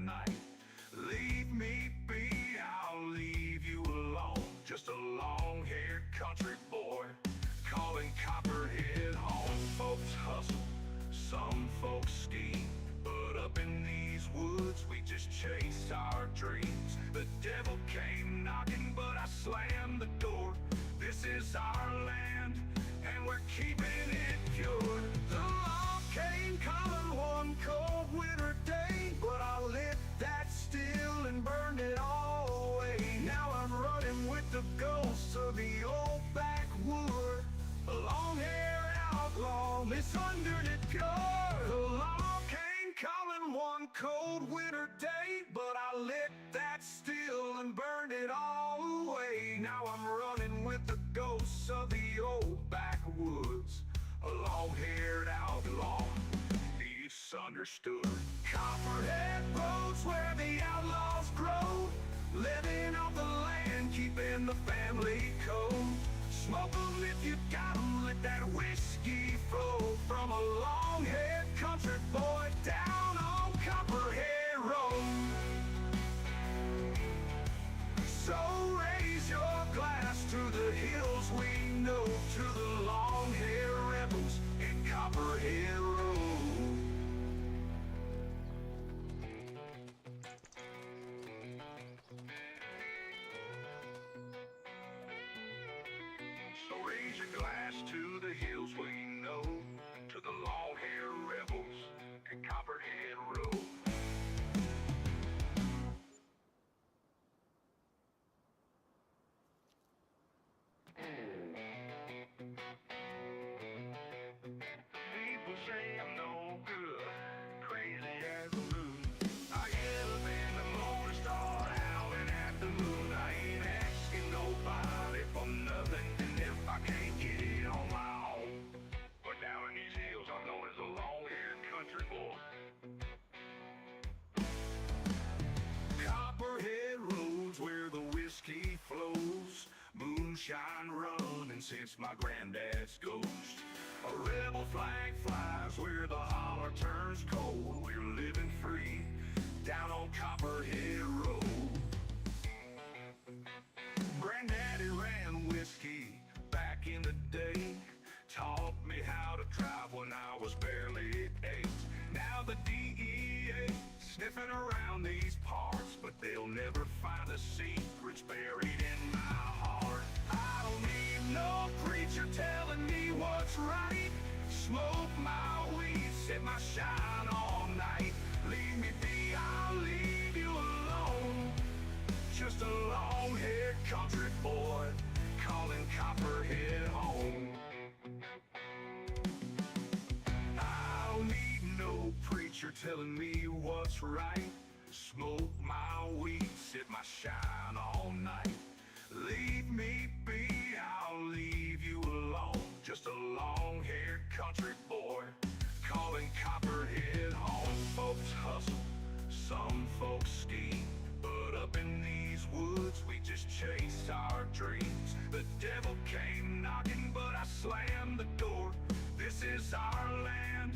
night. Leave me be, I'll leave you alone. Just a long-haired country boy calling Copperhead home. Folks hustle, some folks scheme, but up in these woods we just chase our dreams. The devil came knocking, but I slammed the door. This is our land, and we're keeping it pure. The law came calling one cold winter day, but I lit that still and burned it all away. Now I'm running with the ghosts of the old backwood, a long-haired outlaw, misunderstood pure. The law came calling one cold winter day, but I lit that still and burned it all away. Now I'm running with the ghosts of the old backwoods, a long-haired outlaw, misunderstood. Copperhead roads where the outlaws grow, living off the land, keeping the family code. Smoke 'em if you got 'em, let that whiskey flow from a long-haired country boy down on Copperhead Road. So raise your glass to the hills we know, to the long-haired rebels in Copperhead Road. So raise your glass to the hills we know, to the long-haired rebels in Copperhead Road. People say I'm no good, crazy as a moon. I get up in the morning, start howling at the moon. I ain't asking nobody for nothing, and if I can't get it on my own. But down in these hills I'm known as a long-haired country boy. Copperhead roads where the whiskey flows, moonshine running since my granddad's ghost. A rebel flag flies where the holler turns cold. We're living free down on Copperhead Road. Granddaddy ran whiskey back in the day, taught me how to drive when I was barely 8. Now the DEA sniffing around these parts, but they'll never find the secrets buried in my heart. I don't need no preacher telling me what's right. Smoke my weed, set my shine all night. Leave me be, I'll leave you alone. Just a long-haired country boy calling Copperhead home. I don't need no preacher telling me what's right. Smoke my weed, sit my shine all night. Leave me be, I'll leave you alone. Just a long-haired country boy calling Copperhead home. Folks hustle, some folks scheme, but up in these woods we just chase our dreams. The devil came knocking, but I slammed the door. This is our land,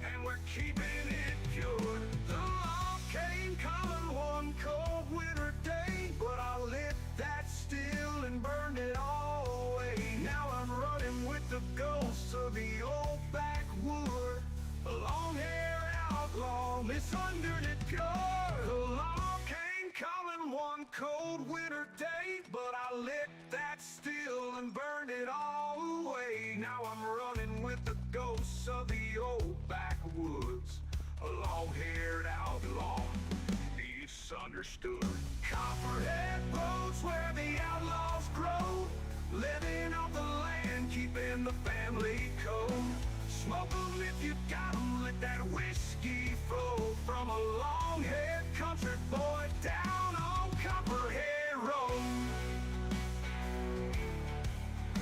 and we're keeping it pure. The law came calling one cold winter day, but I lit that still and burned it all away. Now I'm running with the ghosts of the old backwood, a long-haired outlaw, misunderstood pure. The law came calling one cold winter day, but I lit that still and burned it all away. Now I'm running with the ghosts of the old backwoods, a long-haired outlaw, misunderstood. Copperhead roads where the outlaws grow, living off the land, keeping the family code. Smoke 'em if you got 'em, let that whiskey flow from a long-haired country boy down on Copperhead Road.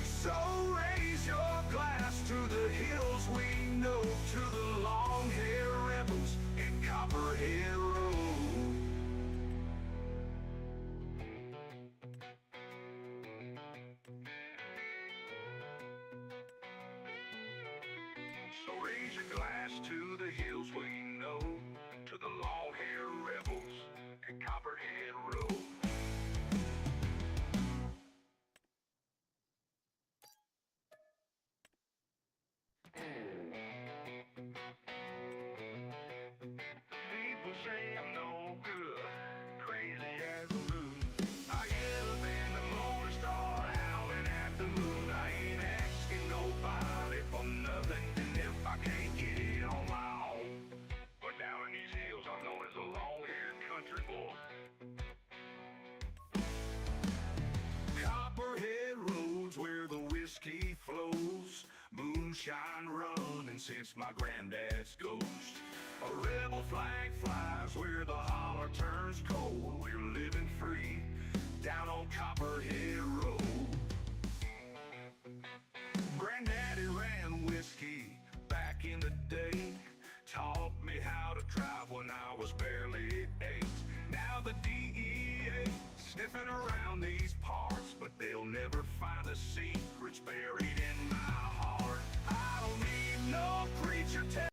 So raise your glass to the hills we know, to the long-haired rebels in Copperhead Road. So raise your glass to the hills we know, to the long country boy. Copperhead roads where the whiskey flows, moonshine running since my granddad's ghost. A rebel flag flies where the holler turns cold. We're living free down on Copperhead Road. Granddaddy ran whiskey back in the day, taught me how to drive when I was barely 8. Now the DEA sniffing around these parts, but they'll never find the secrets buried in my heart. I don't need no preacher tell.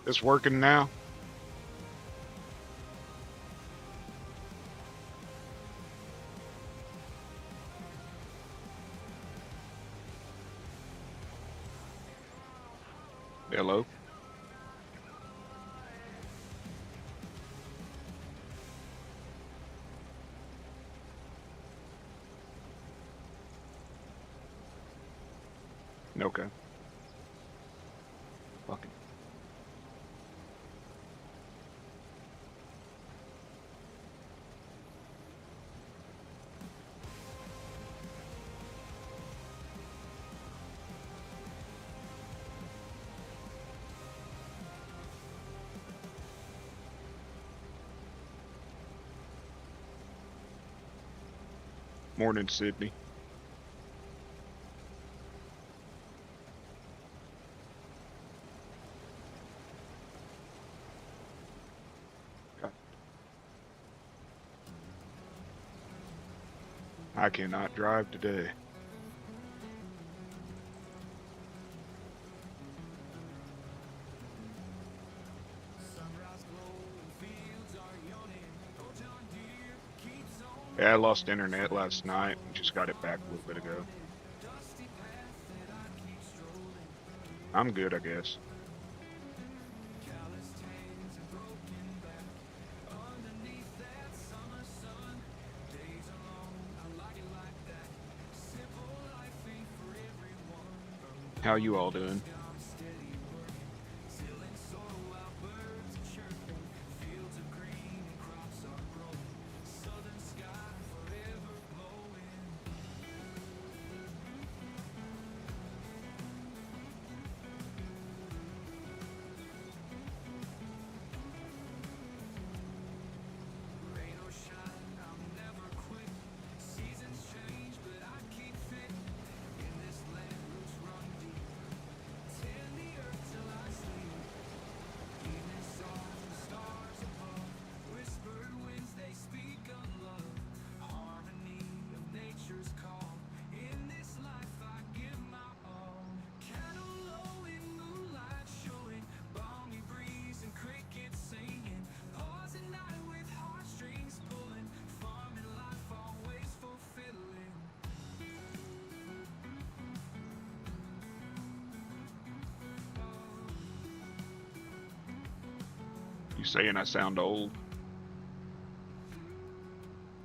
It's working now. Hello. Okay. Fucking. Morning, Sydney. I cannot drive today. Yeah, I lost internet last night and just got it back a little bit ago. I'm good, I guess. How you all doing? You saying I sound old?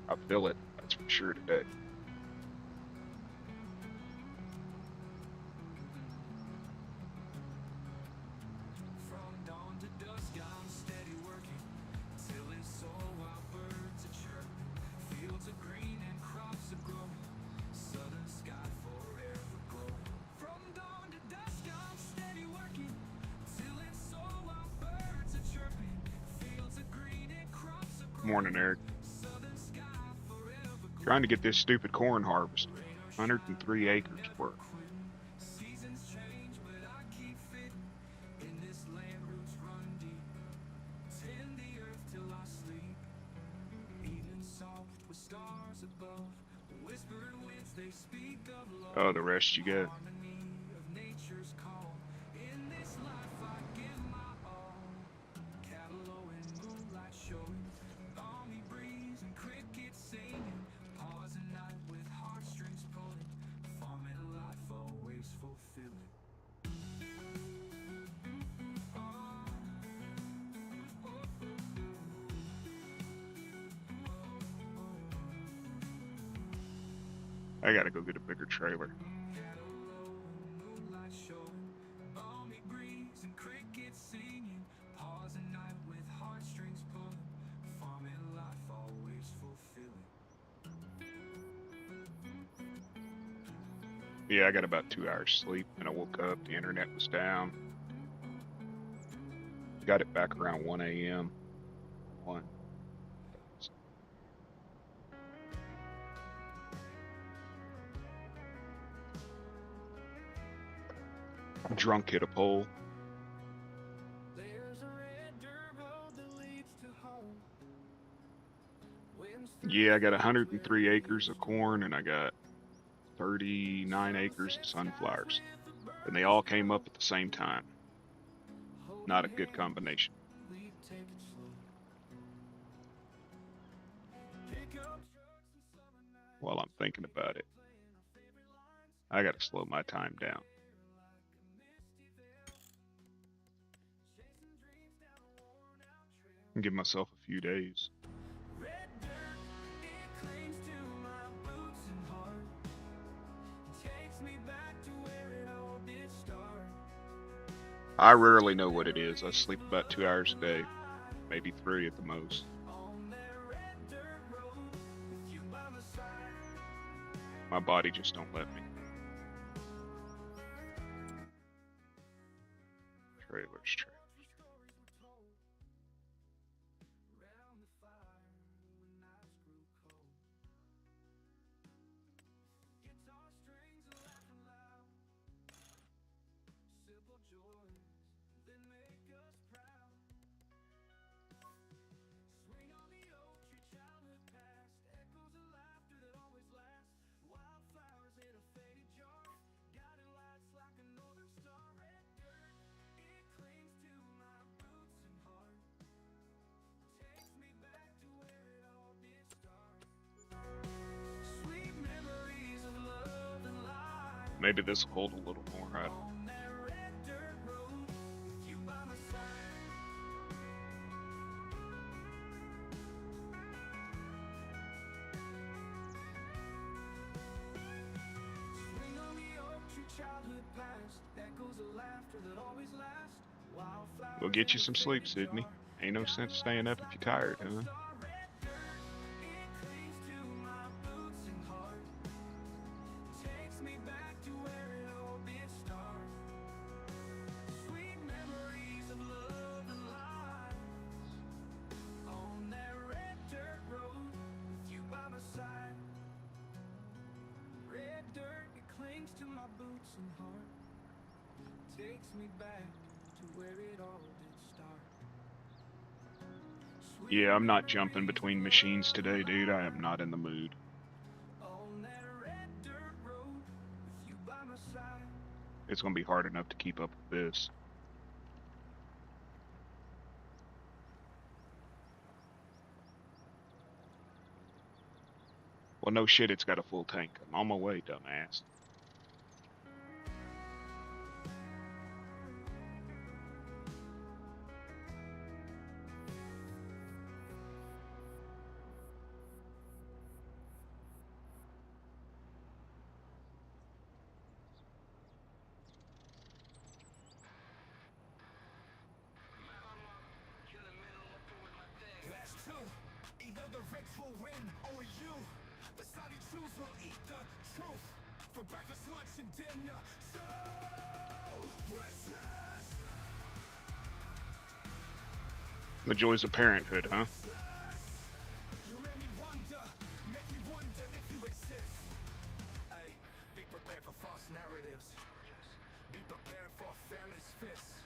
I feel it. That's for sure today. Morning, Eric. Trying to get this stupid corn harvested. 103 acres worth. Oh, the rest you get. I gotta go get a bigger trailer. Yeah, I got about 2 hours sleep and I woke up, the internet was down. Got it back around 1 a.m. 1. Drunk hit a pole. Yeah, I got 103 acres of corn and I got 39 acres of sunflowers. And they all came up at the same time. Not a good combination. While I'm thinking about it, I gotta slow my time down. And give myself a few days. I rarely know what it is. I sleep about 2 hours a day, maybe 3 at the most. My body just don't let me. Trailers. Maybe this will hold a little more. I don't know. We'll get you some sleep, Sydney. Ain't no sense staying up if you're tired, huh? Yeah, I'm not jumping between machines today, dude. I am not in the mood. It's gonna be hard enough to keep up with this. Well, no shit, it's got a full tank. I'm on my way, dumbass. Either the rich will win or you. The side you choose will eat the truth. For breakfast, lunch, and dinner. So precious. The joys of parenthood, huh? You make me wonder if you exist. Ay, be prepared for false narratives. Be prepared for fairness fists.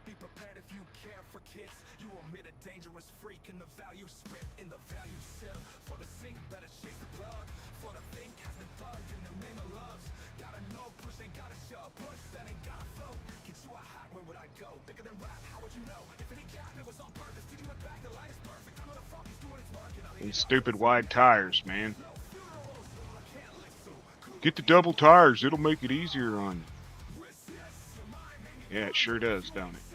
Be prepared if you care for kids. You will meet a dangerous freak in the value spit, in the value sip. For the sink, better shake the plug. For the think has been plugged in the name of loves. Gotta know, push ain't gotta shove. Push that ain't gotta flow. Get you a hot, where would I go? Bigger than rap, how would you know? If any gap, it was on purpose. Did you look back? The light is perfect. I know the fuck he's doing his work. And I'll These stupid wide tires, man. Get the double tires. It'll make it easier on you. Yeah, it sure does, don't it?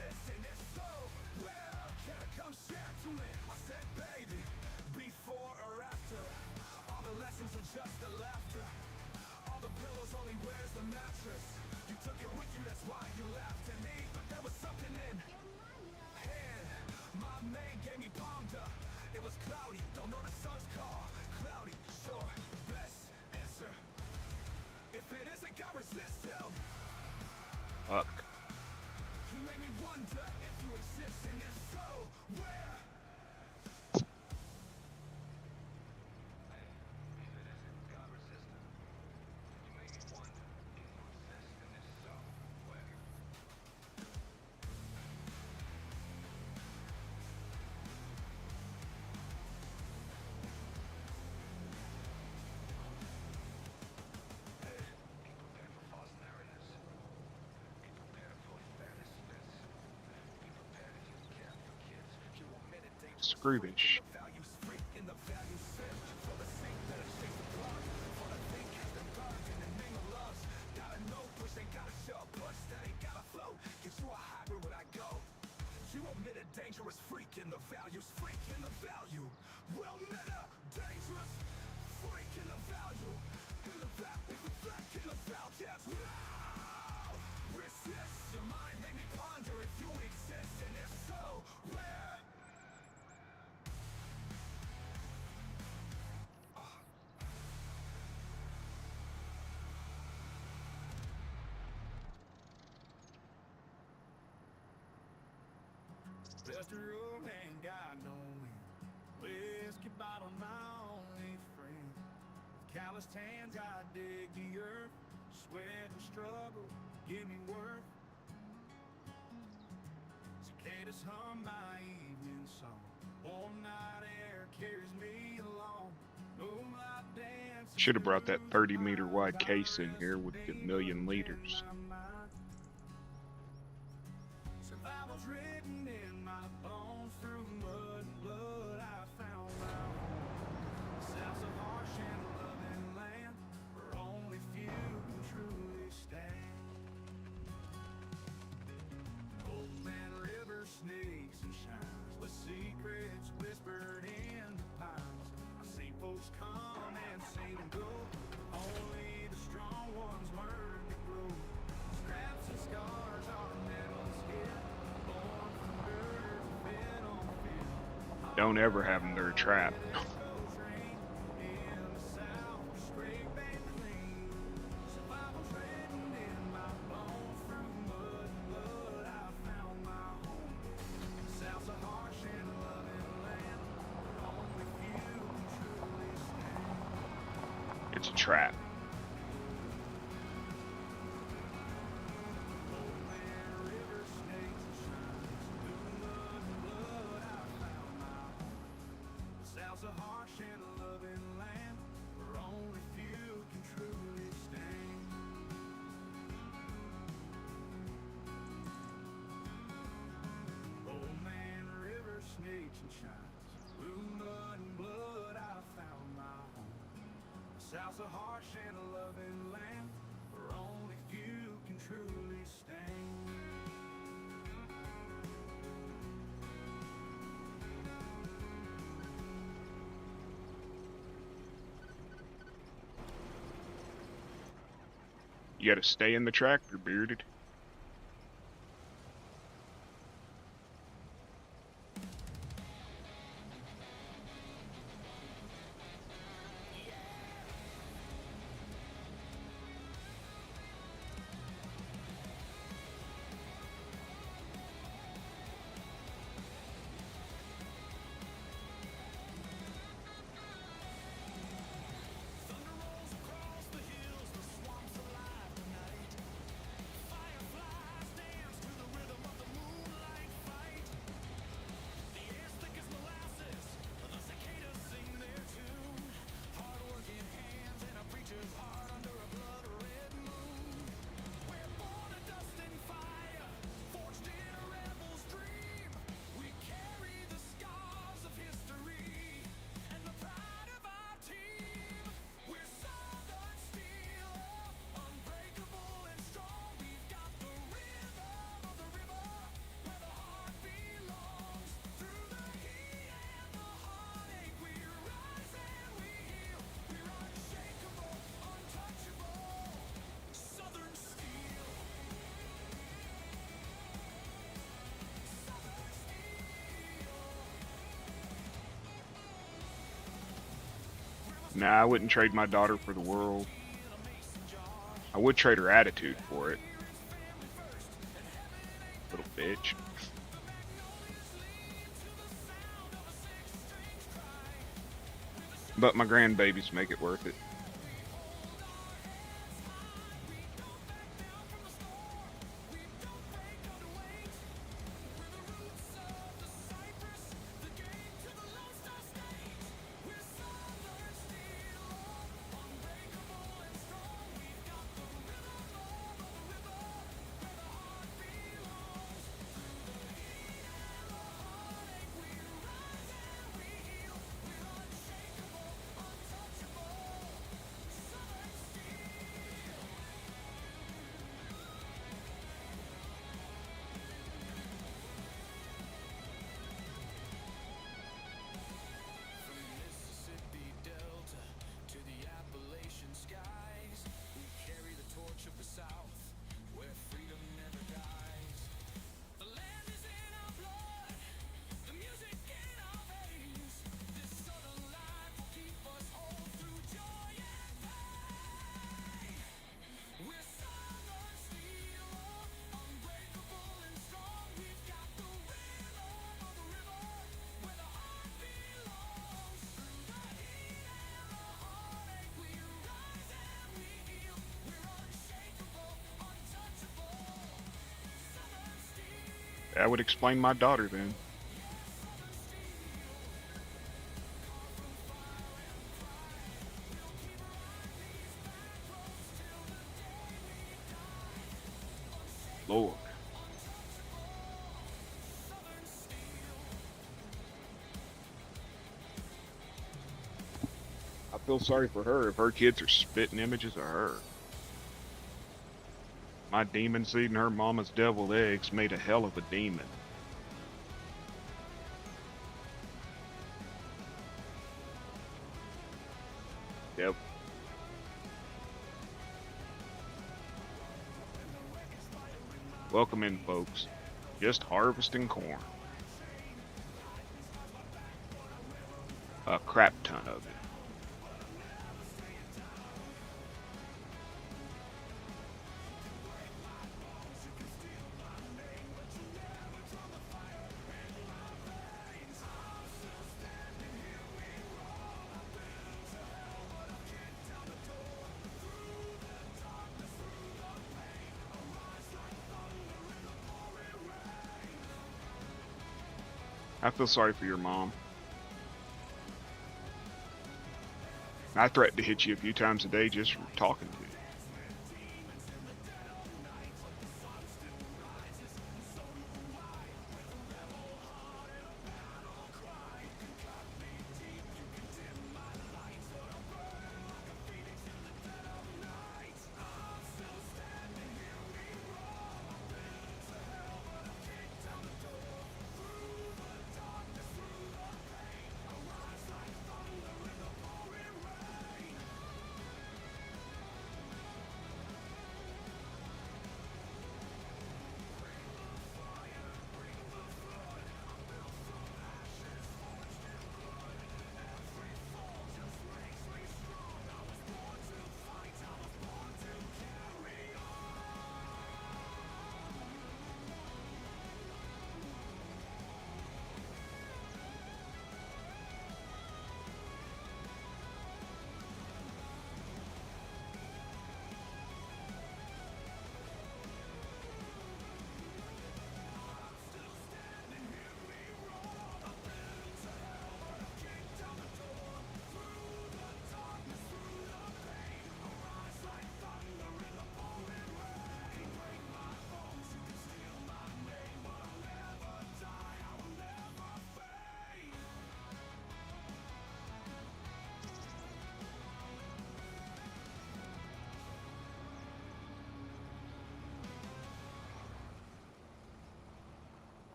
Fuck. You make me wonder if you exist, and if so, where? Scroobish. Dangerous freak in the values, freak in the value. Well met up, dangerous freak in the value. In the value, in the value, yes. Resist your mind, make me ponder if you exist, and if so, where? Best room ain't got no wind. Whiskey bottle, my only friend. Calloused hands, I dig the earth. Sweat and struggle, give me worth. Cicadas hum my evening song. Warm night air carries me along. Moonlight dance. Should have brought that 30-meter wide case in here with the million liters. Survival's written in my bones. Through mud and blood I found my home. South's a harsh and loving land where only few can truly stand. Old man river snakes and shines with secrets whispered in the pines. I've seen folks come and seen them go. Only the strong ones learn to grow. Scraps and scars are medals here. Born from dirt, fed on fin. Don't ever have them there trapped. It's a trap. South's a harsh and loving land where only few can truly stand. Old man river snakes and shines, blue mud and blood I found my home. South's a harsh and loving land where only few can truly stand. You gotta stay in the tractor, bearded. Nah, I wouldn't trade my daughter for the world. I would trade her attitude for it. Little bitch. But my grandbabies make it worth it. That would explain my daughter then. Lord. I feel sorry for her if her kids are spitting images of her. My demon seed and her mama's deviled eggs made a hell of a demon. Yep. Welcome in, folks. Just harvesting corn. A crap ton of it. I feel sorry for your mom. I threatened to hit you a few times a day just from talking to you.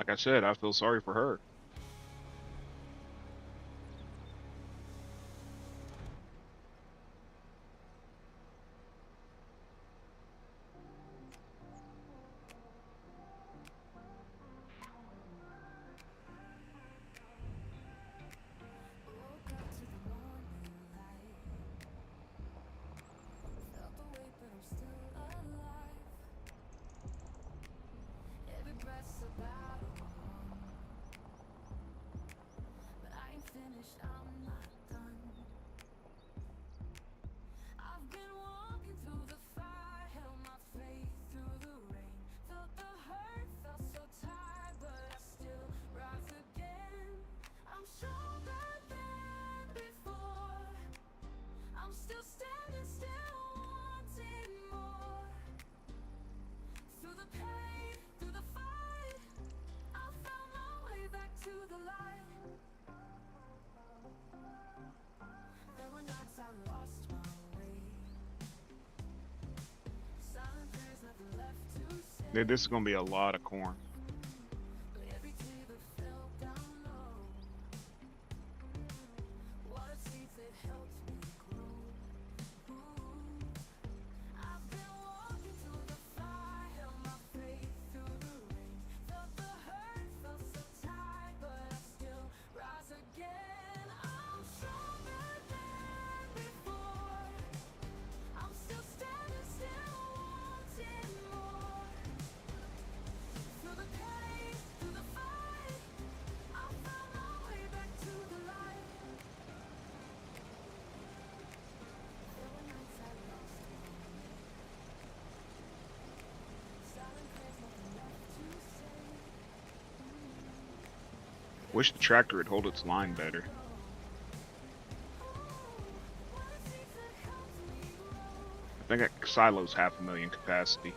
Like I said, I feel sorry for her. Dude, this is gonna be a lot of corn. Wish the tractor would hold its line better. I think that silo's 500,000 capacity.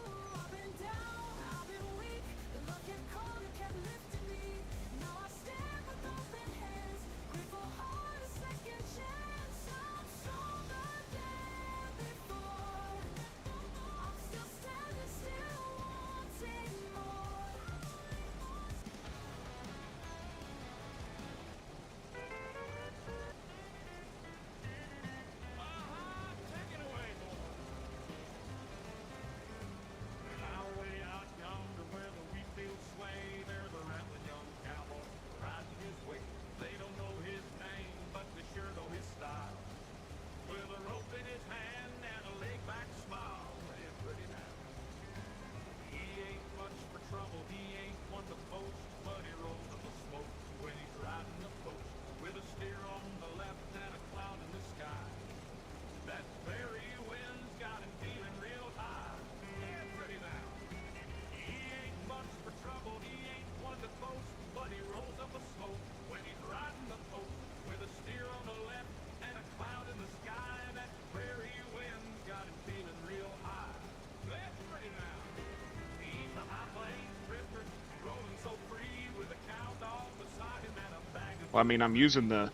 Well, I mean, I'm using the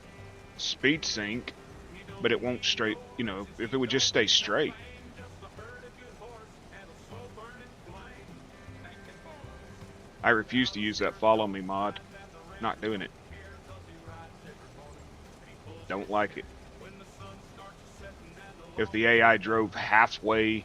speed sync, but it won't straight, you know, if it would just stay straight. I refuse to use that follow me mod. Not doing it. Don't like it. If the AI drove halfway,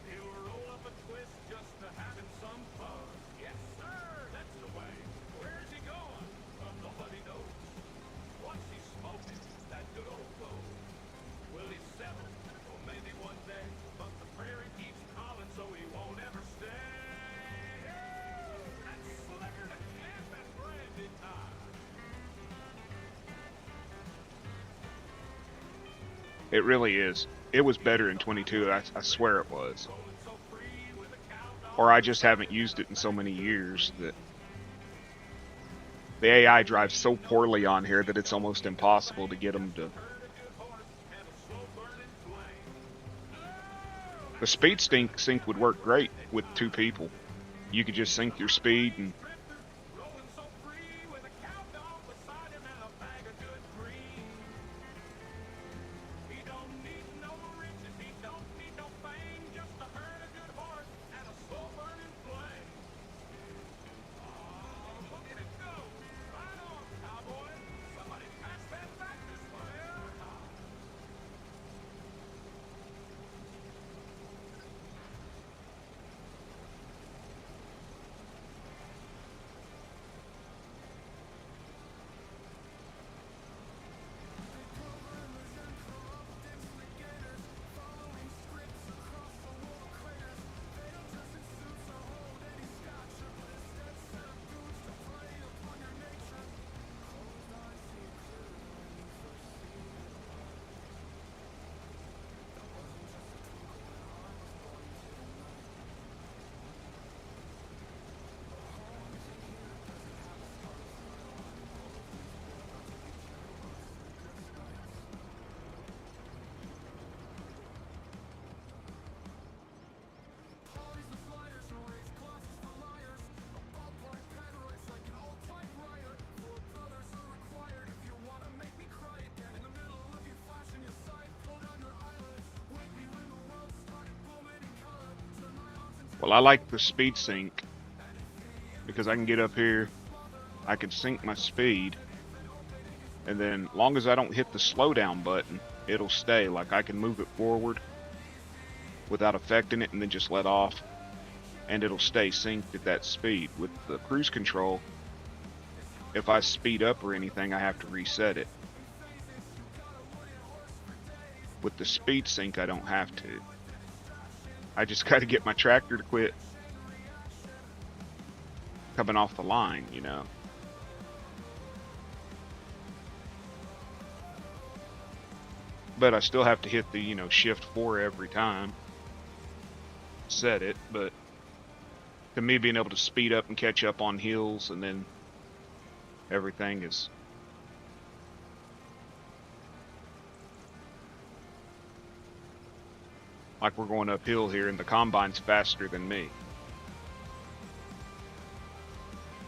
it really is. It was better in 22, I swear it was. Or I just haven't used it in so many years that the AI drives so poorly on here that it's almost impossible to get them to. The speed sync would work great with 2 people. You could just sync your speed and well, I like the speed sync because I can get up here, I can sync my speed, and then long as I don't hit the slowdown button, it'll stay. Like I can move it forward without affecting it and then just let off, and it'll stay synced at that speed. With the cruise control, if I speed up or anything, I have to reset it. With the speed sync, I don't have to. I just got to get my tractor to quit coming off the line, you know. But I still have to hit the, you know, shift 4 every time. Set it, but to me being able to speed up and catch up on hills and then everything is Like we're going uphill here, and the combine's faster than me.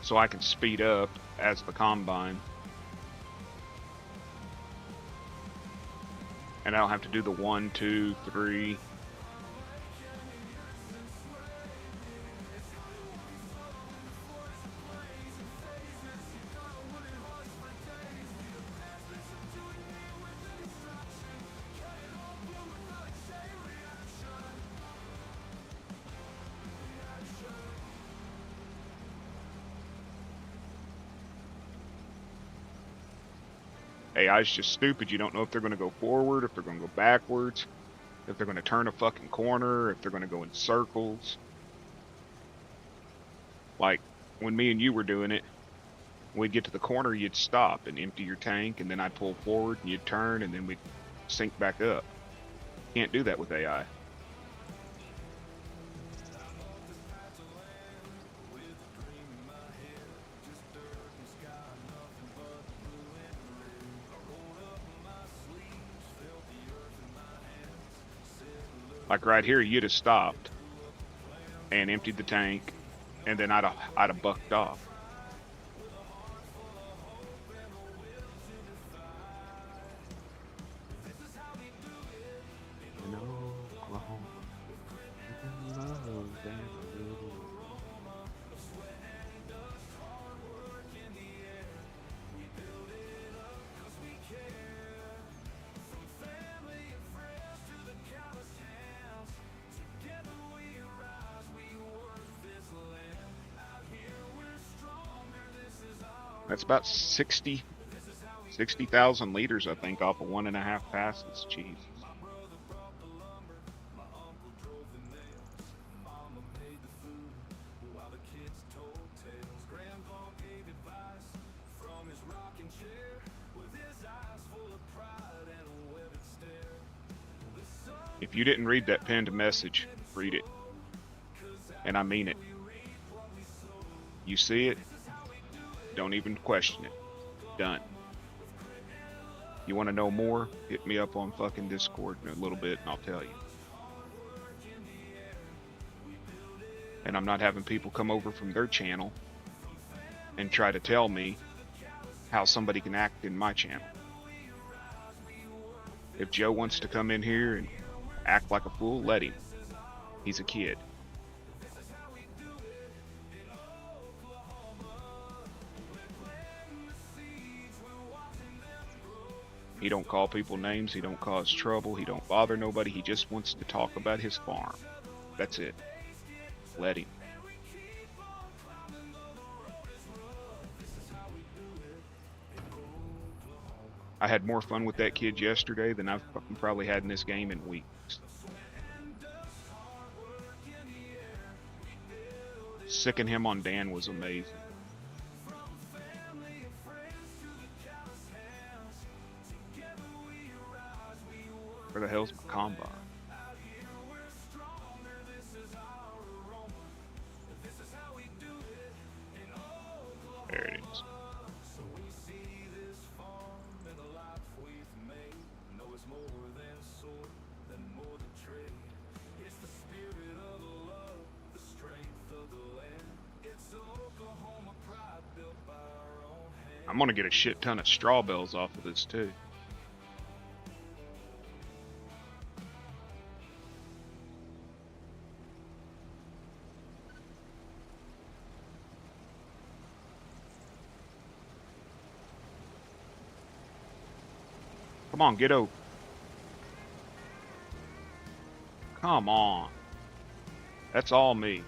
So I can speed up as the combine. And I don't have to do the 1, 2, 3. AI's just stupid. You don't know if they're going to go forward, if they're going to go backwards, if they're going to turn a fucking corner, if they're going to go in circles. Like when me and you were doing it, when we'd get to the corner, you'd stop and empty your tank, and then I'd pull forward, and you'd turn, and then we'd sync back up. Can't do that with AI. Like right here, you'd have stopped and emptied the tank, and then I'd have bucked off. That's about 60,000 liters, I think, off of 1.5 passes. Jeez. If you didn't read that pinned message, read it. And I mean it. You see it, don't even question it. Done. You want to know more? Hit me up on fucking Discord in a little bit and I'll tell you. And I'm not having people come over from their channel and try to tell me how somebody can act in my channel. If Joe wants to come in here and act like a fool, let him. He's a kid. He don't call people names, he don't cause trouble, he don't bother nobody, he just wants to talk about his farm. That's it. Let him. I had more fun with that kid yesterday than I've probably had in this game in weeks. Sicking him on Dan was amazing. Where the hell's my combine? There it is. I'm gonna get a shit ton of straw bales off of this too. Come on, get over. Come on. That's all me.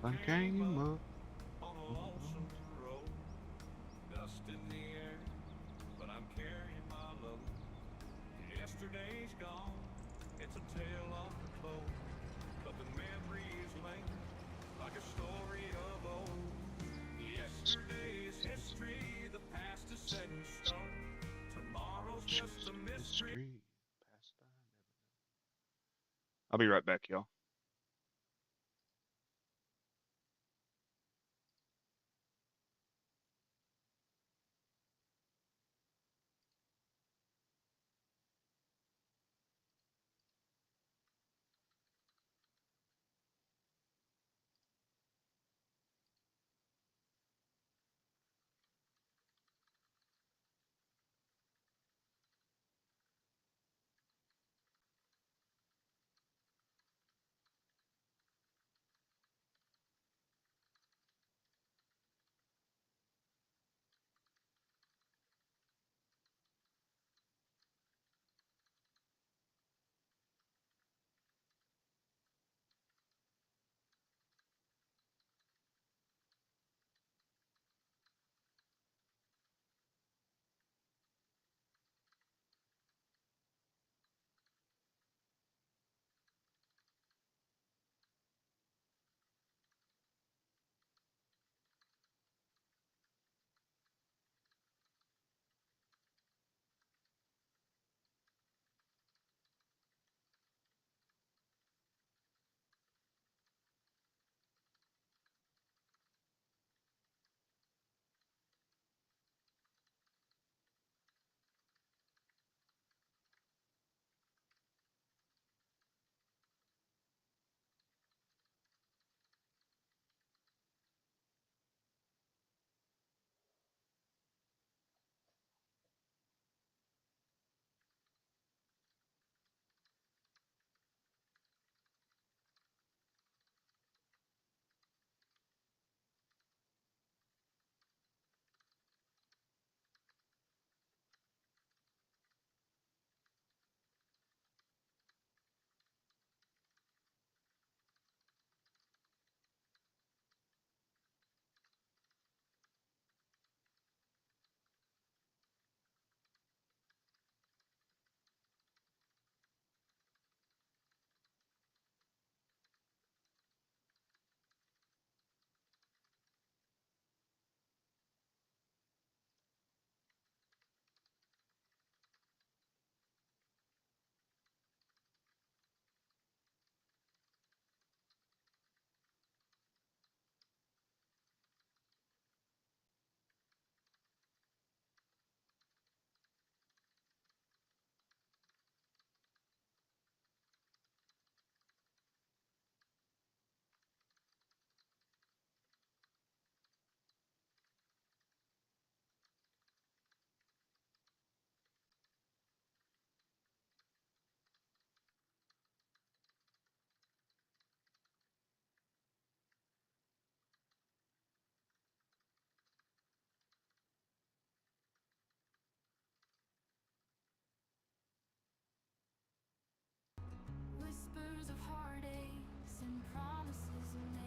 I came up on a lonesome road, dust in the air, but I'm carrying my load. Yesterday's gone, it's a tale untold, but the memories linger like a story of old. Yesterday's history, the past is set in stone. Tomorrow's just a mystery. I'll be right back, y'all.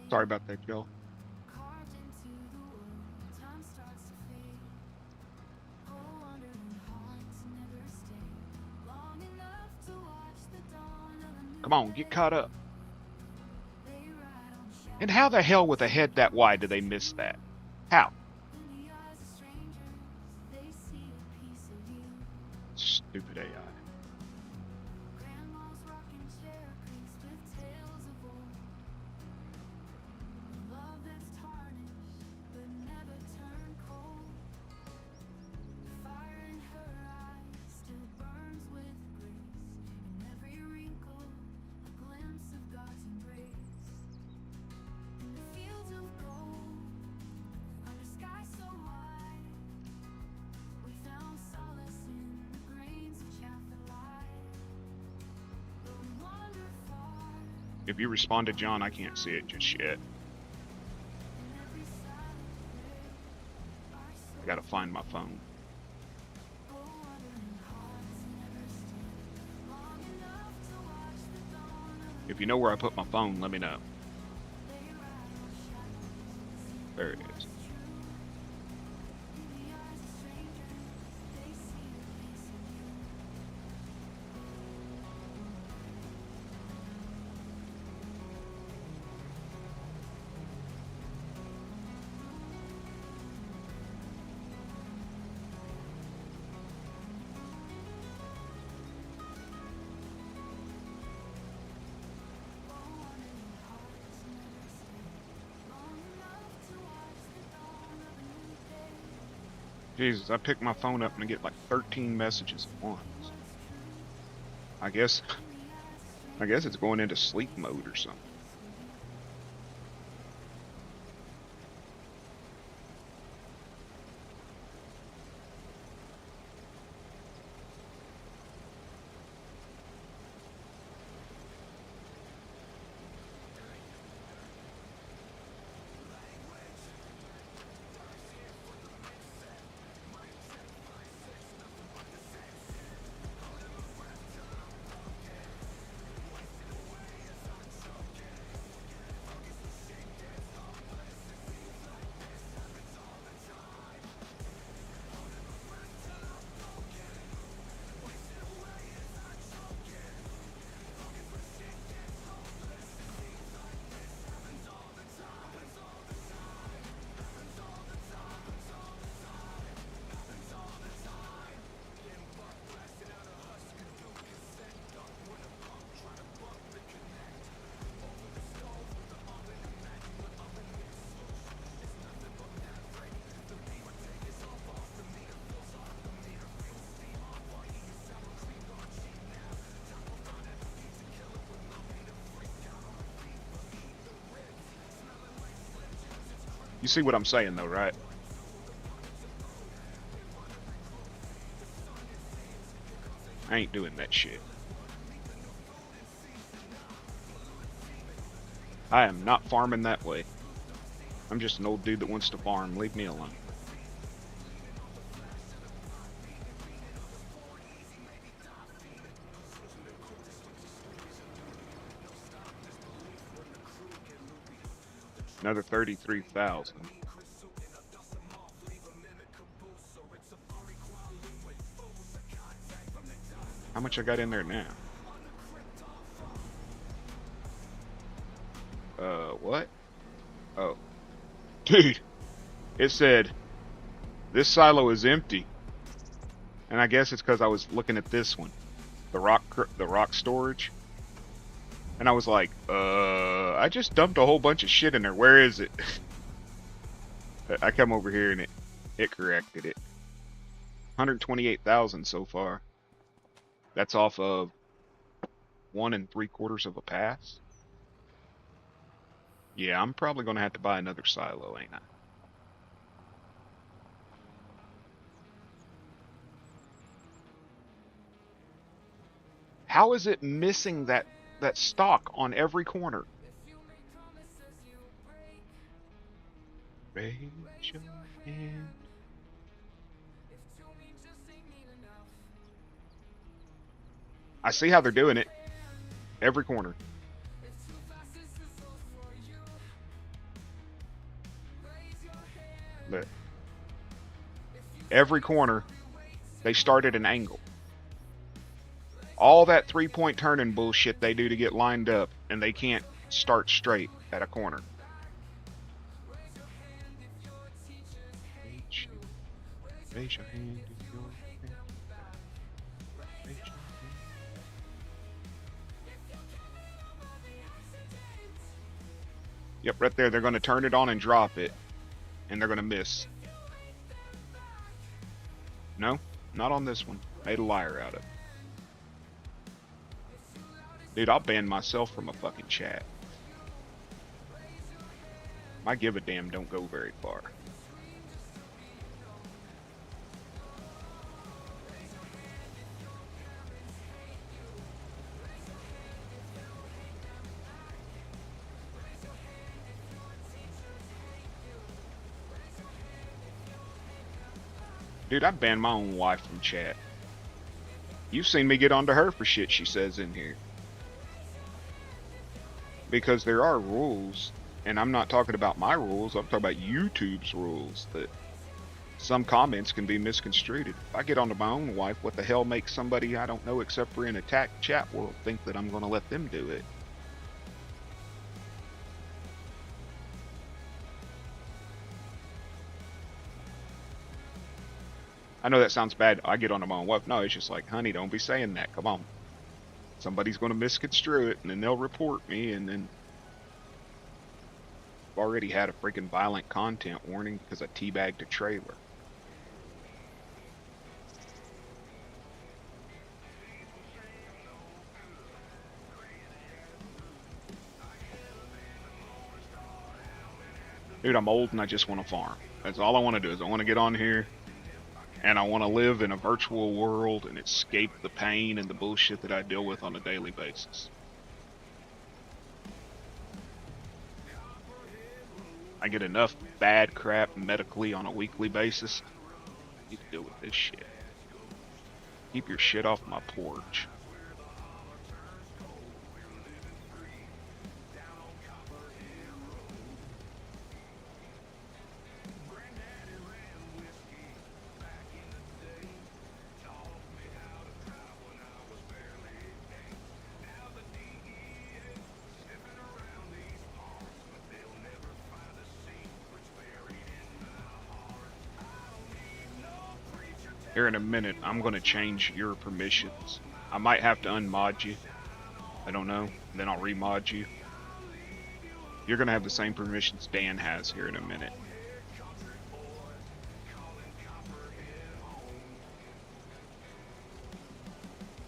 Sorry about that, Joe. Come on, get caught up. And how the hell with a head that wide do they miss that? How? Stupid AI. If you responded, John, I can't see it just yet. I gotta find my phone. If you know where I put my phone, let me know. There it is. Jesus, I pick my phone up and I get like 13 messages at once. I guess it's going into sleep mode or something. You see what I'm saying though, right? I ain't doing that shit. I am not farming that way. I'm just an old dude that wants to farm. Leave me alone. Another 33,000. How much I got in there now? What? Oh. Dude, it said, this silo is empty. And I guess it's because I was looking at this one. The rock storage. And I was like, I just dumped a whole bunch of shit in there. Where is it? I come over here and it corrected it. 128,000 so far. That's off of 1 3/4 of a pass. Yeah, I'm probably going to have to buy another silo, ain't I? How is it missing that stock on every corner? Raise your hand. I see how they're doing it. Every corner. But every corner, they start at an angle. All that three-point turning bullshit they do to get lined up, and they can't start straight at a corner. Raise your hand if you're a fan. Raise your hand. Yep, right there. They're going to turn it on and drop it, and they're going to miss. No, not on this one. Made a liar out of it. Dude, I'll ban myself from a fucking chat. My give a damn don't go very far. Dude, I banned my own wife from chat. You've seen me get onto her for shit she says in here. Because there are rules, and I'm not talking about my rules, I'm talking about YouTube's rules, that some comments can be misconstrued. If I get onto my own wife, what the hell makes somebody I don't know except for in attack chat world think that I'm going to let them do it? I know that sounds bad. I get onto my own wife. No, it's just like, honey, don't be saying that. Come on. Somebody's going to misconstrue it, and then they'll report me, and then I've already had a freaking violent content warning because I teabagged a trailer. Dude, I'm old and I just want to farm. That's all I want to do is I want to get on here and I want to live in a virtual world and escape the pain and the bullshit that I deal with on a daily basis. I get enough bad crap medically on a weekly basis. You can deal with this shit. Keep your shit off my porch. Here in a minute, I'm going to change your permissions. I might have to unmod you. I don't know. Then I'll remod you. You're going to have the same permissions Dan has here in a minute.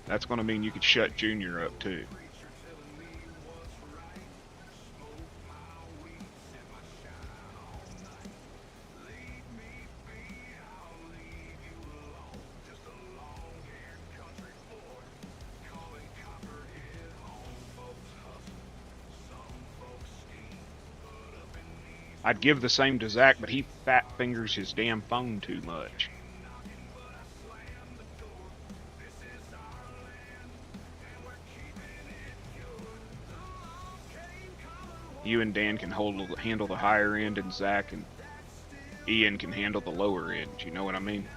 That's going to mean you could shut Junior up too. I'd give the same to Zach, but he fat fingers his damn phone too much. You and Dan can handle the higher end, and Zach and Ian can handle the lower end. You know what I mean?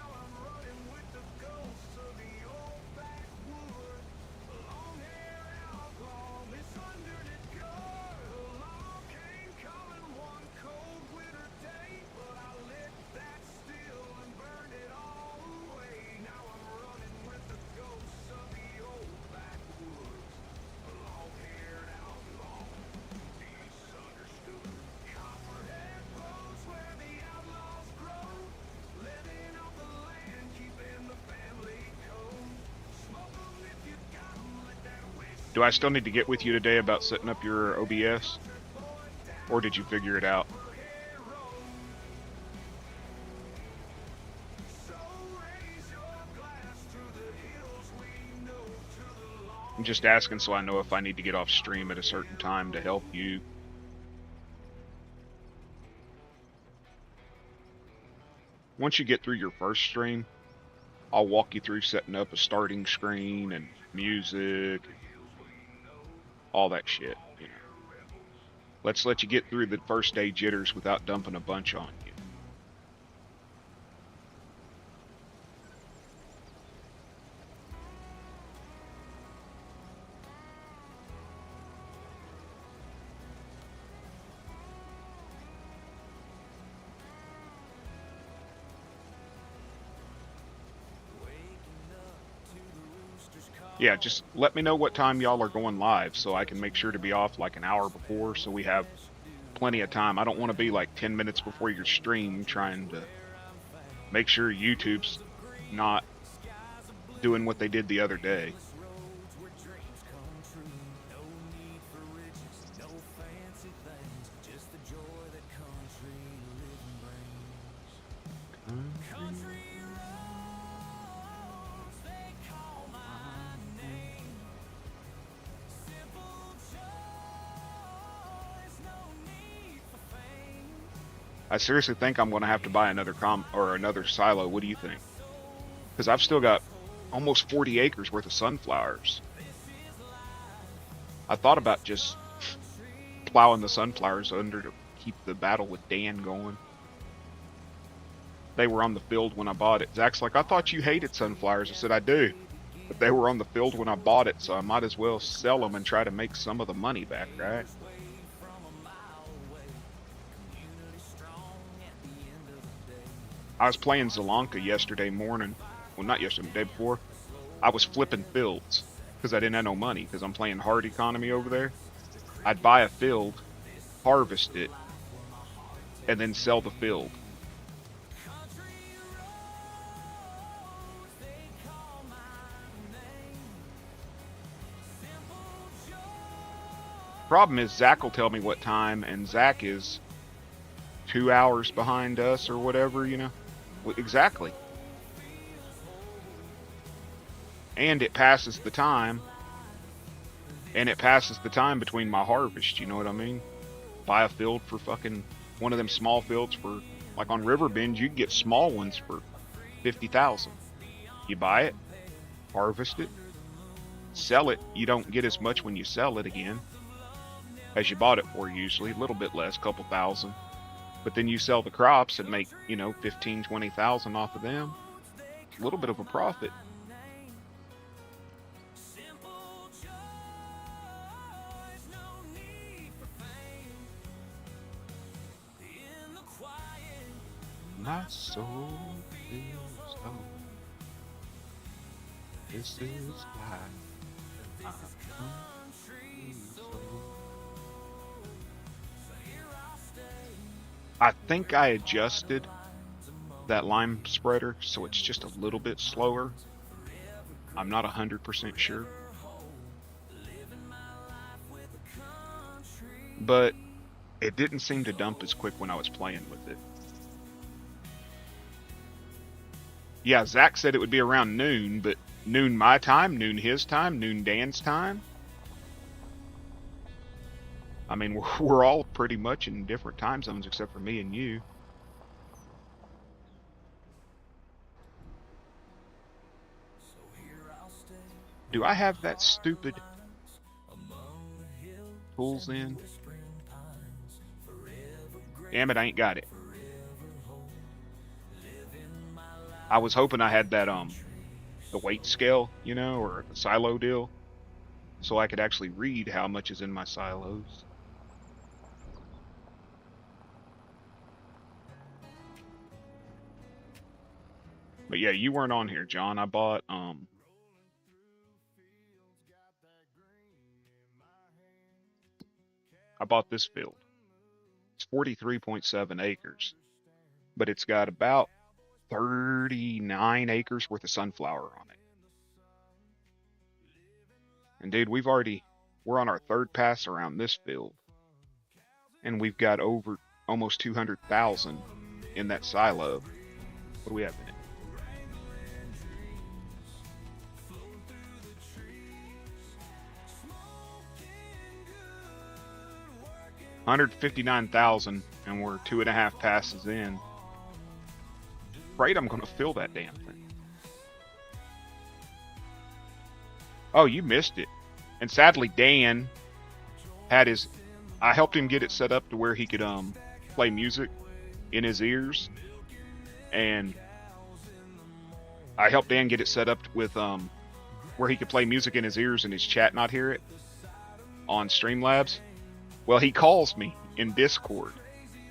Do I still need to get with you today about setting up your OBS? Or did you figure it out? I'm just asking so I know if I need to get off stream at a certain time to help you. Once you get through your first stream, I'll walk you through setting up a starting screen and music, all that shit, you know. Let's let you get through the first day jitters without dumping a bunch on you. Yeah, just let me know what time y'all are going live so I can make sure to be off like an hour before so we have plenty of time. I don't want to be like 10 minutes before your stream trying to make sure YouTube's not doing what they did the other day. I seriously think I'm going to have to buy another another silo. What do you think? Because I've still got almost 40 acres worth of sunflowers. I thought about just plowing the sunflowers under to keep the battle with Dan going. They were on the field when I bought it. Zach's like, I thought you hated sunflowers. I said, I do. But they were on the field when I bought it, so I might as well sell them and try to make some of the money back, right? I was playing Zelanka yesterday morning. Well, not yesterday, the day before. I was flipping fields because I didn't have no money because I'm playing hard economy over there. I'd buy a field, harvest it, and then sell the field. Problem is, Zach will tell me what time, and Zach is 2 hours behind us or whatever, you know? Exactly. And it passes the time. And it passes the time between my harvest, you know what I mean? Buy a field for fucking one of them small fields for, like on Riverbend, you can get small ones for 50,000. You buy it, harvest it, sell it. You don't get as much when you sell it again as you bought it for, usually. A little bit less, couple thousand. But then you sell the crops and make, 15, 20,000 off of them. A little bit of a profit. My soul feels home. This is life. I think I adjusted that lime spreader so it's just a little bit slower. I'm not 100% sure. But it didn't seem to dump as quick when I was playing with it. Yeah, Zach said it would be around noon, but noon my time, noon his time, noon Dan's time. I mean, we're all pretty much in different time zones except for me and you. Do I have that stupid tools in? Damn it, I ain't got it. I was hoping I had that, the weight scale, or the silo deal, so I could actually read how much is in my silos. But yeah, you weren't on here, John. I bought, this field. It's 43.7 acres, but it's got about 39 acres worth of sunflower on it. And dude, we're on our third pass around this field, and we've got over almost 200,000 in that silo. What do we have in it? $159,000, and we're 2.5 passes in. Afraid I'm gonna fill that damn thing. Oh, you missed it. And sadly, Dan had I helped him get it set up to where he could play music in his ears, and I helped Dan get it set up with where he could play music in his ears and his chat not hear it on Streamlabs. Well, he calls me in Discord,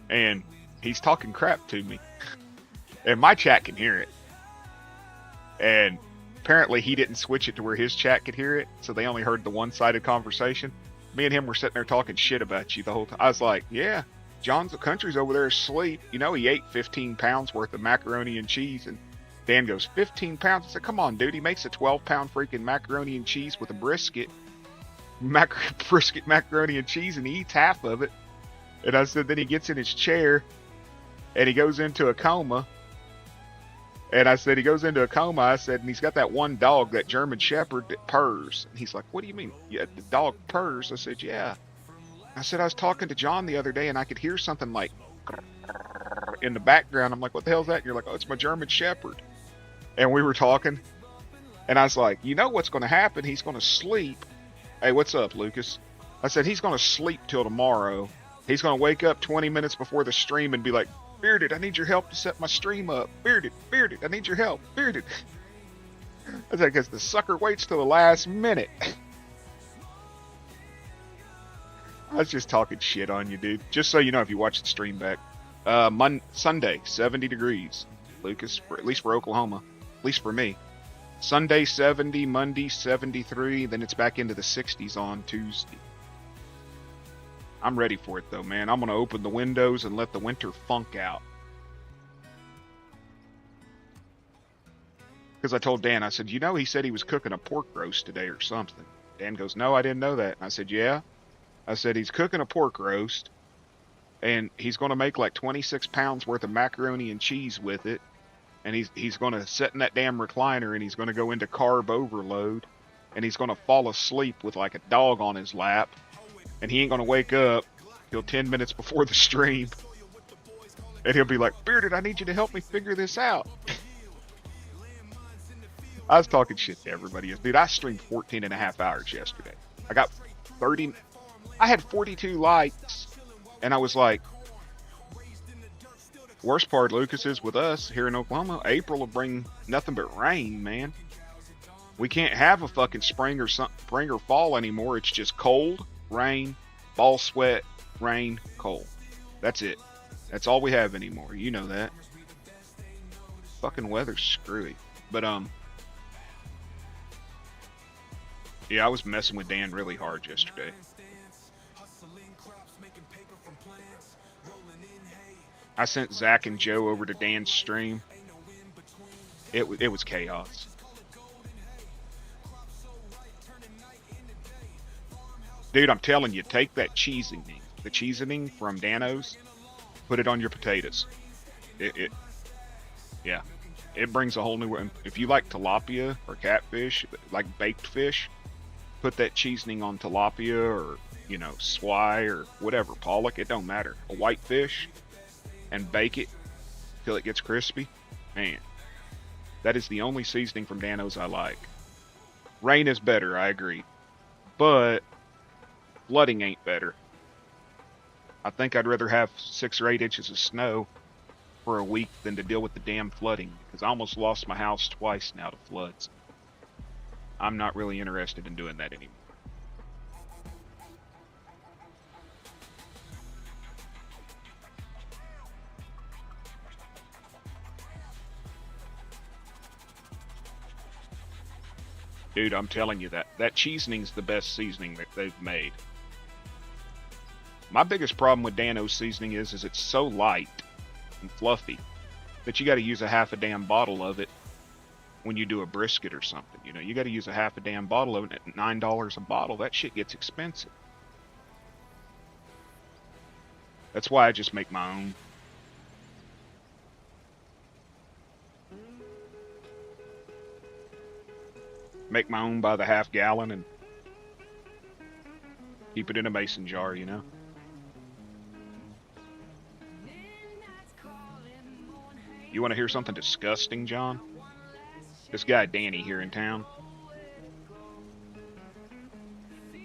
and he's talking crap to me, and my chat can hear it. And apparently he didn't switch it to where his chat could hear it, so they only heard the one-sided conversation. Me and him were sitting there talking shit about you the whole time. I was like, yeah, John's country's over there asleep. You know, he ate 15 pounds worth of macaroni and cheese. And Dan goes, 15 pounds? I said, come on, dude. He makes a 12-pound freaking macaroni and cheese with a brisket. Brisket macaroni and cheese, and he eats half of it. And I said, then he gets in his chair, and he goes into a coma. And I said, he goes into a coma. I said, and he's got that one dog, that German Shepherd, that purrs. And he's like, what do you mean? Yeah, the dog purrs. I said, yeah. I said, I was talking to John the other day, and I could hear something like in the background. I'm like, what the hell's that? And you're like, oh, it's my German Shepherd. And we were talking, and I was like, you know what's going to happen? He's going to sleep. Hey, what's up, Lucas? I said, he's going to sleep till tomorrow. He's going to wake up 20 minutes before the stream and be like, Bearded, I need your help to set my stream up. Bearded, I need your help. Bearded. I said, because the sucker waits till the last minute. I was just talking shit on you, dude. Just so you know, if you watch the stream back. Sunday, 70 degrees. Lucas, at least for Oklahoma. At least for me. Sunday, 70. Monday, 73. Then it's back into the 60s on Tuesday. I'm ready for it, though, man. I'm going to open the windows and let the winter funk out. Because I told Dan, I said, you know, he said he was cooking a pork roast today or something. Dan goes, no, I didn't know that. And I said, yeah. I said, he's cooking a pork roast, and he's going to make like 26 pounds worth of macaroni and cheese with it. And he's going to sit in that damn recliner, and he's going to go into carb overload, and he's going to fall asleep with like a dog on his lap. And he ain't going to wake up till 10 minutes before the stream. And he'll be like, Bearded, I need you to help me figure this out. I was talking shit to everybody. Dude, I streamed 14 and a half hours yesterday. I had 42 likes. And I was like, worst part, Lucas, is with us here in Oklahoma, April will bring nothing but rain, man. We can't have a fucking spring or fall anymore. It's just cold, rain, ball sweat, rain, cold. That's it. That's all we have anymore. You know that. Fucking weather's screwy. But, yeah, I was messing with Dan really hard yesterday. I sent Zach and Joe over to Dan's stream. It was chaos. Dude, I'm telling you, take that the seasoning from Dano's, put it on your potatoes. Yeah, it brings a whole new. If you like tilapia or catfish, like baked fish, put that seasoning on tilapia or swai or whatever, pollock. It don't matter. A white fish, and bake it till it gets crispy. Man, that is the only seasoning from Dano's I like. Rain is better, I agree, but flooding ain't better. I think I'd rather have 6 or 8 inches of snow for a week than to deal with the damn flooding, because I almost lost my house twice now to floods. I'm not really interested in doing that anymore. Dude, I'm telling you that seasoning's the best seasoning that they've made. My biggest problem with Dano's seasoning is it's so light and fluffy that you got to use a half a damn bottle of it when you do a brisket or something. You got to use a half a damn bottle of it at $9 a bottle. That shit gets expensive. That's why I just make my own. Make my own by the half gallon and keep it in a mason jar, You want to hear something disgusting, John? This guy Danny here in town.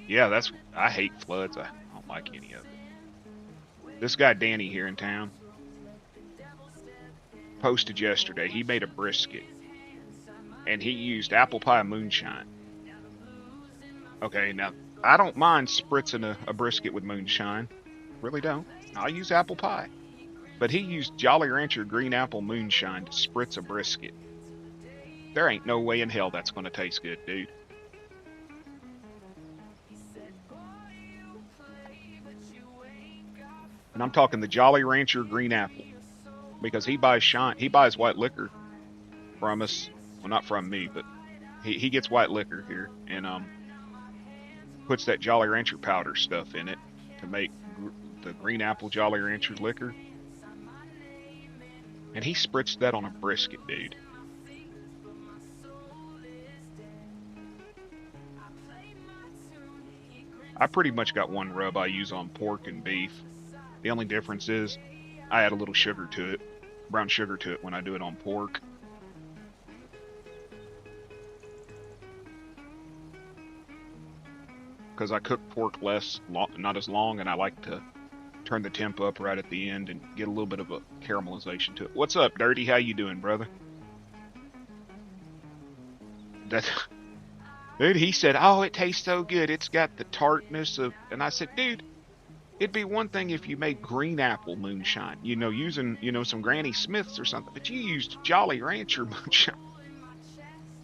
Yeah, I hate floods. I don't like any of it. This guy Danny here in town posted yesterday. He made a brisket. And he used apple pie moonshine. Okay, now, I don't mind spritzing a brisket with moonshine. Really don't. I'll use apple pie. But he used Jolly Rancher green apple moonshine to spritz a brisket. There ain't no way in hell that's going to taste good, dude. And I'm talking the Jolly Rancher Green Apple, because he buys white liquor from us. Well, not from me, but he gets white liquor here, and puts that Jolly Rancher powder stuff in it to make the Green Apple Jolly Rancher liquor. And he spritzed that on a brisket, dude. I pretty much got one rub I use on pork and beef. The only difference is I add a little sugar to it, brown sugar to it when I do it on pork. Because I cook pork not as long, and I like to turn the temp up right at the end and get a little bit of a caramelization to it. What's up, Dirty? How you doing, brother? Dude, he said, oh, it tastes so good. It's got the tartness of... And I said, dude, it'd be one thing if you made green apple moonshine, using, some Granny Smiths or something, but you used Jolly Rancher moonshine.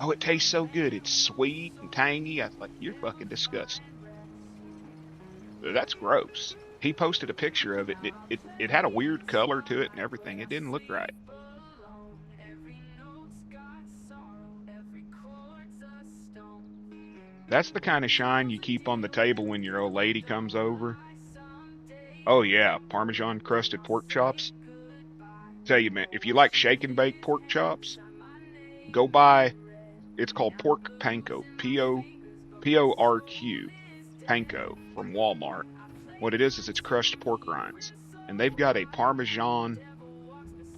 Oh, it tastes so good. It's sweet and tangy. I was like, you're fucking disgusting. That's gross. He posted a picture of it. It had a weird color to it and everything. It didn't look right. That's the kind of shine you keep on the table when your old lady comes over. Oh yeah, Parmesan crusted pork chops. Tell you, man, if you like shake and bake pork chops, go buy, it's called pork panko, P-O-R-Q, panko from Walmart. What it is it's crushed pork rinds. And they've got a Parmesan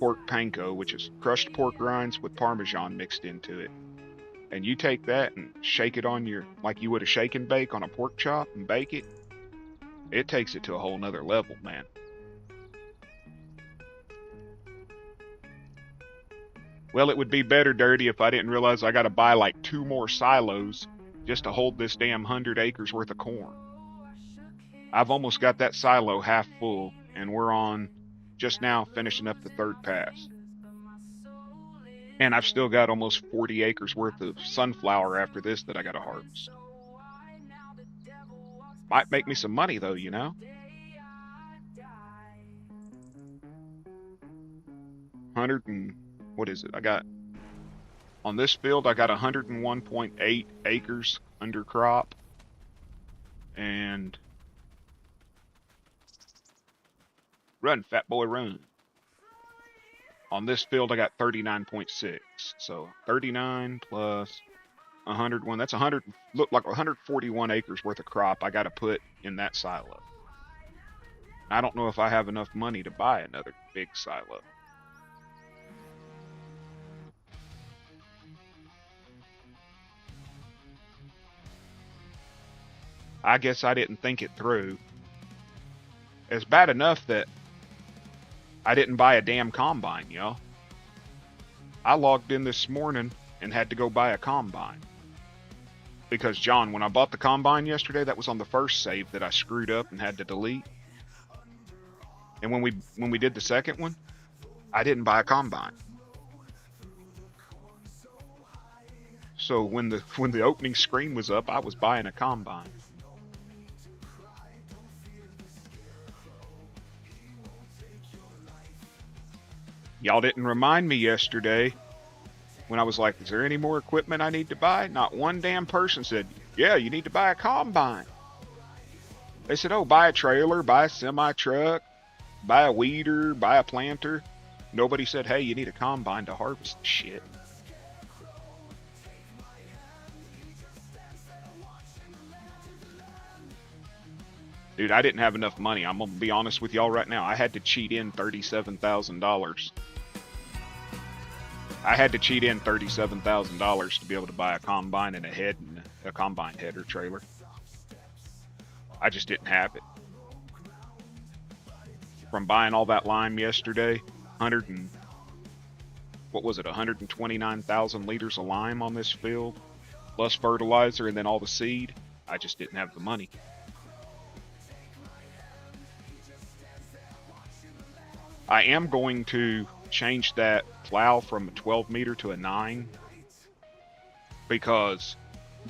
pork panko, which is crushed pork rinds with Parmesan mixed into it. And you take that and shake it on like you would a shake and bake on a pork chop and bake it. It takes it to a whole nother level, man. Well, it would be better, Dirty, if I didn't realize I gotta buy like 2 more silos just to hold this damn 100 acres worth of corn. I've almost got that silo half full, and we're on just now finishing up the 3rd pass. And I've still got almost 40 acres worth of sunflower after this that I gotta harvest. Might make me some money though, What is it? On this field, I got 101.8 acres under crop. And run, fat boy, run. On this field, I got 39.6. So 39 plus 101. That's look like 141 acres worth of crop I got to put in that silo. I don't know if I have enough money to buy another big silo. I guess I didn't think it through. It's bad enough that I didn't buy a damn combine, y'all. I logged in this morning and had to go buy a combine. Because, John, when I bought the combine yesterday, that was on the first save that I screwed up and had to delete. And when we did the second one, I didn't buy a combine. So when the opening screen was up, I was buying a combine. Y'all didn't remind me yesterday when I was like, is there any more equipment I need to buy? Not one damn person said, yeah, you need to buy a combine. They said, oh, buy a trailer, buy a semi-truck, buy a weeder, buy a planter. Nobody said, hey, you need a combine to harvest shit. Dude, I didn't have enough money. I'm going to be honest with y'all right now. I had to cheat in $37,000. I had to cheat in $37,000 to be able to buy a combine and a combine header trailer. I just didn't have it. From buying all that lime yesterday, 129,000 liters of lime on this field, plus fertilizer and then all the seed. I just didn't have the money. I am going to change that plow from a 12 meter to a 9 because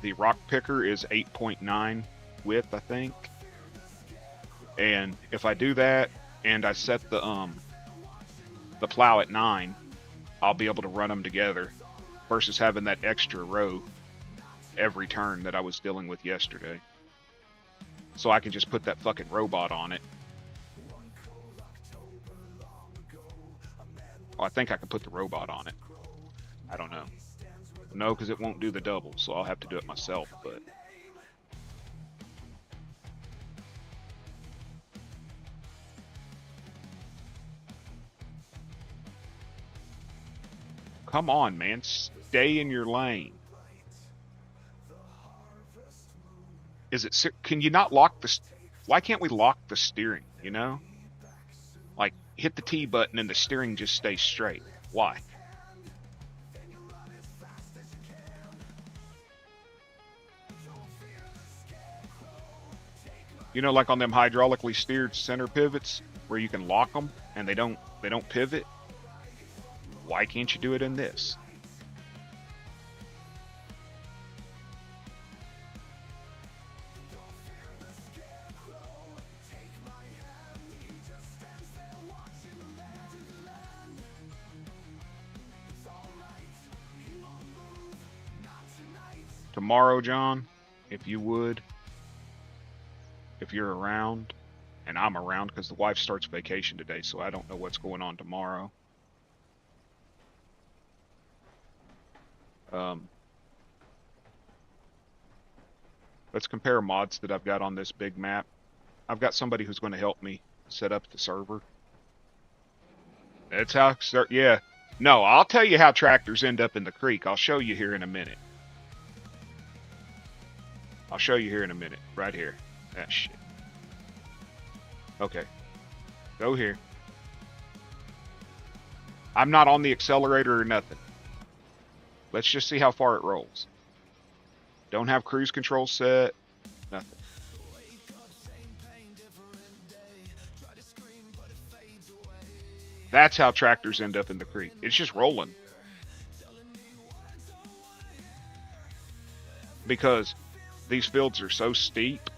the rock picker is 8.9 width, I think. And if I do that and I set the plow at 9, I'll be able to run them together versus having that extra row every turn that I was dealing with yesterday. So I can just put that fucking robot on it. Oh, I think I can put the robot on it. I don't know. No, because it won't do the double, so I'll have to do it myself, but... Come on, man. Stay in your lane. Is it... Can you not lock the... Why can't we lock the steering, you know? Like, hit the T button and the steering just stays straight. Why? You know, like on them hydraulically steered center pivots where you can lock them and they don't pivot? Why can't you do it in this? Tomorrow, John, if you would, if you're around, and I'm around because the wife starts vacation today, so I don't know what's going on tomorrow. Let's compare mods that I've got on this big map. I've got somebody who's going to help me set up the server. That's how, yeah. No, I'll tell you how tractors end up in the creek. I'll show you here in a minute. I'll show you here in a minute. Right here. That shit. Okay. Go here. I'm not on the accelerator or nothing. Let's just see how far it rolls. Don't have cruise control set. Nothing. That's how tractors end up in the creek. It's just rolling. Because these fields are so steep.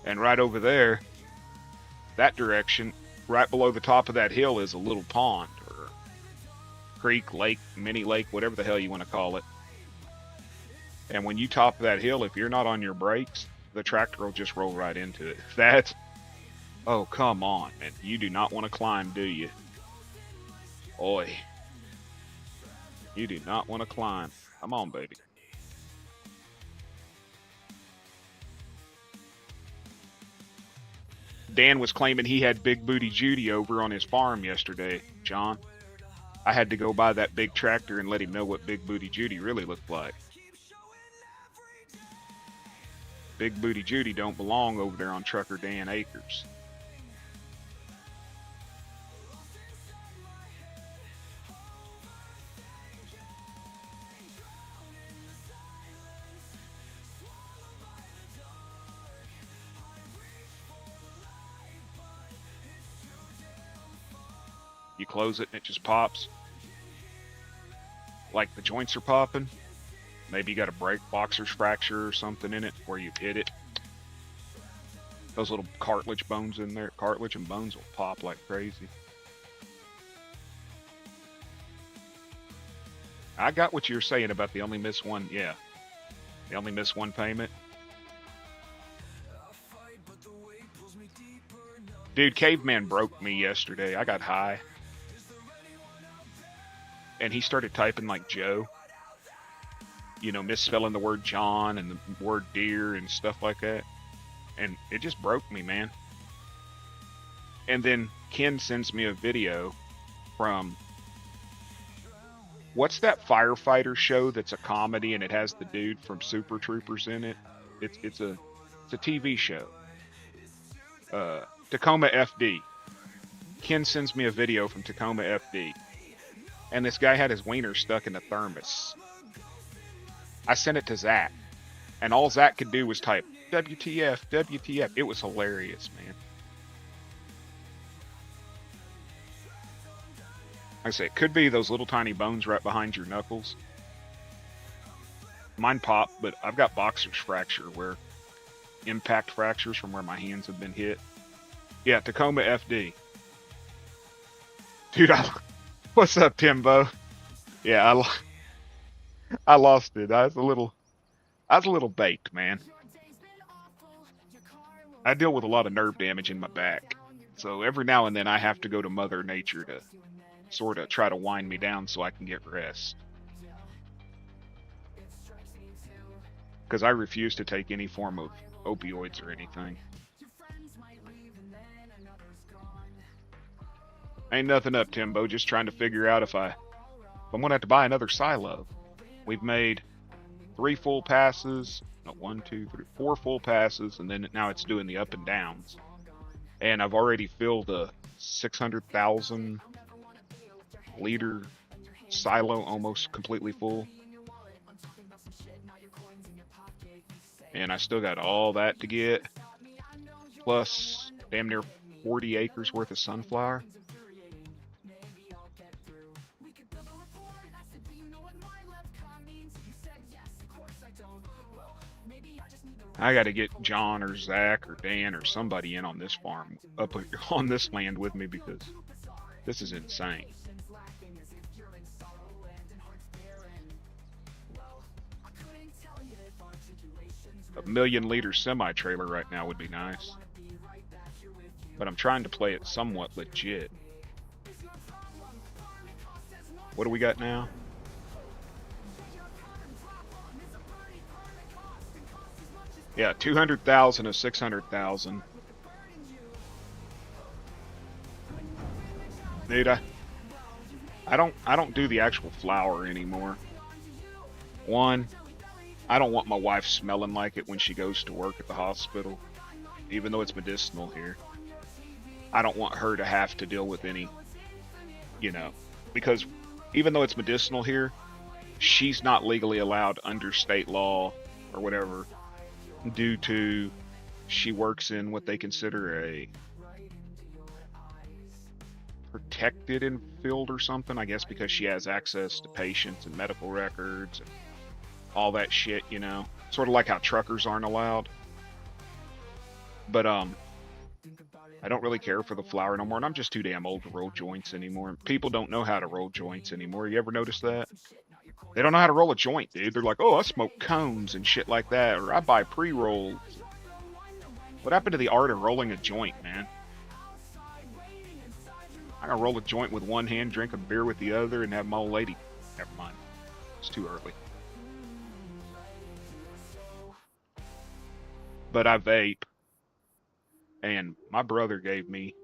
And right over there, that direction, right below the top of that hill is a little pond or creek, lake, mini lake, whatever the hell you want to call it. And when you top that hill, if you're not on your brakes, the tractor will just roll right into it. That's... Oh, come on, man. You do not want to climb, do you? Oi. You do not want to climb. Come on, baby. Dan was claiming he had Big Booty Judy over on his farm yesterday, John. I had to go buy that big tractor and let him know what Big Booty Judy really looked like. Big Booty Judy don't belong over there on Trucker Dan Acres. You close it and it just pops. Like the joints are popping. Maybe you got a brake boxer's fracture or something in it where you've hit it. Those little cartilage bones in there, cartilage and bones will pop like crazy. I got what you were saying about the only miss one, yeah. The only miss one payment. Dude, Caveman broke me yesterday. I got high. And he started typing like Joe. You know, misspelling the word John and the word deer and stuff like that. And it just broke me, man. And then Ken sends me a video from... What's that firefighter show that's a comedy and it has the dude from Super Troopers in it? It's a TV show. Tacoma FD. Ken sends me a video from Tacoma FD. And this guy had his wiener stuck in a thermos. I sent it to Zach. And all Zach could do was type, WTF, WTF. It was hilarious, man. I say it could be those little tiny bones right behind your knuckles. Mine pop, but I've got boxer's fracture where impact fractures from where my hands have been hit. Yeah, Tacoma FD. Dude, what's up, Timbo? Yeah, I lost it. I was a little baked, man. I deal with a lot of nerve damage in my back. So every now and then I have to go to Mother Nature to sort of try to wind me down so I can get rest. Because I refuse to take any form of opioids or anything. Ain't nothing up, Timbo. Just trying to figure out if I'm gonna have to buy another silo. We've made 3 full passes. No, 1, 2, 3, 4 full passes, and then now it's doing the up and downs. And I've already filled a 600,000 liter silo almost completely full. And I still got all that to get, plus damn near 40 acres worth of sunflower. I got to get John or Zach or Dan or somebody in on this farm, up on this land with me, because this is insane. A 1,000,000-liter semi-trailer right now would be nice. But I'm trying to play it somewhat legit. What do we got now? Yeah, 200,000 to 600,000. Dude, I don't do the actual flour anymore. One, I don't want my wife smelling like it when she goes to work at the hospital, even though it's medicinal here. I don't want her to have to deal with any, because even though it's medicinal here, she's not legally allowed under state law or whatever, due to she works in what they consider a protected field or something, I guess, because she has access to patients and medical records and all that shit, sort of like how truckers aren't allowed. But I don't really care for the flour no more, and I'm just too damn old to roll joints anymore. People don't know how to roll joints anymore. You ever notice that? They don't know how to roll a joint, dude. They're like, oh, I smoke cones and shit like that, or I buy pre-rolls. What happened to the art of rolling a joint, man? I can roll a joint with one hand, drink a beer with the other, and have my old lady. Never mind. It's too early. But I vape. And my brother gave me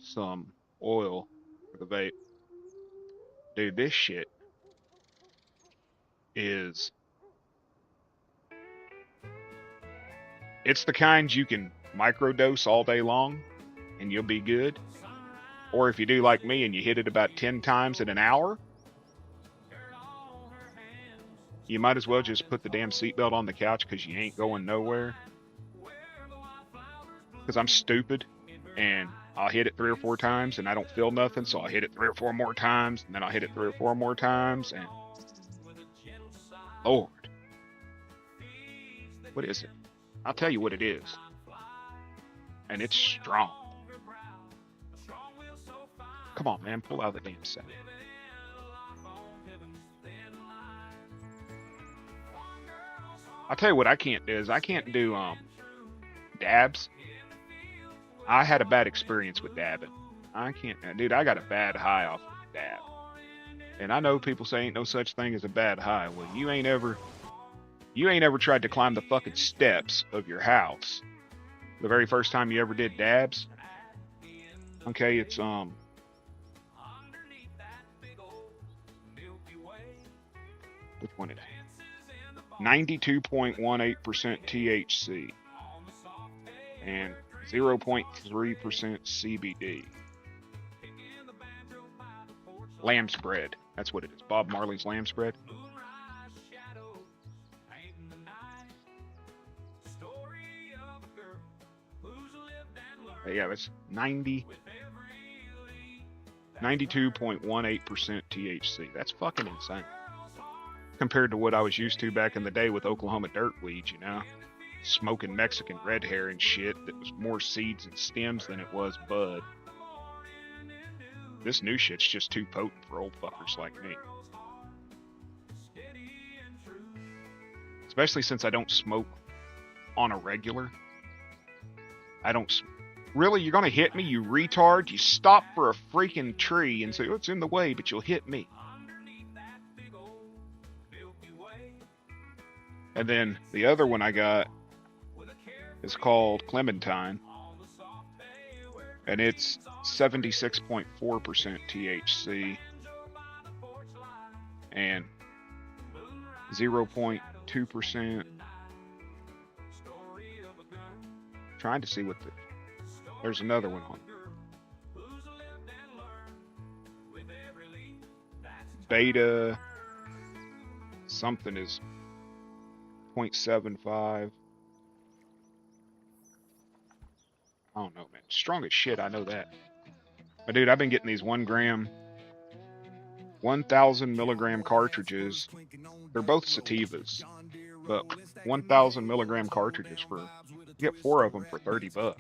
some oil for the vape. Dude, this shit is... It's the kind you can microdose all day long, and you'll be good. Or if you do like me and you hit it about 10 times in an hour, you might as well just put the damn seatbelt on the couch, because you ain't going nowhere. Because I'm stupid, and I'll hit it 3 or 4 times, and I don't feel nothing, so I'll hit it 3 or 4 more times, and then I'll hit it 3 or 4 more times, and... Lord. What is it? I'll tell you what it is. And it's strong. Come on, man, pull out the damn set. I'll tell you what I can't do is I can't do dabs. I had a bad experience with dabbing. I can't, dude. I got a bad high off of dab. And I know people say ain't no such thing as a bad high. Well, you ain't ever tried to climb the fucking steps of your house the very first time you ever did dabs. Okay, it's which one it is? 92.18% THC and 0.3% CBD. Lamb spread. That's what it is. Bob Marley's lamb spread. Yeah, it's 90. 92.18% THC. That's fucking insane. Compared to what I was used to back in the day with Oklahoma dirt weed, you know? Smoking Mexican red hair and shit that was more seeds and stems than it was bud. This new shit's just too potent for old fuckers like me. Especially since I don't smoke on a regular. I don't... Really? You're gonna hit me, you retard? You stop for a freaking tree and say, oh, it's in the way, but you'll hit me. And then the other one I got is called Clementine. And it's 76.4% THC and 0.2%. Trying to see what the... There's another one on. Beta something is 0.75. I don't know, man. Strong as shit, I know that. But dude, I've been getting these 1 gram, 1,000 milligram cartridges. They're both sativas, but 1,000 milligram cartridges for, you get 4 of them for $30.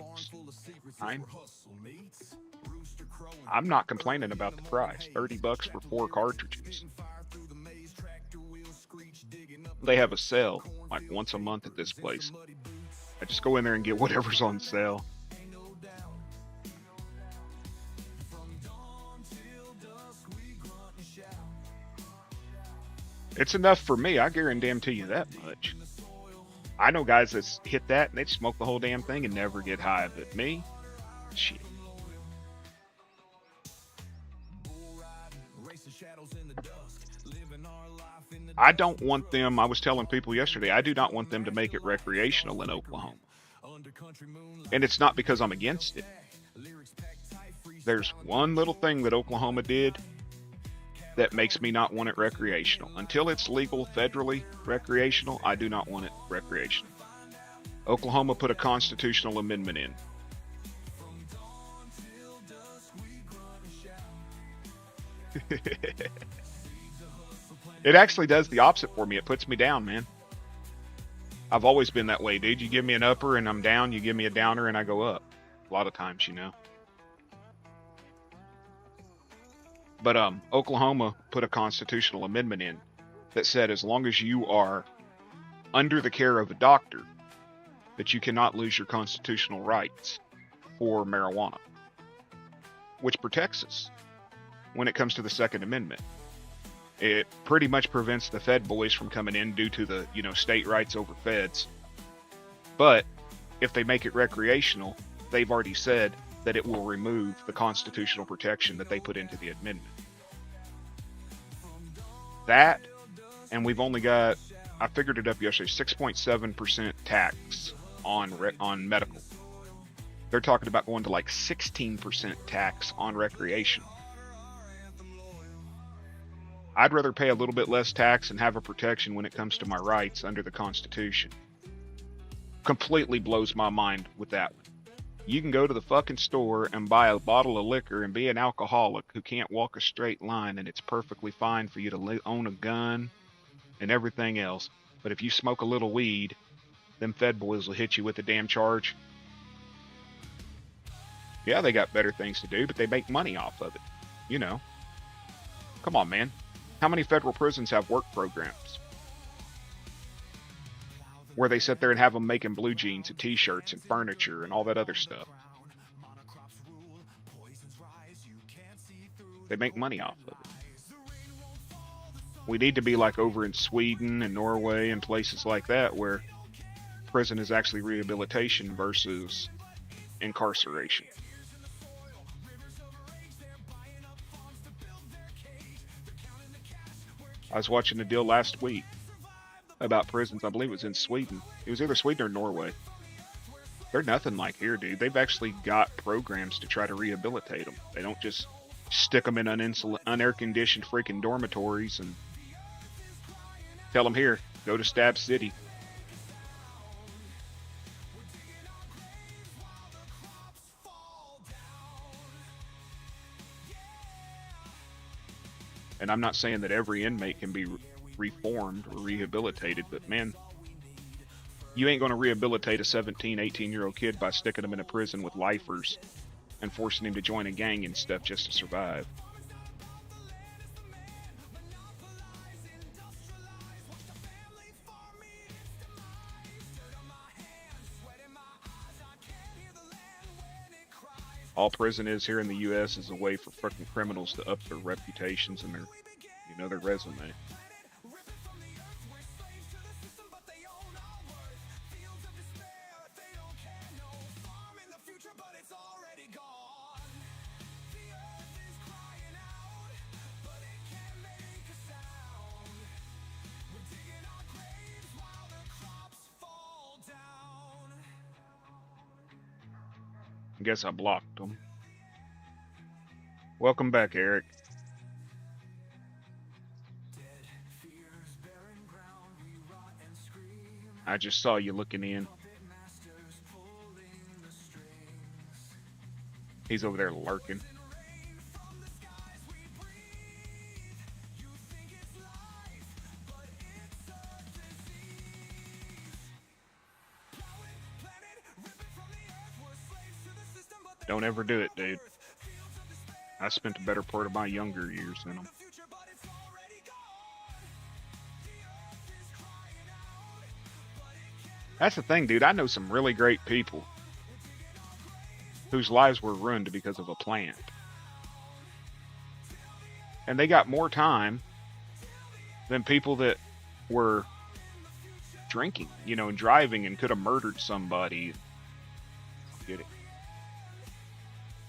I'm not complaining about the price. $30 for 4 cartridges. They have a sale like once a month at this place. I just go in there and get whatever's on sale. It's enough for me, I guarantee you that much. I know guys that hit that and they smoke the whole damn thing and never get high, but me, shit. I don't want them, I was telling people yesterday, I do not want them to make it recreational in Oklahoma. And it's not because I'm against it. There's one little thing that Oklahoma did that makes me not want it recreational. Until it's legal federally recreational, I do not want it recreational. Oklahoma put a constitutional amendment in. It actually does the opposite for me. It puts me down, man. I've always been that way, dude. You give me an upper and I'm down. You give me a downer and I go up. A lot of times, you know. But Oklahoma put a constitutional amendment in that said as long as you are under the care of a doctor, that you cannot lose your constitutional rights for marijuana, which protects us when it comes to the Second Amendment. It pretty much prevents the Fed boys from coming in due to the, you know, state rights over feds. But if they make it recreational, they've already said that it will remove the constitutional protection that they put into the amendment. That, and we've only got, I figured it up yesterday, 6.7% tax on medical. They're talking about going to like 16% tax on recreational. I'd rather pay a little bit less tax and have a protection when it comes to my rights under the Constitution. Completely blows my mind with that one. You can go to the fucking store and buy a bottle of liquor and be an alcoholic who can't walk a straight line, and it's perfectly fine for you to own a gun and everything else. But if you smoke a little weed, them Fed boys will hit you with the damn charge. Yeah, they got better things to do, but they make money off of it. You know. Come on, man. How many federal prisons have work programs where they sit there and have them making blue jeans and t-shirts and furniture and all that other stuff? They make money off of it. We need to be like over in Sweden and Norway and places like that where prison is actually rehabilitation versus incarceration. I was watching a deal last week about prisons. I believe it was in Sweden. It was either Sweden or Norway. They're nothing like here, dude. They've actually got programs to try to rehabilitate them. They don't just stick them in unair-conditioned freaking dormitories and tell them, here, go to Stab City. And I'm not saying that every inmate can be reformed or rehabilitated, but man, you ain't going to rehabilitate a 17, 18-year-old kid by sticking him in a prison with lifers and forcing him to join a gang and stuff just to survive. All prison is here in the U.S. is a way for fucking criminals to up their reputations and their resume. I guess I blocked them. Welcome back, Eric. I just saw you looking in. He's over there lurking. Don't ever do it, dude. I spent the better part of my younger years in them. That's the thing, dude. I know some really great people whose lives were ruined because of a plant. And they got more time than people that were drinking, and driving and could have murdered somebody. Get it?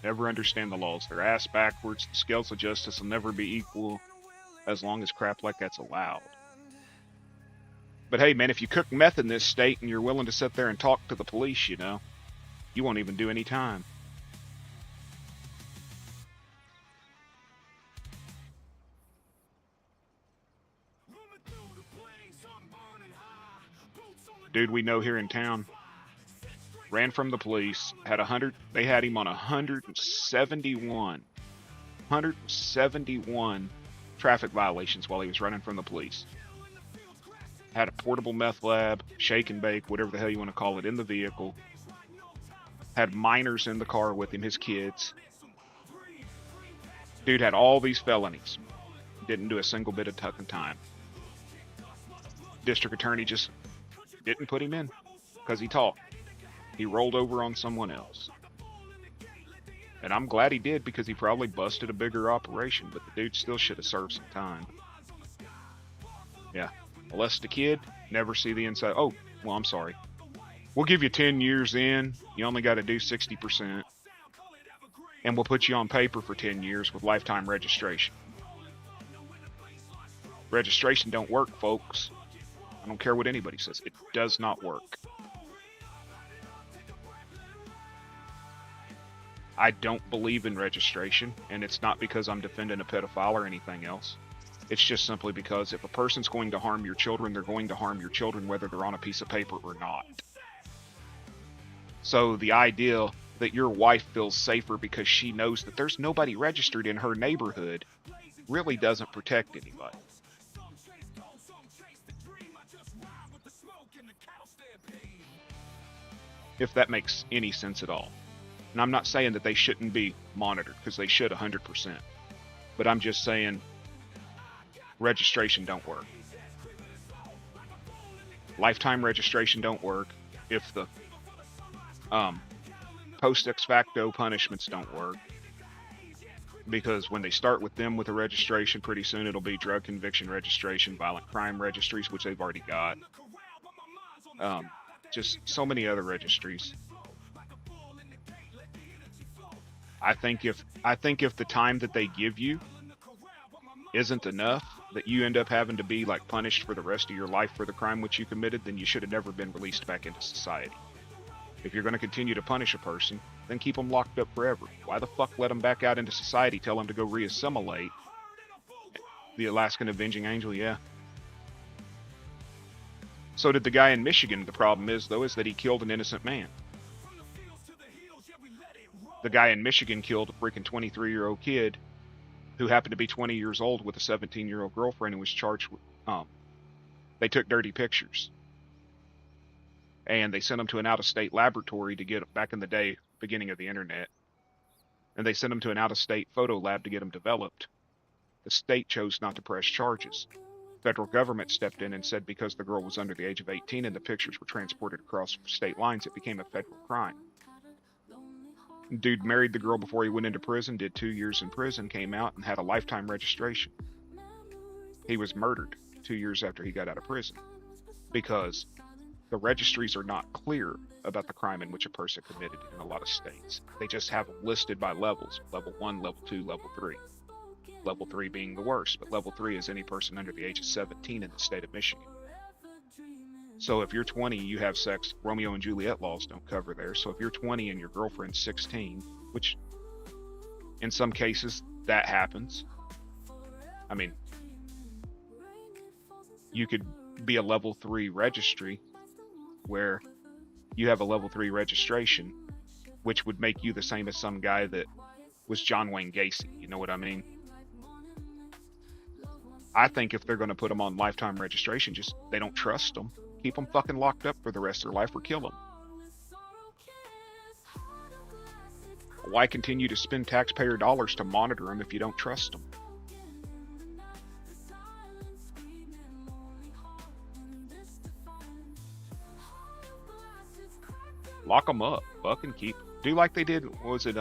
Never understand the laws. They're ass backwards. The scales of justice will never be equal as long as crap like that's allowed. But hey, man, if you cook meth in this state and you're willing to sit there and talk to the police, you won't even do any time. Dude we know here in town ran from the police, they had him on 171 traffic violations while he was running from the police. Had a portable meth lab, shake and bake, whatever the hell you want to call it, in the vehicle. Had minors in the car with him, his kids. Dude had all these felonies. Didn't do a single bit of tucking time. District attorney just didn't put him in because he talked. He rolled over on someone else. And I'm glad he did because he probably busted a bigger operation, but the dude still should have served some time. Yeah. Molest a kid, never see the inside. Oh, well, I'm sorry. We'll give you 10 years in. You only got to do 60%. And we'll put you on paper for 10 years with lifetime registration. Registration don't work, folks. I don't care what anybody says. It does not work. I don't believe in registration, and it's not because I'm defending a pedophile or anything else. It's just simply because if a person's going to harm your children, they're going to harm your children whether they're on a piece of paper or not. So the idea that your wife feels safer because she knows that there's nobody registered in her neighborhood really doesn't protect anybody. If that makes any sense at all. And I'm not saying that they shouldn't be monitored, because they should 100%. But I'm just saying registration don't work. Lifetime registration don't work. If the post ex facto punishments don't work. Because when they start with them with a registration, pretty soon it'll be drug conviction registration, violent crime registries, which they've already got. Just so many other registries. I think if the time that they give you isn't enough, that you end up having to be like punished for the rest of your life for the crime which you committed, then you should have never been released back into society. If you're going to continue to punish a person, then keep them locked up forever. Why the fuck let them back out into society, tell them to go reassimilate? The Alaskan Avenging Angel, yeah. So did the guy in Michigan. The problem is, though, is that he killed an innocent man. The guy in Michigan killed a freaking 23-year-old kid who happened to be 20 years old with a 17-year-old girlfriend who was charged with, they took dirty pictures. And they sent them to an out-of-state laboratory to get, back in the day, beginning of the internet. And they sent them to an out-of-state photo lab to get them developed. The state chose not to press charges. Federal government stepped in and said because the girl was under the age of 18 and the pictures were transported across state lines, it became a federal crime. Dude married the girl before he went into prison, did 2 years in prison, came out and had a lifetime registration. He was murdered 2 years after he got out of prison because the registries are not clear about the crime in which a person committed in a lot of states. They just have them listed by levels: level 1, level 2, level 3. Level 3 being the worst, but level 3 is any person under the age of 17 in the state of Michigan. So if you're 20, you have sex, Romeo and Juliet laws don't cover there. So if you're 20 and your girlfriend's 16, which in some cases that happens, I mean, you could be a level 3 registry where you have a level 3 registration, which would make you the same as some guy that was John Wayne Gacy. You know what I mean? I think if they're going to put them on lifetime registration, just they don't trust them. Keep them fucking locked up for the rest of their life or kill them. Why continue to spend taxpayer dollars to monitor them if you don't trust them? Lock them up. Fucking keep. Do like they did. Was it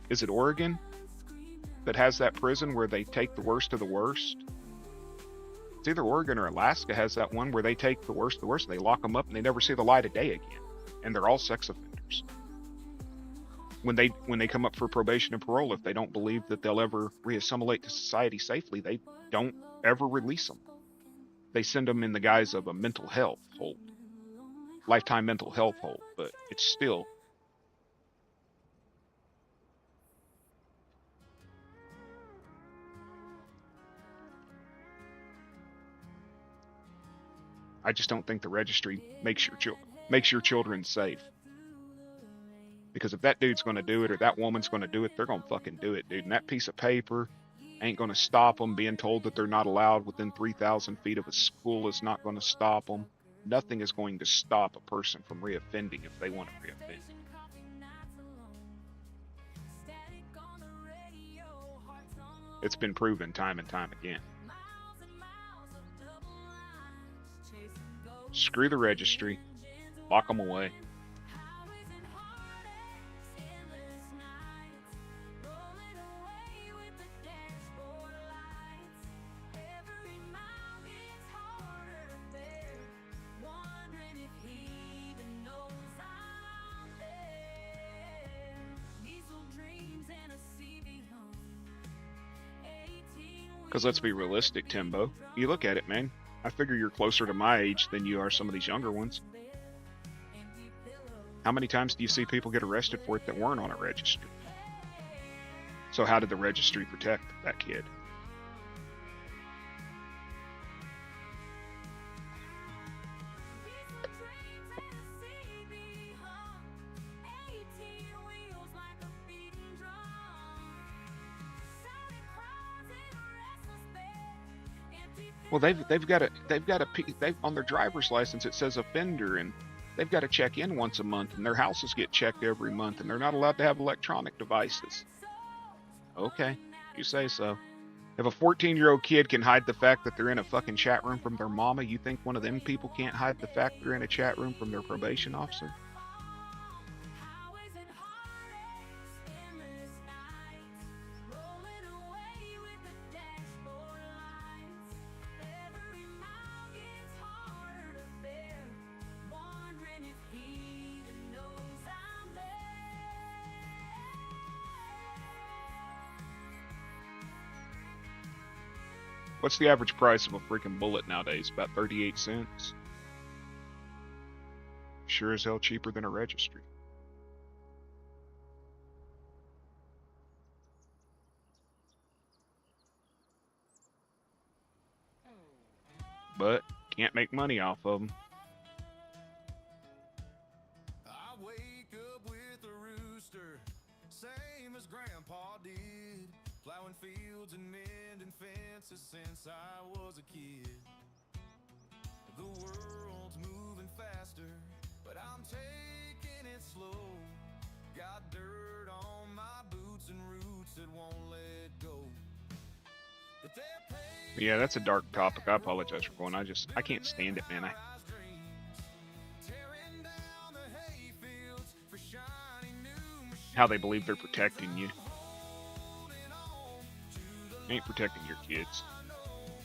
is it Oregon that has that prison where they take the worst of the worst? It's either Oregon or Alaska has that one where they take the worst of the worst and they lock them up and they never see the light of day again. And they're all sex offenders. When they come up for probation and parole, if they don't believe that they'll ever reassimilate to society safely, they don't ever release them. They send them in the guise of a mental health hold. Lifetime mental health hold, but it's still I just don't think the registry makes your children safe. Because if that dude's going to do it or that woman's going to do it, they're going to fucking do it, dude. And that piece of paper ain't going to stop them. Being told that they're not allowed within 3,000 feet of a school is not going to stop them. Nothing is going to stop a person from reoffending if they want to reoffend. It's been proven time and time again. Screw the registry. Lock them away. Because let's be realistic, Timbo. You look at it, man. I figure you're closer to my age than you are some of these younger ones. How many times do you see people get arrested for it that weren't on a registry? So how did the registry protect that kid? Well, they've got on their driver's license it says offender, and they've got to check in once a month, and their houses get checked every month, and they're not allowed to have electronic devices. Okay, you say so. If a 14-year-old kid can hide the fact that they're in a fucking chat room from their mama, you think one of them people can't hide the fact they're in a chat room from their probation officer? What's the average price of a freaking bullet nowadays? About 38 cents. Sure as hell cheaper than a registry. But can't make money off of them. I wake up with a rooster, same as Grandpa did. plowing fields and mending fences since I was a kid. The world's moving faster, but I'm taking it slow. Got dirt on my boots and roots that won't let go. But they're paying Yeah, that's a dark topic. I apologize for going. I can't stand it, man. tearing down the hayfields for shiny new How they believe they're protecting you. holding on to the They ain't protecting your kids.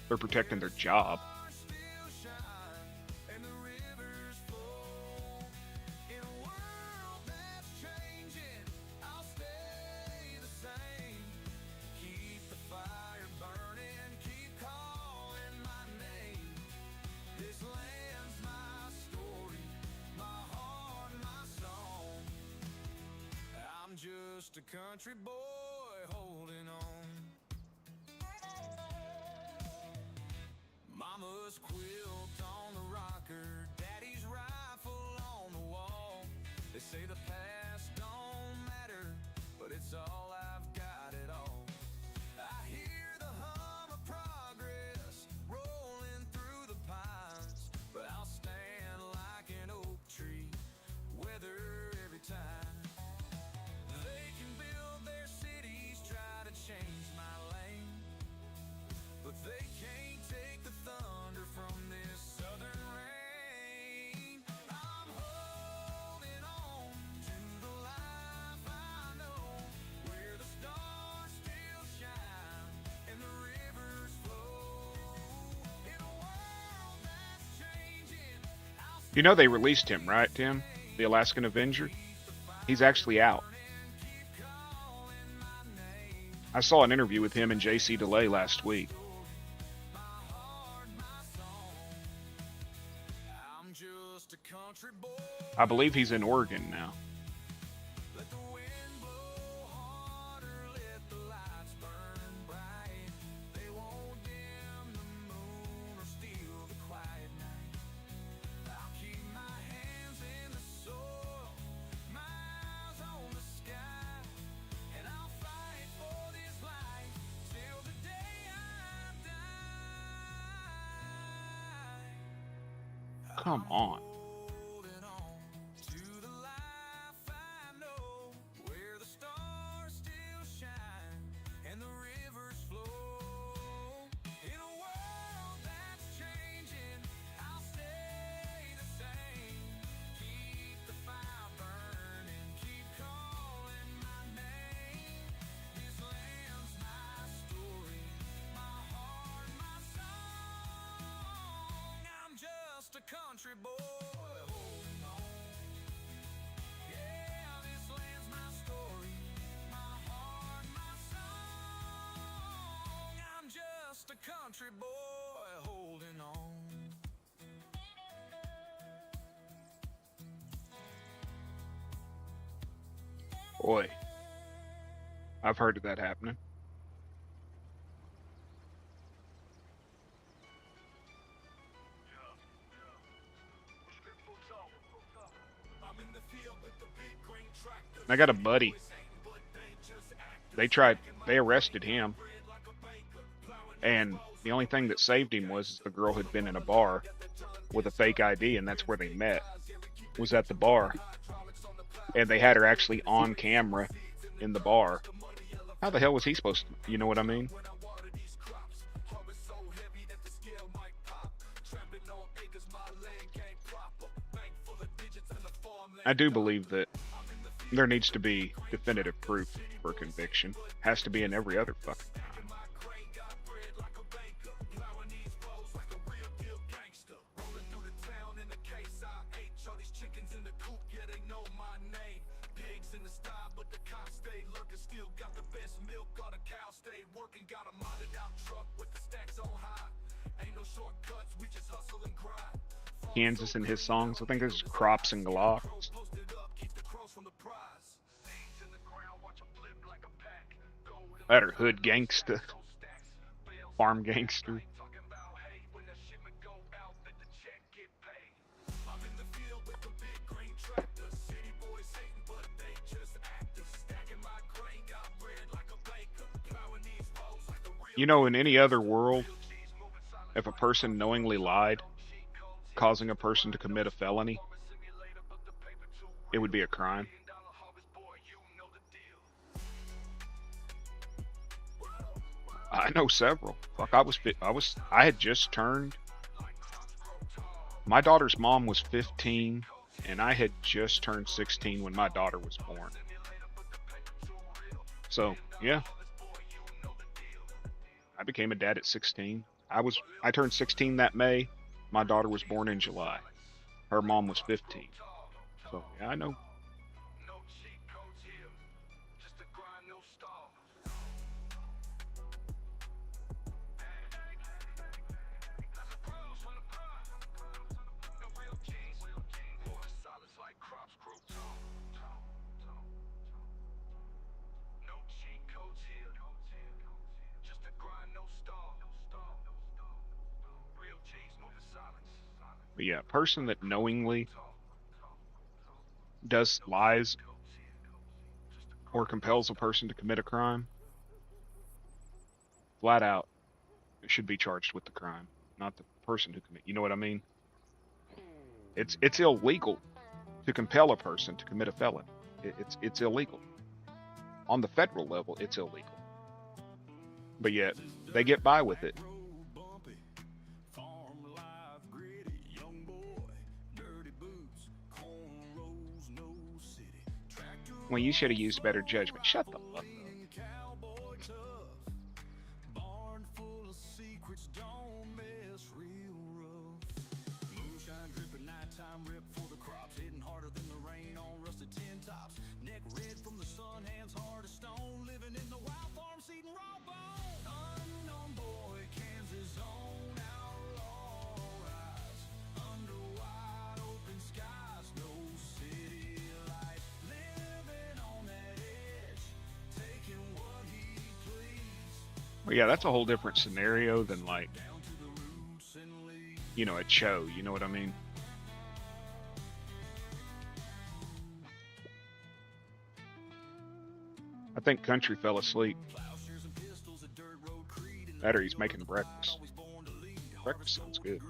They're protecting their job. stars still shine and the rivers flow. In a world that's changing, I'll stay the same. Keep the fire burning, keep calling my name. This land's my story, my heart, my song. I'm just a country boy holding on. Mama's quilt on the rocker, daddy's rifle on the wall. They say the past don't matter, but it's all I've got at all. I hear the hum of progress rolling through the pines, but I'll stand like an oak tree, weather every time. They can build their cities, try to change my lane, but they can't take the thunder from this southern rain. I'm holding on to the life I know, where the stars still shine and the rivers flow. In a world that's changing, I'll You know they released him, right, Tim? The Alaskan Avenger? He's actually out. keep calling my name. I saw an interview with him and JC DeLay last week. My heart, my song. I'm just a country boy. I believe he's in Oregon now. Let the wind blow harder, let the lights burn bright. They won't dim the moon or steal the quiet night. I'll keep my hands in the soil, my eyes on the sky, and I'll fight for this life till the day I die. Come on. Holding on to the life I know, where the stars still shine and the rivers flow. In a world that's changing, I'll stay the same. Keep the fire burning, keep calling my name. This land's my story, my heart, my song. I'm just a country boy holding on. Yeah, this land's my story, my heart, my song. I'm just a country boy holding on. Boy, I've heard of that happening. I'm in the field with the big green tractor. I got a buddy. They arrested him, and the only thing that saved him was the girl had been in a bar with a fake ID, and that's where they met. Was at the bar, and they had her actually on camera in the bar. How the hell was he supposed to? You know what I mean? I do believe that there needs to be definitive proof for conviction. Has to be in every other fucking crime. Kansas and his songs. I think there's crops and glocks. That are hood gangsta, farm gangster. You know, in any other world, if a person knowingly lied, causing a person to commit a felony, it would be a crime. I know several. Fuck, I had just turned. My daughter's mom was 15, and I had just turned 16 when my daughter was born. So yeah, I became a dad at 16. I turned 16 that May. My daughter was born in July. Her mom was 15. So yeah, I know. But yeah, a person that knowingly does lies or compels a person to commit a crime, flat out should be charged with the crime, not the person who commit. You know what I mean? It's illegal to compel a person to commit a felony. It's illegal on the federal level. It's illegal, but yet they get by with it. Well, you should have used better judgment. Shut the fuck up. Well, yeah, that's a whole different scenario than like, a show. You know what I mean? I think Country fell asleep. That or he's making breakfast. Breakfast sounds good.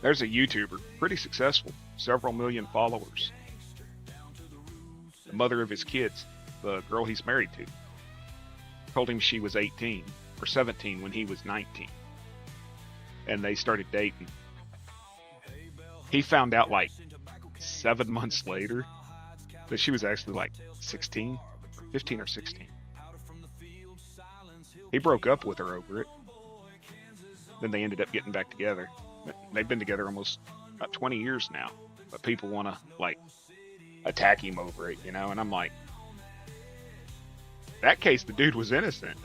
There's a YouTuber, pretty successful, several million followers. The mother of his kids, the girl he's married to, told him she was 18 or 17 when he was 19. And they started dating. He found out like 7 months later that she was actually like 16, 15 or 16. He broke up with her over it. Then they ended up getting back together. They've been together almost about 20 years now. But people want to like attack him over it, And I'm like, that case, the dude was innocent.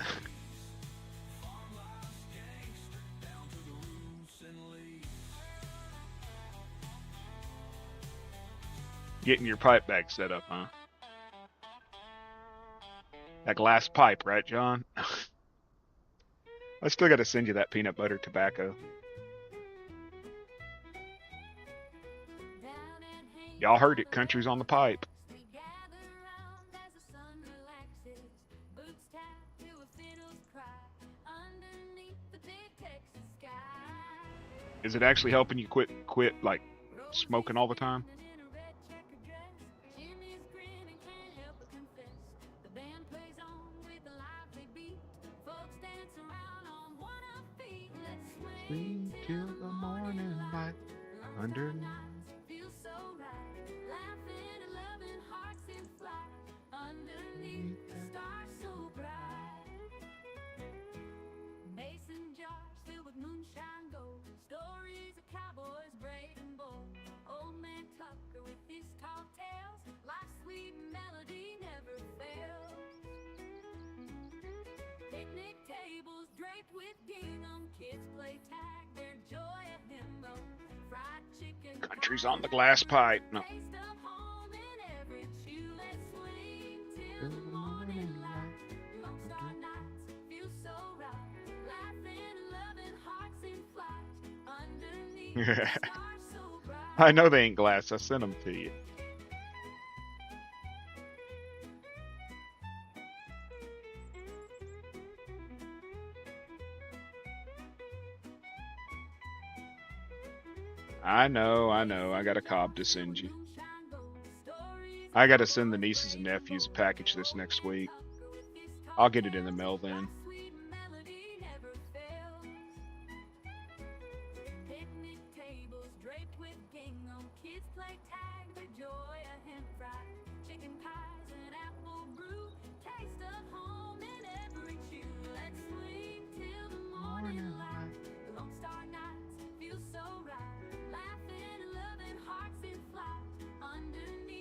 Getting your pipe bag set up, huh? That glass pipe, right, John? I still got to send you that peanut butter tobacco. Y'all heard it. Country's on the pipe. Is it actually helping you quit like smoking all the time? Swing till the morning light underneath. Picnic tables draped with gingham, kids play tag, their joy at him Country's on the glass pipe. No. I know they ain't glass. I sent them to you. I know. I got a cob to send you. I got to send the nieces and nephews a package this next week. I'll get it in the mail then.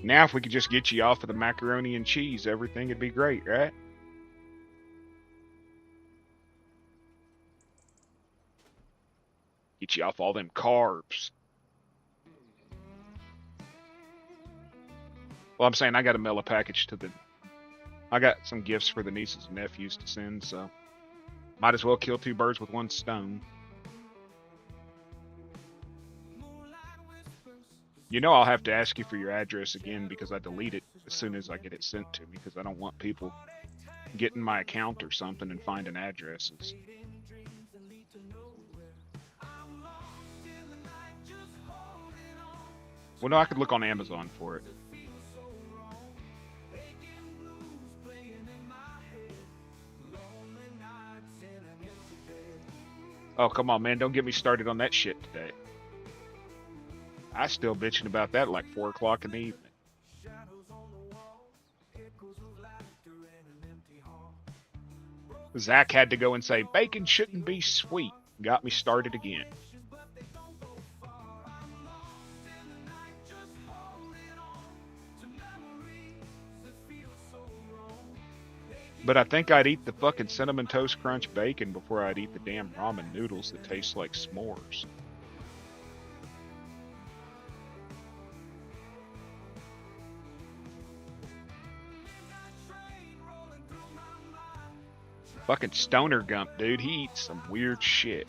Now, if we could just get you off of the macaroni and cheese, everything would be great, right? Get you off all them carbs. Well, I'm saying I got to mail a package to the... I got some gifts for the nieces and nephews to send, so... Might as well kill two birds with one stone. You know I'll have to ask you for your address again because I delete it as soon as I get it sent to me because I don't want people getting my account or something and finding addresses. Well, no, I could look on Amazon for it. Oh, come on, man. Don't get me started on that shit today. I still bitching about that like 4 o'clock in the evening. Zach had to go and say, bacon shouldn't be sweet. Got me started again. But I think I'd eat the fucking Cinnamon Toast Crunch bacon before I'd eat the damn ramen noodles that taste like s'mores. Fucking Stoner Gump, dude. He eats some weird shit.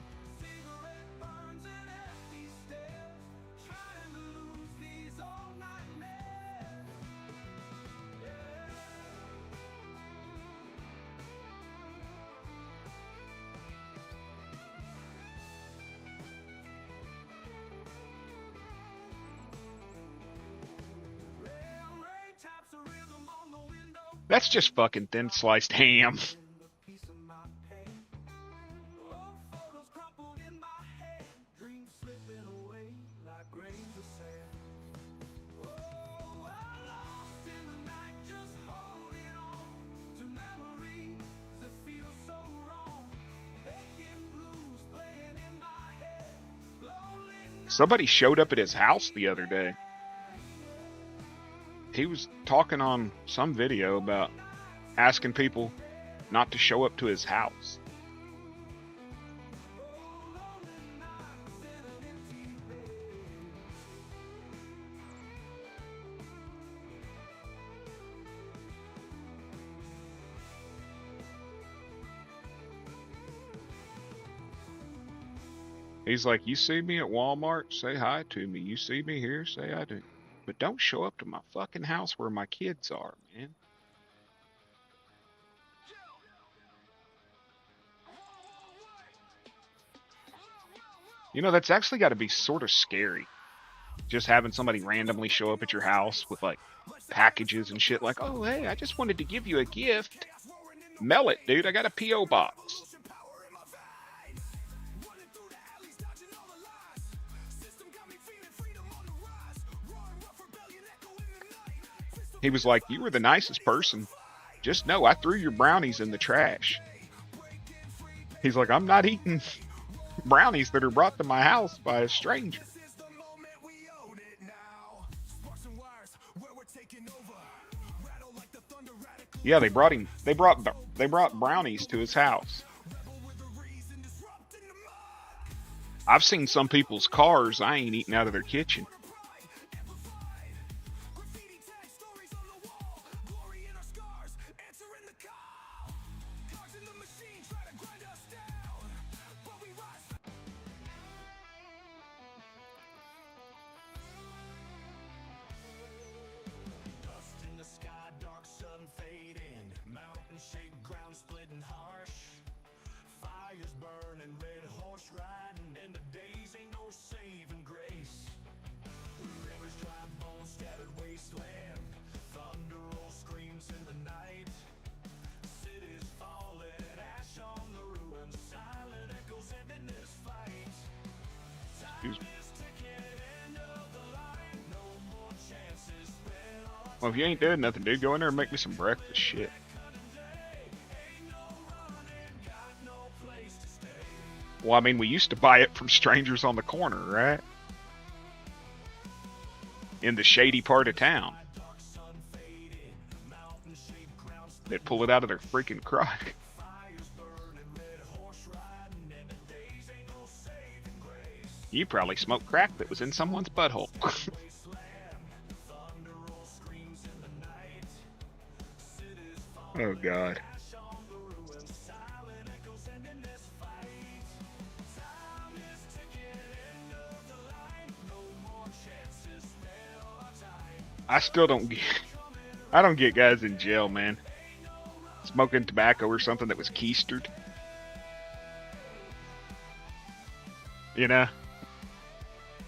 That's just fucking thin sliced ham. Somebody showed up at his house the other day. He was talking on some video about asking people not to show up to his house. He's like, you see me at Walmart, say hi to me. You see me here, say I do. But don't show up to my fucking house where my kids are, man. You know, that's actually got to be sort of scary. Just having somebody randomly show up at your house with, like, packages and shit. Like, oh, hey, I just wanted to give you a gift. Mail it, dude. I got a P.O. box. He was like, you were the nicest person. Just know I threw your brownies in the trash. He's like, I'm not eating brownies that are brought to my house by a stranger. Yeah, they brought brownies to his house. I've seen some people's cars I ain't eating out of their kitchen. Excuse me. Well, if you ain't doing nothing, dude, go in there and make me some breakfast. Shit. Well, I mean, we used to buy it from strangers on the corner, right? In the shady part of town. They'd pull it out of their freaking crock. You probably smoked crack that was in someone's butthole. Oh, God. I still don't get... I don't get guys in jail, man. Smoking tobacco or something that was keistered. You know?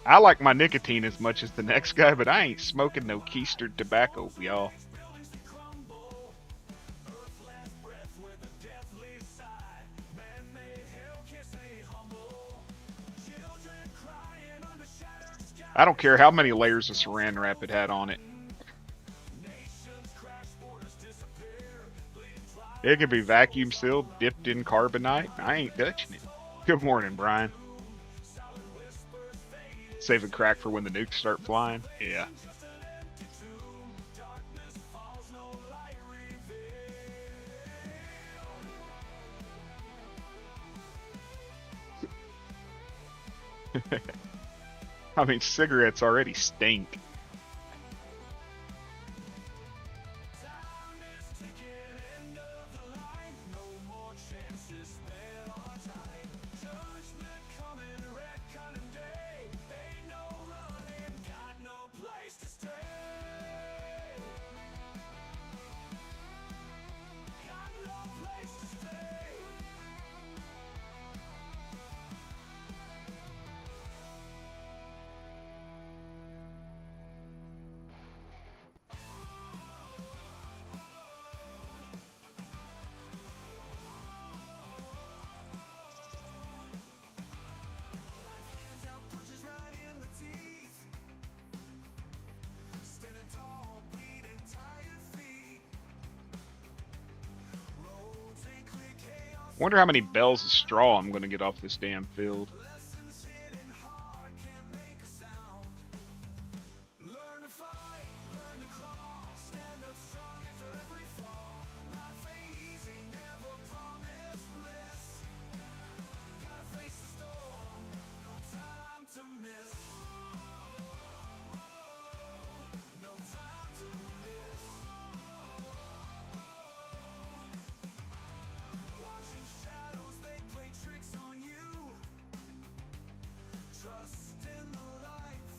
I like my nicotine as much as the next guy, but I ain't smoking no keistered tobacco, y'all. I don't care how many layers of saran wrap it had on it. It can be vacuum sealed, dipped in carbonite. I ain't touching it. Good morning, Brian. Saving crack for when the nukes start flying? Yeah. I mean, cigarettes already stink. Wonder how many bales of straw I'm going to get off this damn field.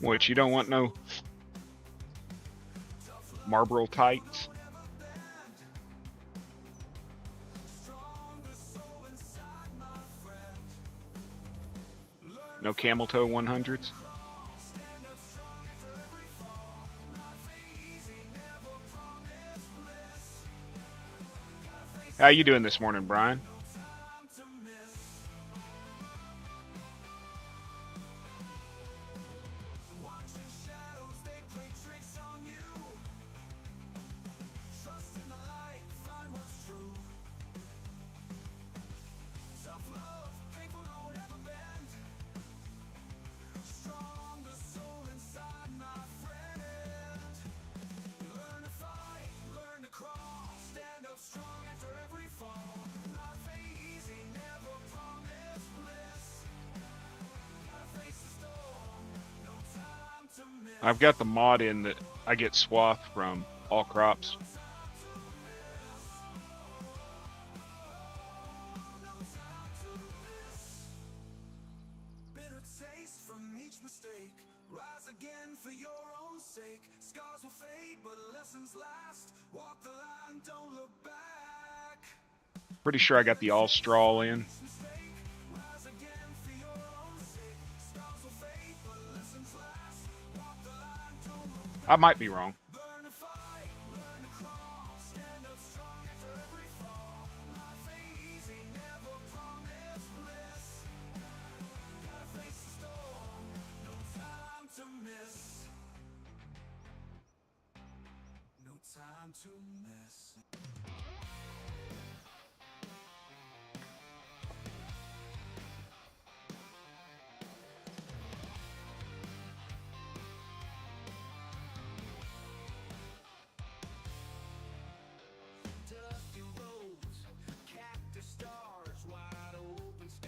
Which you don't want no Marlboro tights. No camel toe 100s. How you doing this morning, Brian? I've got the mod in that I get swath from all crops. Pretty sure I got the all straw in. I might be wrong. Time to mess.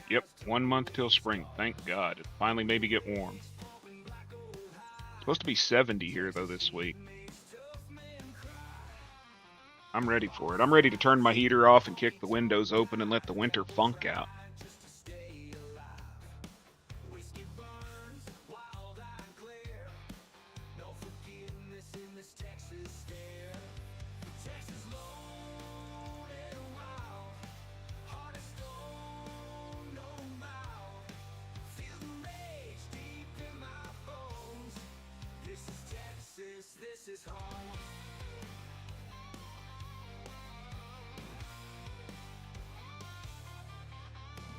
Yep, 1 month till spring. Thank God. It finally maybe get warm. It's supposed to be 70 here though this week. I'm ready for it. I'm ready to turn my heater off and kick the windows open and let the winter funk out. This is home.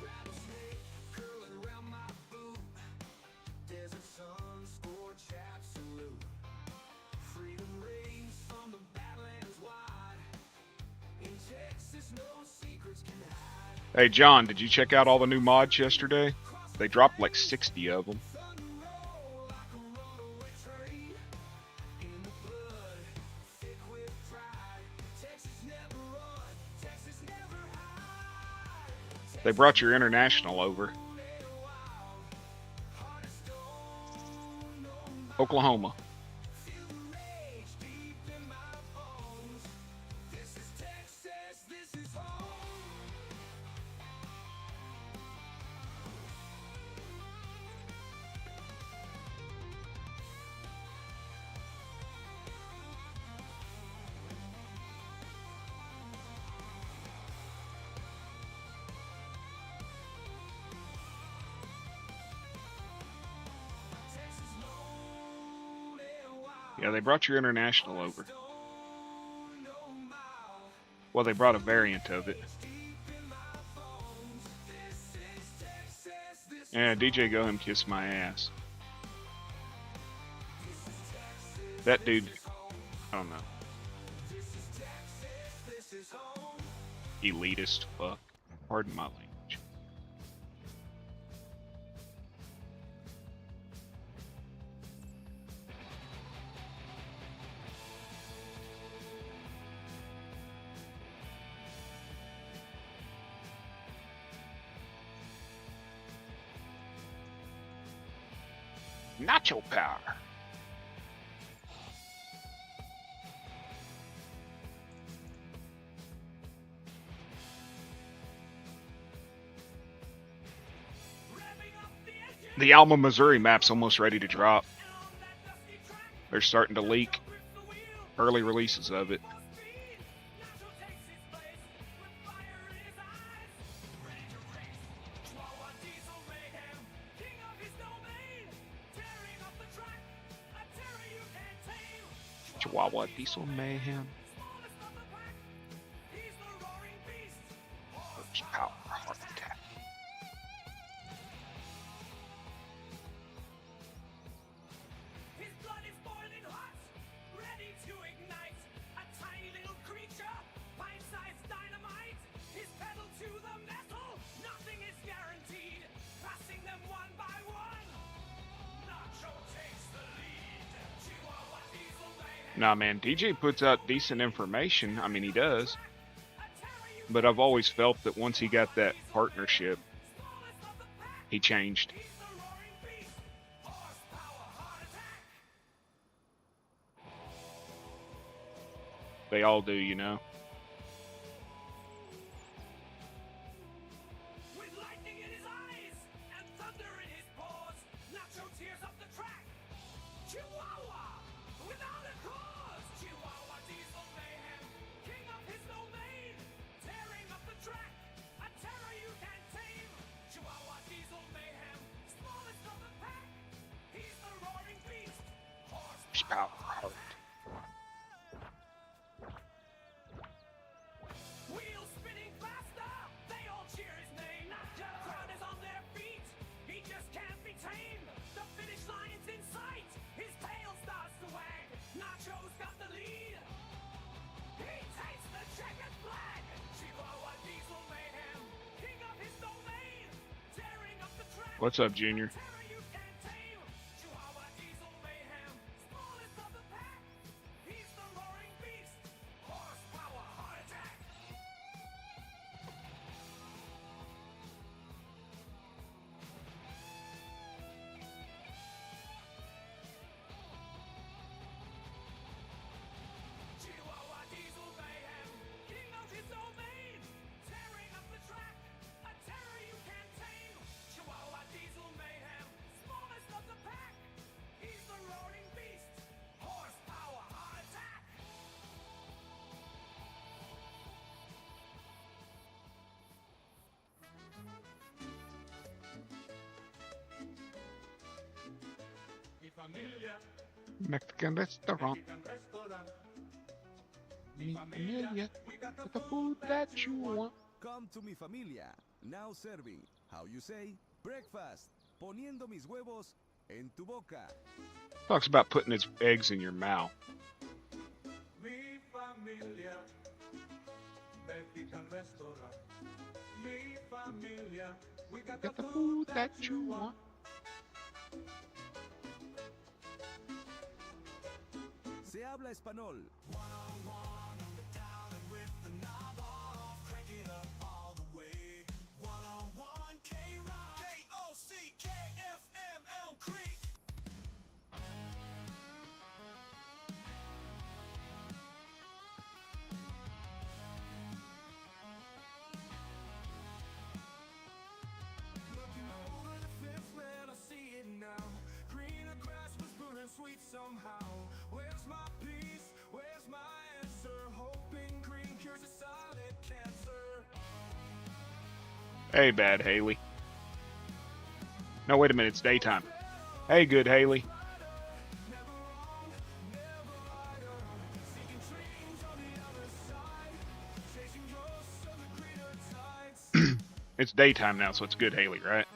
Rattlesnake curling around my boot. Desert sun, scorch absolute. Freedom reigns from the badlands wide. In Texas, no secrets can hide. Hey John, did you check out all the new mods yesterday? They dropped like 60 of them. They brought your international over. Oklahoma. Yeah, they brought your international over. Well, they brought a variant of it. Yeah, DJ, go ahead and kiss my ass. That dude, I don't know. Elitist fuck. Pardon my language. Nacho power. The Alma, Missouri map's almost ready to drop. They're starting to leak early releases of it. Chihuahua Diesel Mayhem. Power heart attack. His blood is boiling hot, ready to ignite. A tiny little creature, pint-sized dynamite. His pedal to the metal, nothing is guaranteed. Passing them one by one. Nacho takes the lead. Chihuahua Diesel Mayhem. Nah, man, DJ puts out decent information. I mean, he does. But I've always felt that once he got that partnership, he changed. They all do, you know. With lightning in his eyes and thunder in his paws, Nacho tears up the track. Chihuahua, without a cause. Chihuahua Diesel Mayhem, king of his domain, tearing up the track, a terror you can't tame. Chihuahua Diesel Mayhem, smallest of the pack. He's the roaring beast. Power heart What's up, Junior? Mexican restaurant. Mi familia, with the food that you want. Come to mi familia. Now serving. How you say? Breakfast. Poniendo mis huevos en tu boca. Talks about putting his eggs in your mouth. Mi familia, Mexican restaurant. Mi familia, we got Get the food that you want. Se habla español. Somehow, where's my peace? Where's my answer? Hoping green cures a silent cancer. Hey, bad Haley. No, wait a minute. It's daytime. Hey, good Haley. It's daytime now, so it's good Haley, right?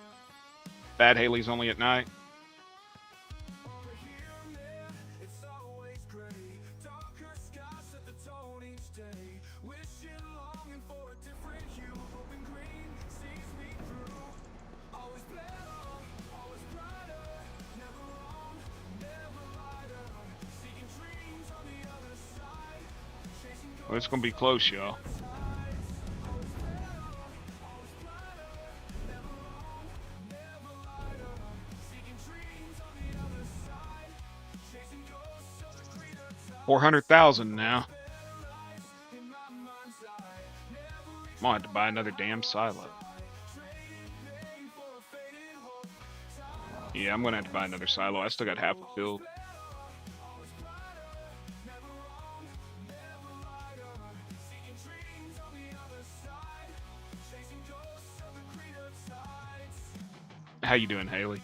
Bad Haley's only at night. Well, it's gonna be close, y'all. $400,000 now. I'm gonna have to buy another damn silo. Yeah, I'm gonna have to buy another silo. I still got half a field. How you doing, Haley?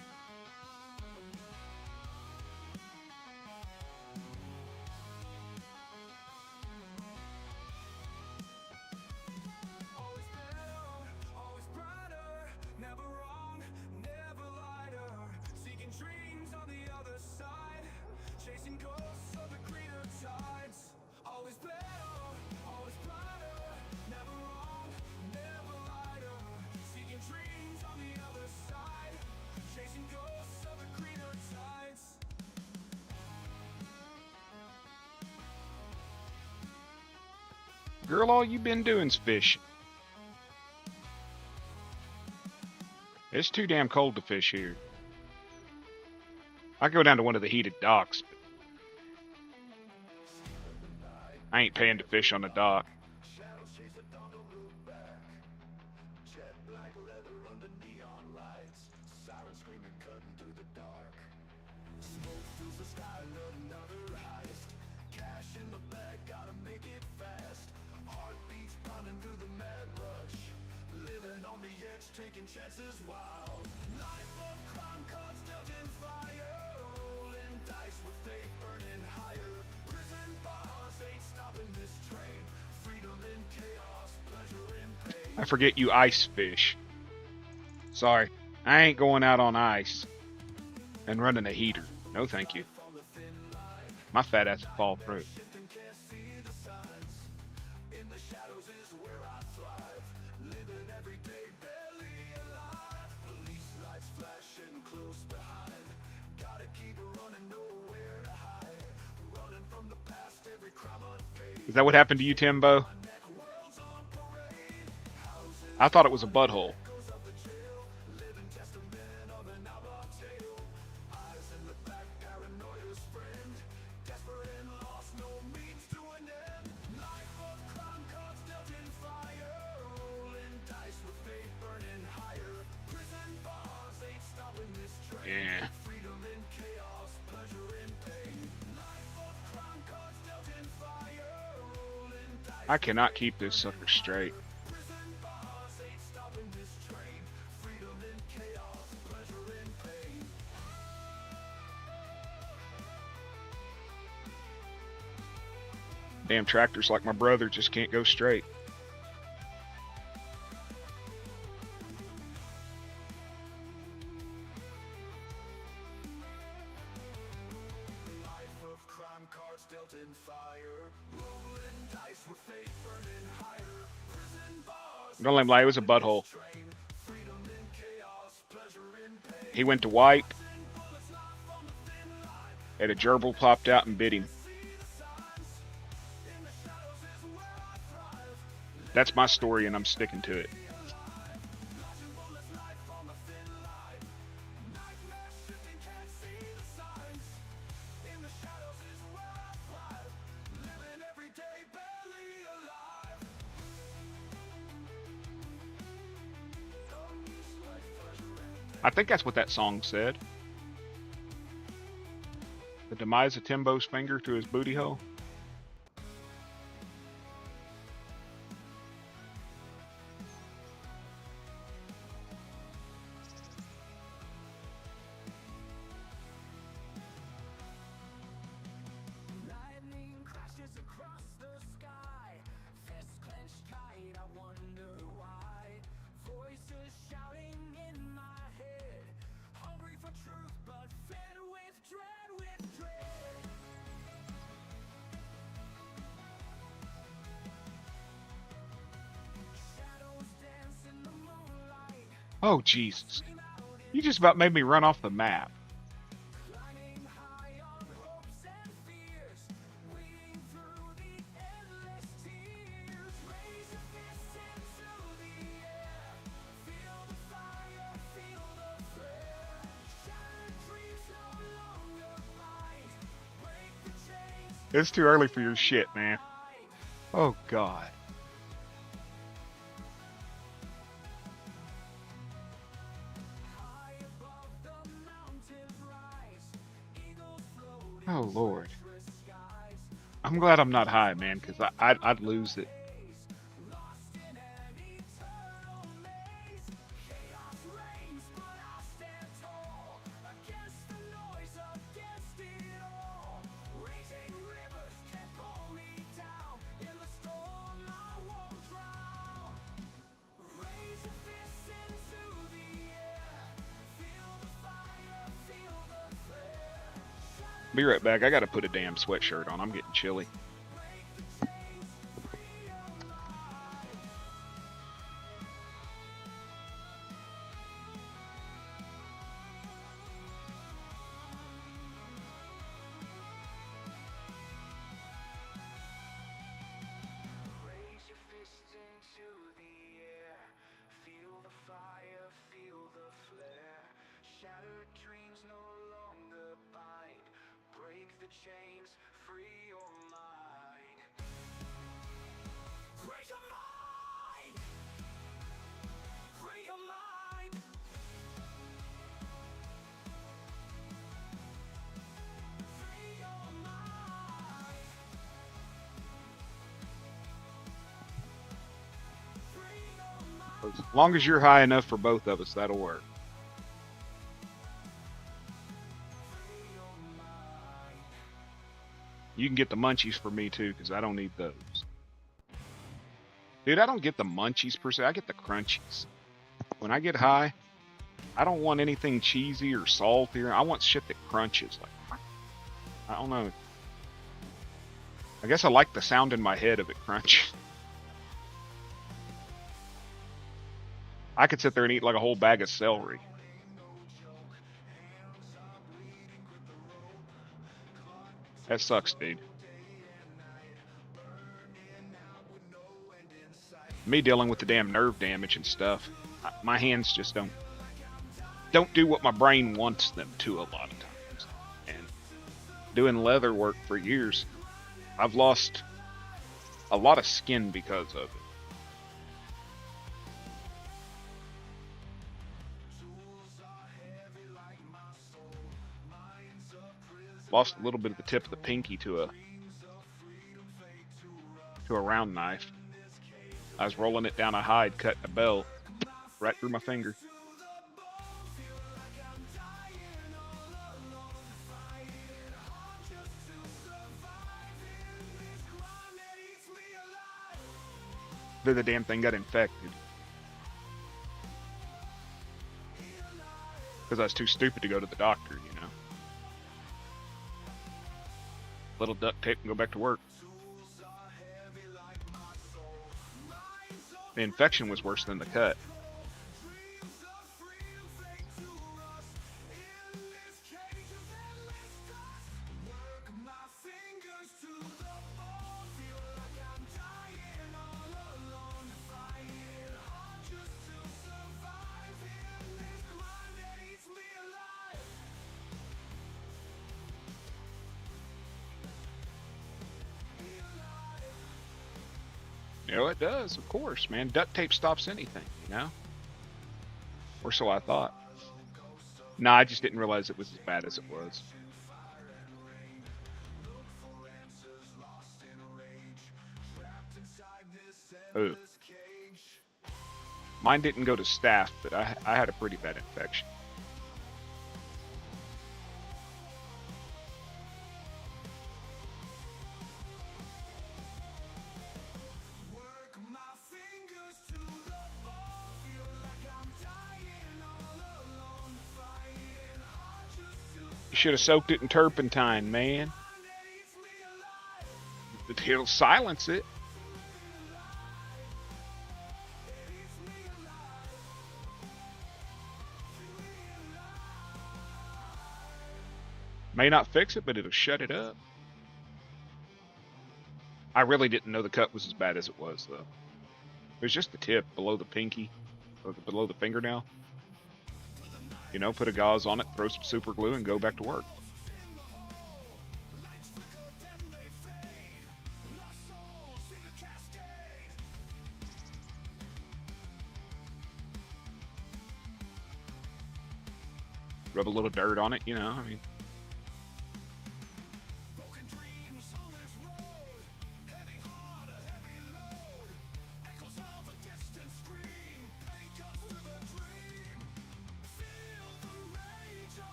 Girl, all you been doing's fishing. It's too damn cold to fish here. I go down to one of the heated docks, but I ain't paying to fish on the dock. Taking chances wild. Life of crime caught dealt in fire. Rolling dice with fate burning higher. Prison bars ain't stopping this train. Freedom in chaos, pleasure in pain. I forget you ice fish. Sorry, I ain't going out on ice and running a heater. No thank you. My fat ass will fall through. Living every day, barely alive. Police lights flash. Is that what happened to you, Timbo? I thought it was a butthole. Yeah. I cannot keep this sucker straight. Damn tractors like my brother just can't go straight. Don't let him lie, it was a butthole. He went to wipe, and a gerbil popped out and bit him. That's my story, and I'm sticking to it. I think that's what that song said. The demise of Timbo's finger to his booty hole. Oh, Jesus. You just about made me run off the map. It's too early for your shit, man. Oh, God. Oh, Lord. I'm glad I'm not high, man, because I'd lose it. Be right back. I gotta put a damn sweatshirt on. I'm getting chilly. As long as you're high enough for both of us, that'll work. You can get the munchies for me too, because I don't need those. Dude, I don't get the munchies per se. I get the crunchies. When I get high, I don't want anything cheesy or salty. I want shit that crunches. Like, I don't know. I guess I like the sound in my head of it crunch. I could sit there and eat like a whole bag of celery. That sucks, dude. Me dealing with the damn nerve damage and stuff, my hands just don't do what my brain wants them to a lot of times. And doing leather work for years, I've lost a lot of skin because of it. Lost a little bit of the tip of the pinky to a round knife. I was rolling it down a hide, cutting a bell right through my finger. Then the damn thing got infected. Because I was too stupid to go to the doctor, you know. Little duct tape and go back to work. The infection was worse than the cut. You know, it does, of course, man. Duct tape stops anything, you know? Or so I thought. No, I just didn't realize it was as bad as it was. Ooh. Mine didn't go to staph, but I had a pretty bad infection. You should have soaked it in turpentine, man. It'll silence it. May not fix it, but it'll shut it up. I really didn't know the cut was as bad as it was, though. It was just the tip below the pinky, or below the fingernail. You know, put a gauze on it, throw some super glue, and go back to work. Rub a little dirt on it, you know, I mean.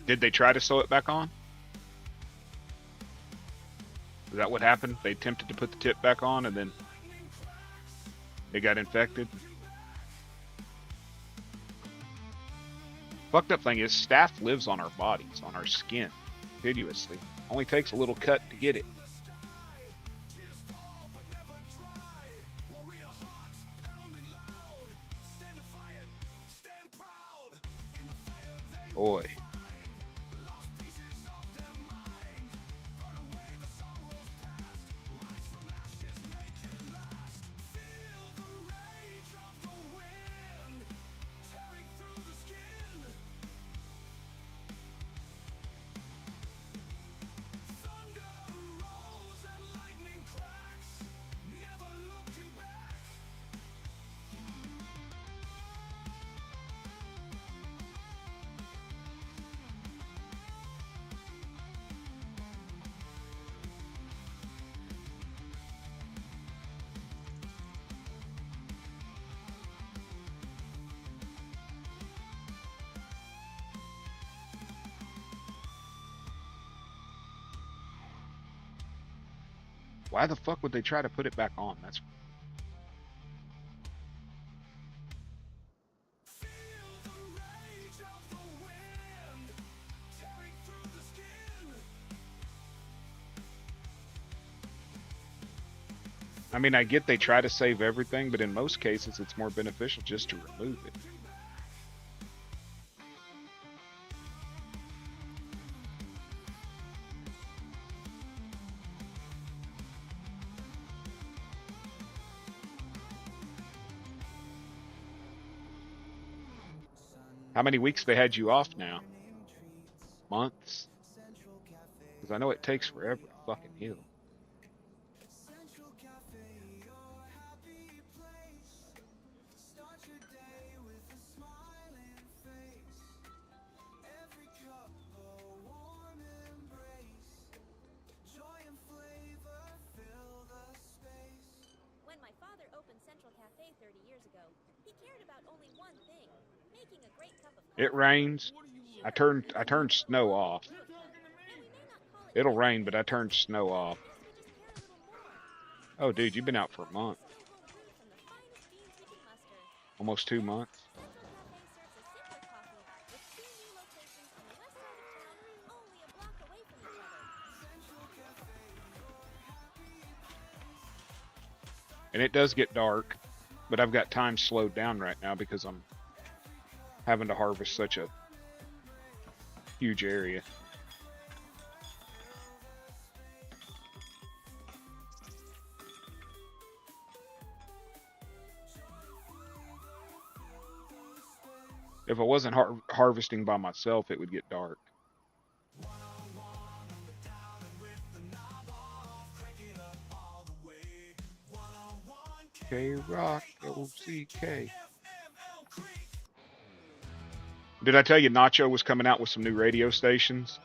Did they try to sew it back on? Is that what happened? They attempted to put the tip back on and then it got infected? Fucked up thing is, staph lives on our bodies, on our skin, continuously. Only takes a little cut to get it. Boy. Why the fuck would they try to put it back on? That's... I mean, I get they try to save everything, but in most cases it's more beneficial just to remove it. How many weeks they had you off now? Months? Because I know it takes forever to fucking heal. When my father opened Central Cafe 30 years ago, he cared about only one thing, making a great cup of coffee. It rains. I turned snow off. And we may not call it It'll fancy rain, but I things, turned snow off. because we just care a little more. Oh, dude, you've been out for a month. Simple home brewed from the finest beans we can muster. Almost 2 months. Central Cafe serves a simpler coffee with 2 new locations on the west side of town, only a block away from each other. And it does get dark, but I've got time slowed down right now because I'm having to harvest such a huge area. If I wasn't harvesting by myself, it would get dark. K-Rock, O-C-K. Did I tell you Nacho was coming out with some new radio stations?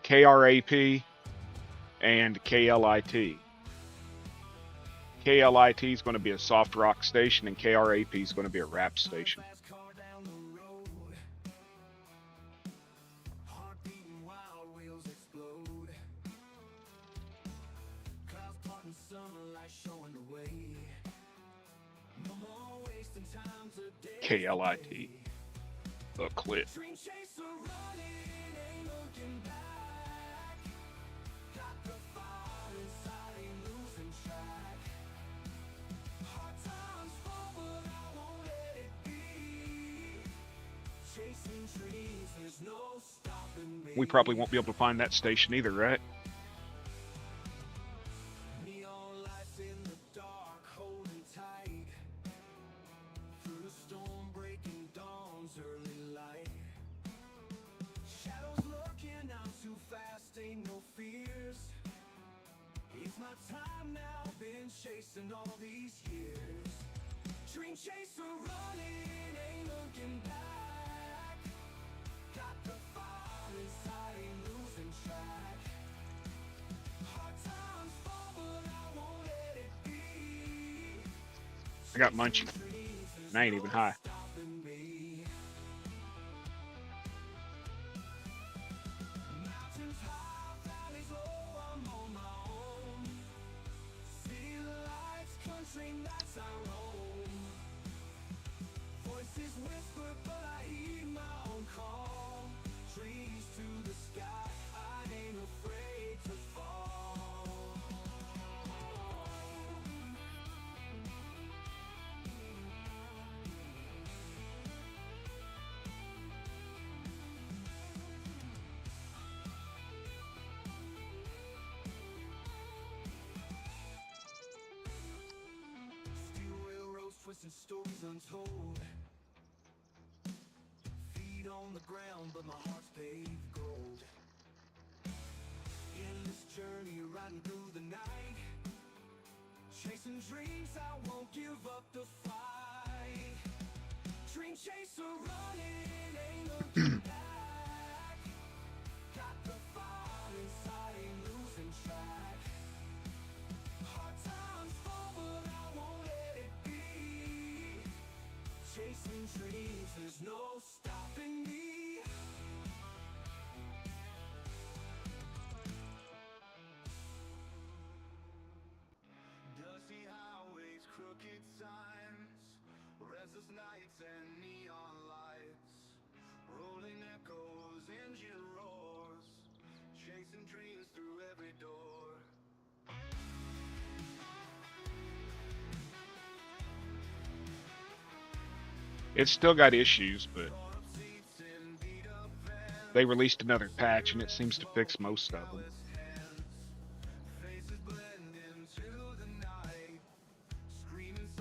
KRAP and KLIT. KLIT is going to be a soft rock station, and KRAP is going to be a rap station. KLIT. The clip. We probably won't be able to find that station either, right? All these years, dream chaser running, ain't looking back. Got the fire inside, ain't losing track. Hard times fall, but I won't let it be. I got munchies, and I ain't even high. Twisted stories untold. Feet on the ground, but my heart's paved gold. In this journey, riding through the night, chasing dreams, I won't give up the fight. Dream chaser running, ain't looking back. Got the fire inside, ain't losing track. Hard times fall, but I won't let it be. Chasing dreams, there's no stopping me. Dusty highways, crooked signs, restless nights and neon lights, rolling echoes, engine roars, chasing dreams through every door. It's still got issues, but they released another patch, and it seems to fix most of them.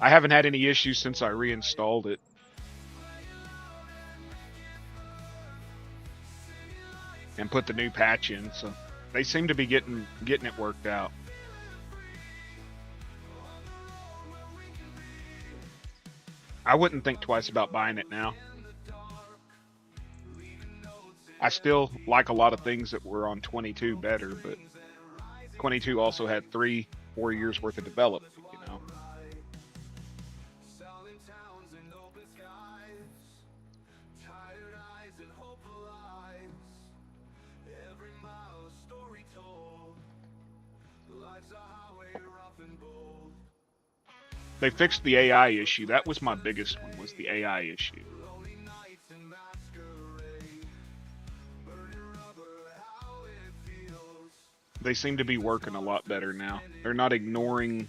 I haven't had any issues since I reinstalled it. and put the new patch in. So they seem to be getting it worked out. I wouldn't think twice about buying it now. I still like a lot of things that were on 22 better, but 22 also had 3-4 years worth of development, you know. They fixed the AI issue. That was my biggest one, was the AI issue. They seem to be working a lot better now. They're not ignoring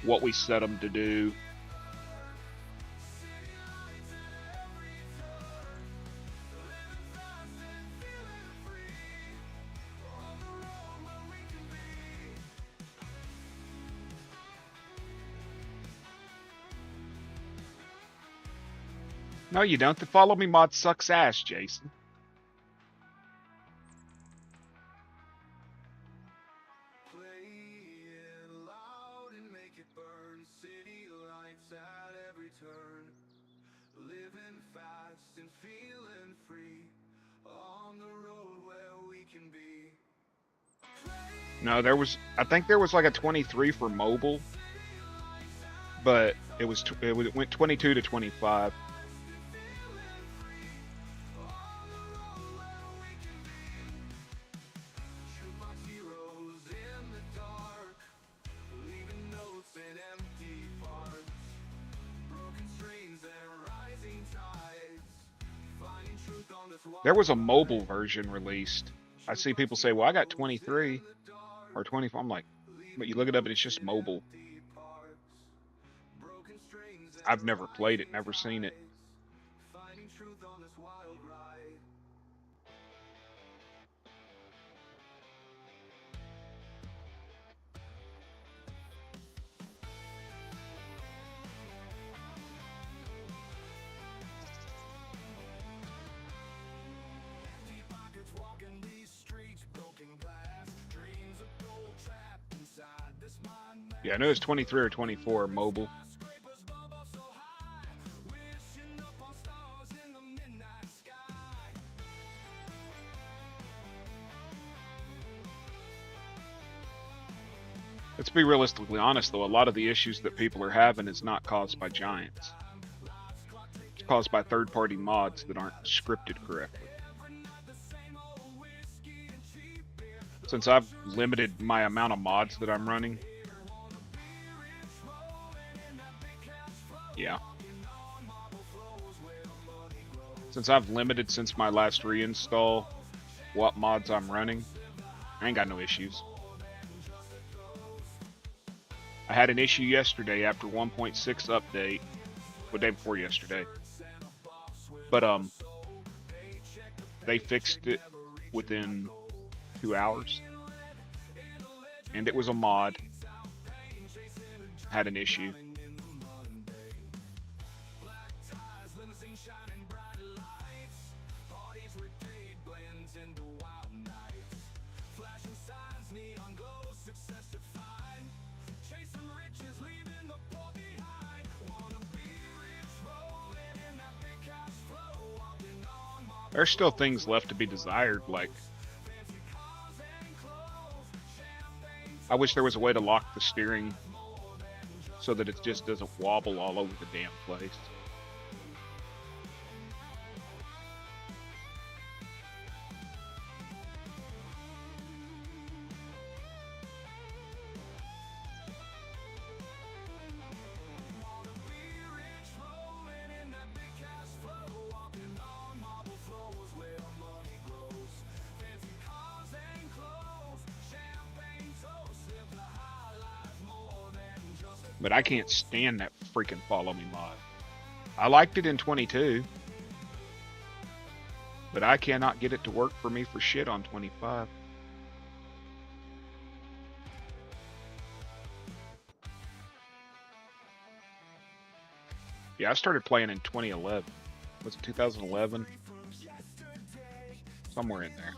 what we set them to do. No, you don't. The Follow Me mod sucks ass, Jason. No, I think there was like a 23 for mobile, but it went 22 to 25. There was a mobile version released. I see people say, well, I got 23 or 24. I'm like, but you look it up and it's just mobile. I've never played it, never seen it. Yeah, I know it's 23 or 24 mobile. Let's be realistically honest, though. A lot of the issues that people are having is not caused by giants. It's caused by third-party mods that aren't scripted correctly. Since I've limited my amount of mods that I'm running, yeah. Since I've limited since my last reinstall what mods I'm running, I ain't got no issues. I had an issue yesterday after 1.6 update, the day before yesterday. But they fixed it within 2 hours. And it was a mod. Had an issue. There's still things left to be desired, like I wish there was a way to lock the steering so that it just doesn't wobble all over the damn place. But I can't stand that freaking Follow Me mod. I liked it in 22. But I cannot get it to work for me for shit on 25. Yeah, I started playing in 2011. Was it 2011? Something somewhere in there.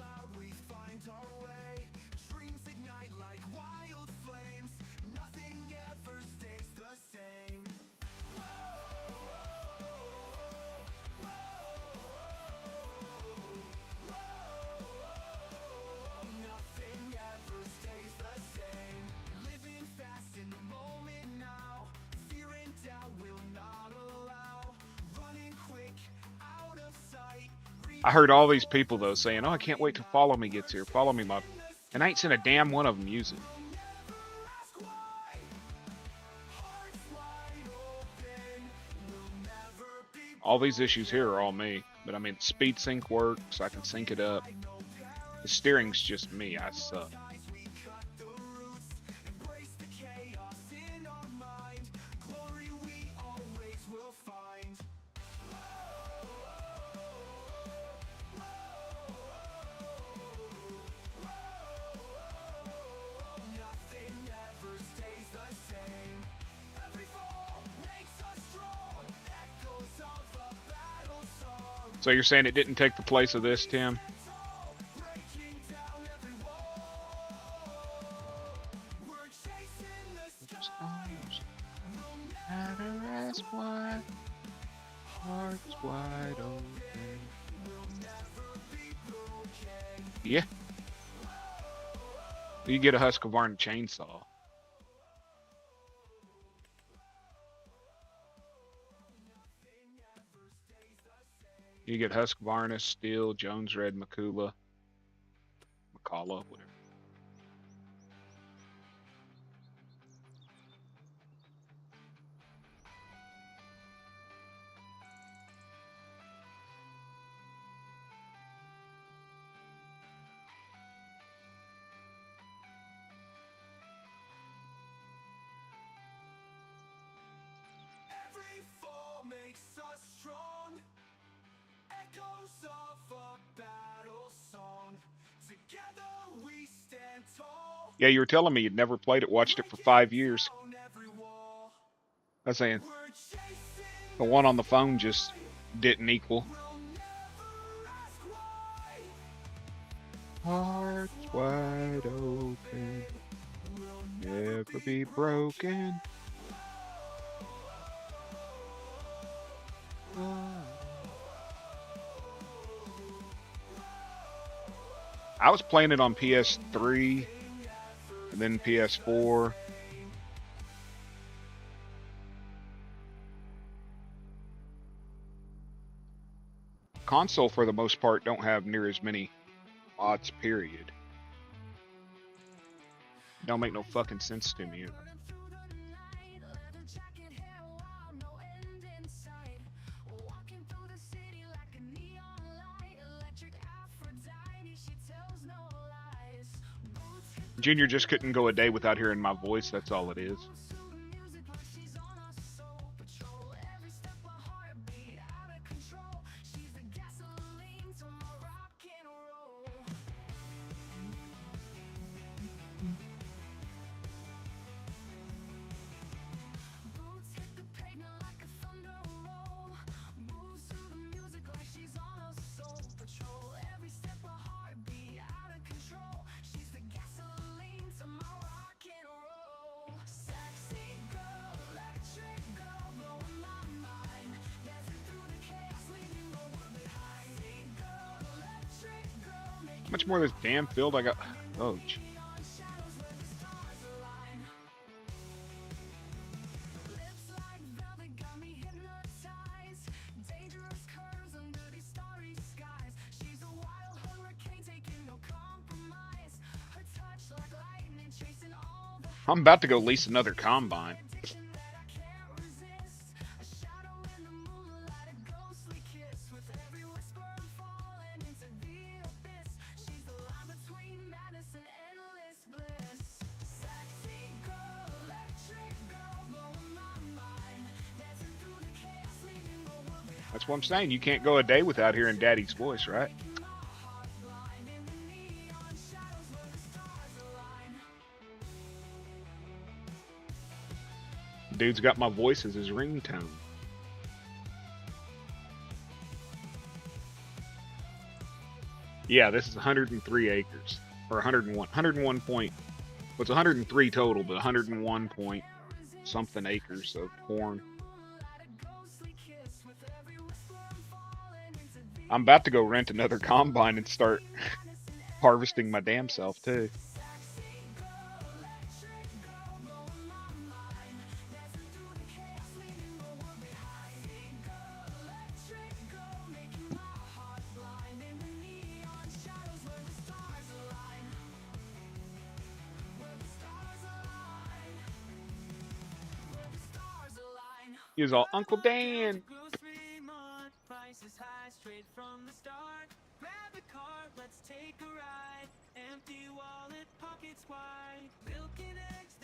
I heard all these people though saying, "Oh, I can't wait till Follow Me gets here. Follow Me, my," and I ain't seen a damn one of them use it. All these issues here are all me, but I mean, speed sync works. I can sync it up. The steering's just me. I suck. So you're saying it didn't take the place of this, Tim? Yeah. You get a Husqvarna chainsaw. You get Husqvarna, Steel, Jones Red, Makula, whatever. Every fall makes us strong. Echoes of a battle song. Together we stand tall. Yeah, you were telling me you'd never played it, watched it for 5 years. I was saying, the one on the phone just didn't equal. Hearts wide open, never be broken. I was playing it on PS3 and then PS4. Console, for the most part, don't have near as many mods, period. Don't make no fucking sense to me. Junior just couldn't go a day without hearing my voice, that's all it is. How much more of this damn field I got? Oh, gee. I'm about to go lease another combine. That's what I'm saying. You can't go a day without hearing Daddy's voice, right? Dude's got my voice as his ringtone. Yeah, this is 103 acres. Or 101. 101 point. Well, it's 103 total, but 101 point something acres of corn. I'm about to go rent another combine and start harvesting my damn self, too. He was all, Uncle Dan.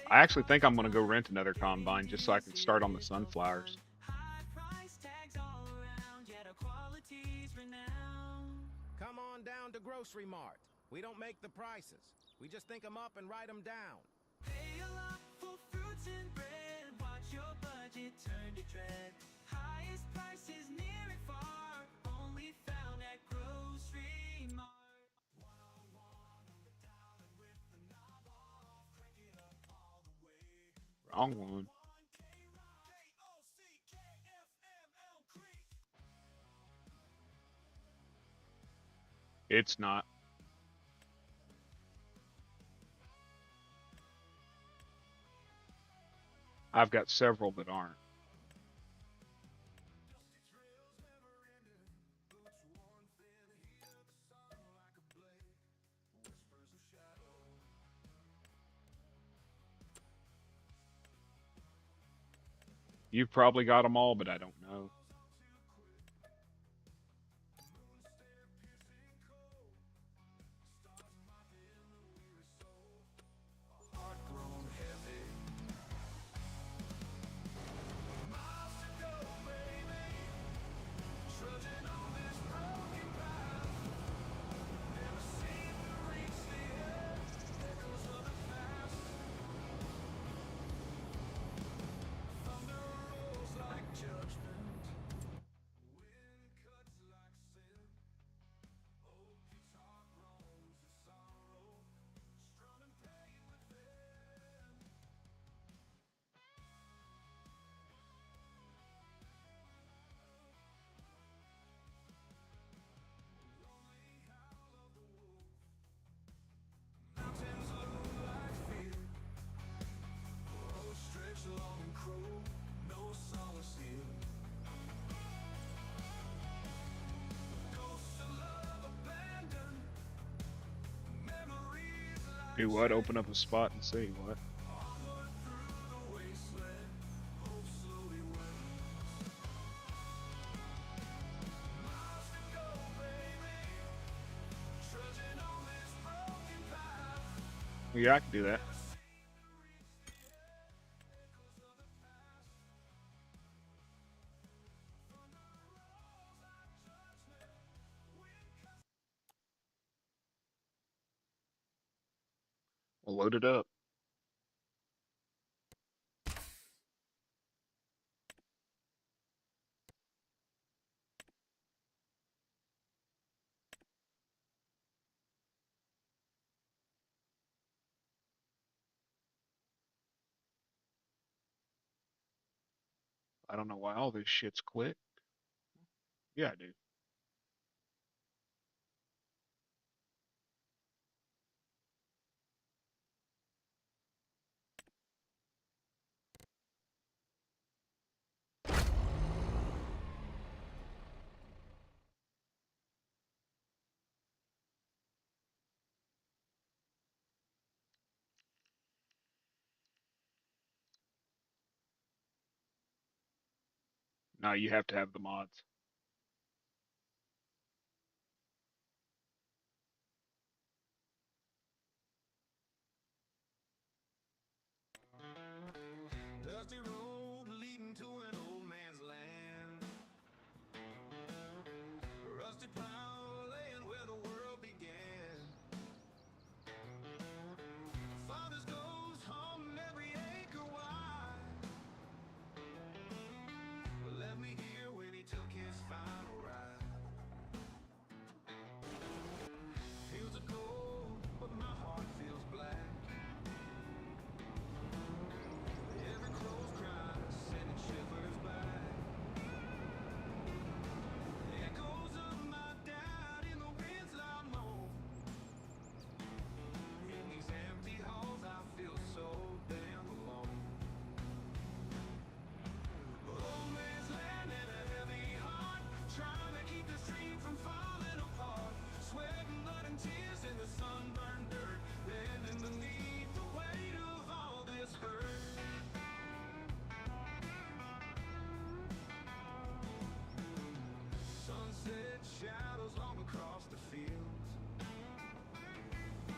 I actually think I'm going to go rent another combine just so I can start on the sunflowers. Come on down to Grocery Mart. We don't make the prices. We just think them up and write them down. Pay a lot for fruits and bread. Watch your budget turn to dread. Highest prices near and far. Only found at Grocery Mart. Wrong one. It's not. I've got several that aren't. You've probably got them all, but I don't know. Do what? Open up a spot and see what? Yeah, I can do that. We'll load it up. I don't know why all this shit's quit. Yeah, I do. No, you have to have the mods. Dusty road leading to an old man's land. Rusty plow laying where the world began. Father's ghost haunting every acre wide. Left me here when he took his final ride.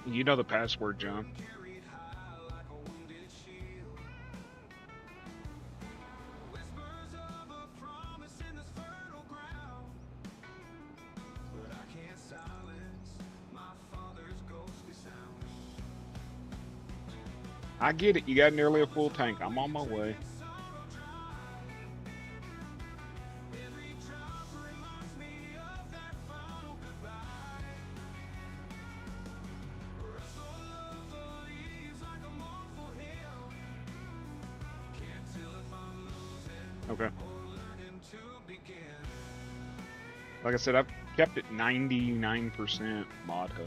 You know the password, John. I get it. You got nearly a full tank. I'm on my way. Okay. Like I said, I've kept it 99% mod hub.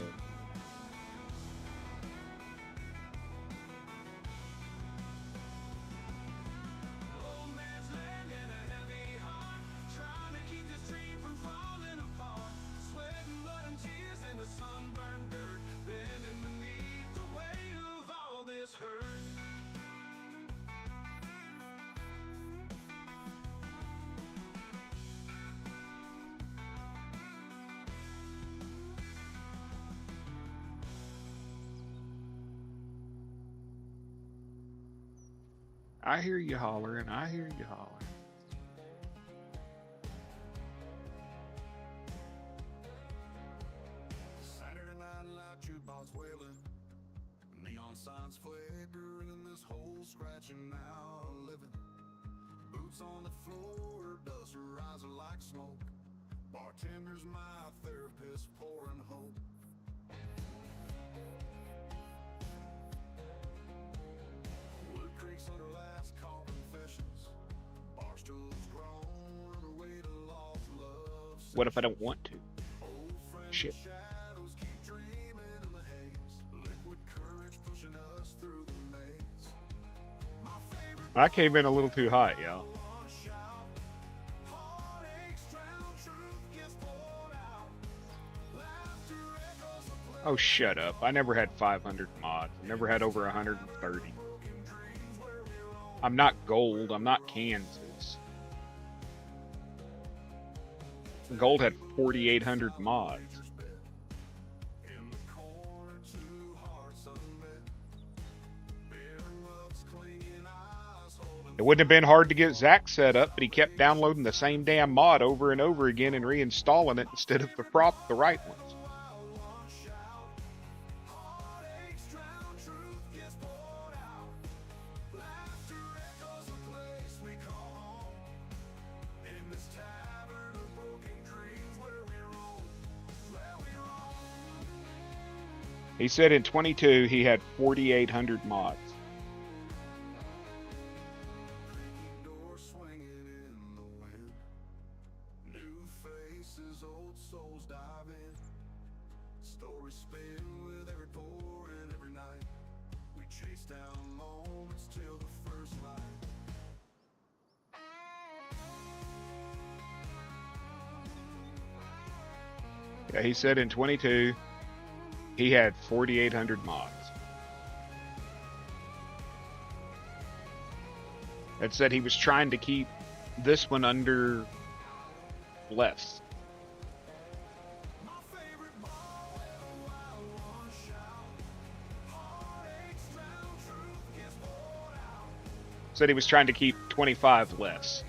I hear you hollering. I hear you hollering. Saturday night loud jukebox wailing, neon signs flickering in this hole, scratching out a living. Boots on the floor, dust rising like smoke. Bartender's my therapist, pouring hope. Wood creaks under last call confessions. Bar stools groan, the way to lost love. What if I don't want to? Old friends Shit. shadows keep dreaming in the haze. Liquid courage pushing us through the maze. My favorite I came in a little too high, y'all. one shout. Heartaches drown, truth gets poured out. Laughter echoes the place. Oh, shut up. I never had 500 mods. I never had over 130. I'm not gold. I'm not Kansas. Gold had 4,800 mods. In the corner, two hearts unmet. Bitter love's clinging eyes holding. It wouldn't have been hard to get Zach set up, but he kept downloading the same damn mod over and over again and reinstalling it instead of the right ones. One shout. Heartaches drown, truth gets poured out. Laughter echoes the place we call home. In this tavern of broken dreams where we roam. Where we roam. He said in 22 he had 4,800 mods. Door swinging in the wind. New faces, old souls dive in. Stories spin with every pour and every night. We chase down moments till the first light. Yeah, he said in 22 he had 4,800 mods. That said he was trying to keep this one under less. My favorite ball and a wild one shout. Heartaches drown, truth gets poured out. Said he was trying to keep 25 less.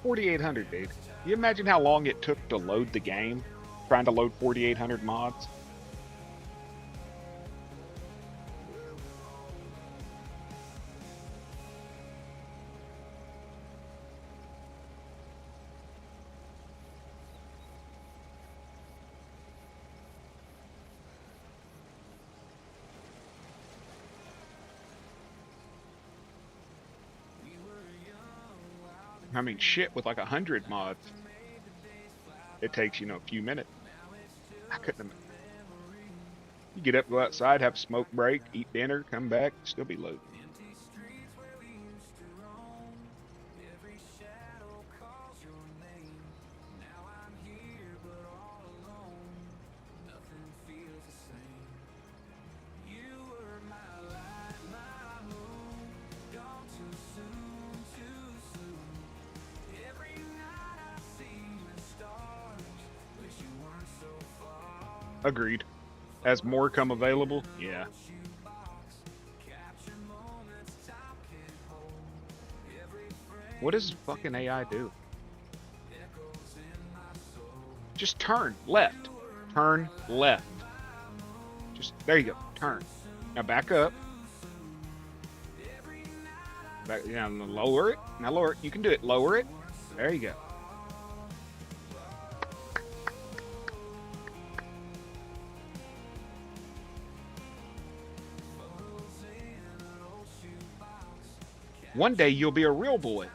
4,800, dude. You imagine how long it took to load the game? Trying to load 4,800 mods? I mean, shit, with like 100 mods, it takes, a few minutes. I couldn't. You get up, go outside, have a smoke break, eat dinner, come back, still be loading. Agreed. As more come available, yeah. What does fucking AI do? Just turn left. Turn left. Just there you go. Turn. Now back up. Back, yeah, lower it. Now lower it. You can do it. Lower it. There you go. One day you'll be a real boy.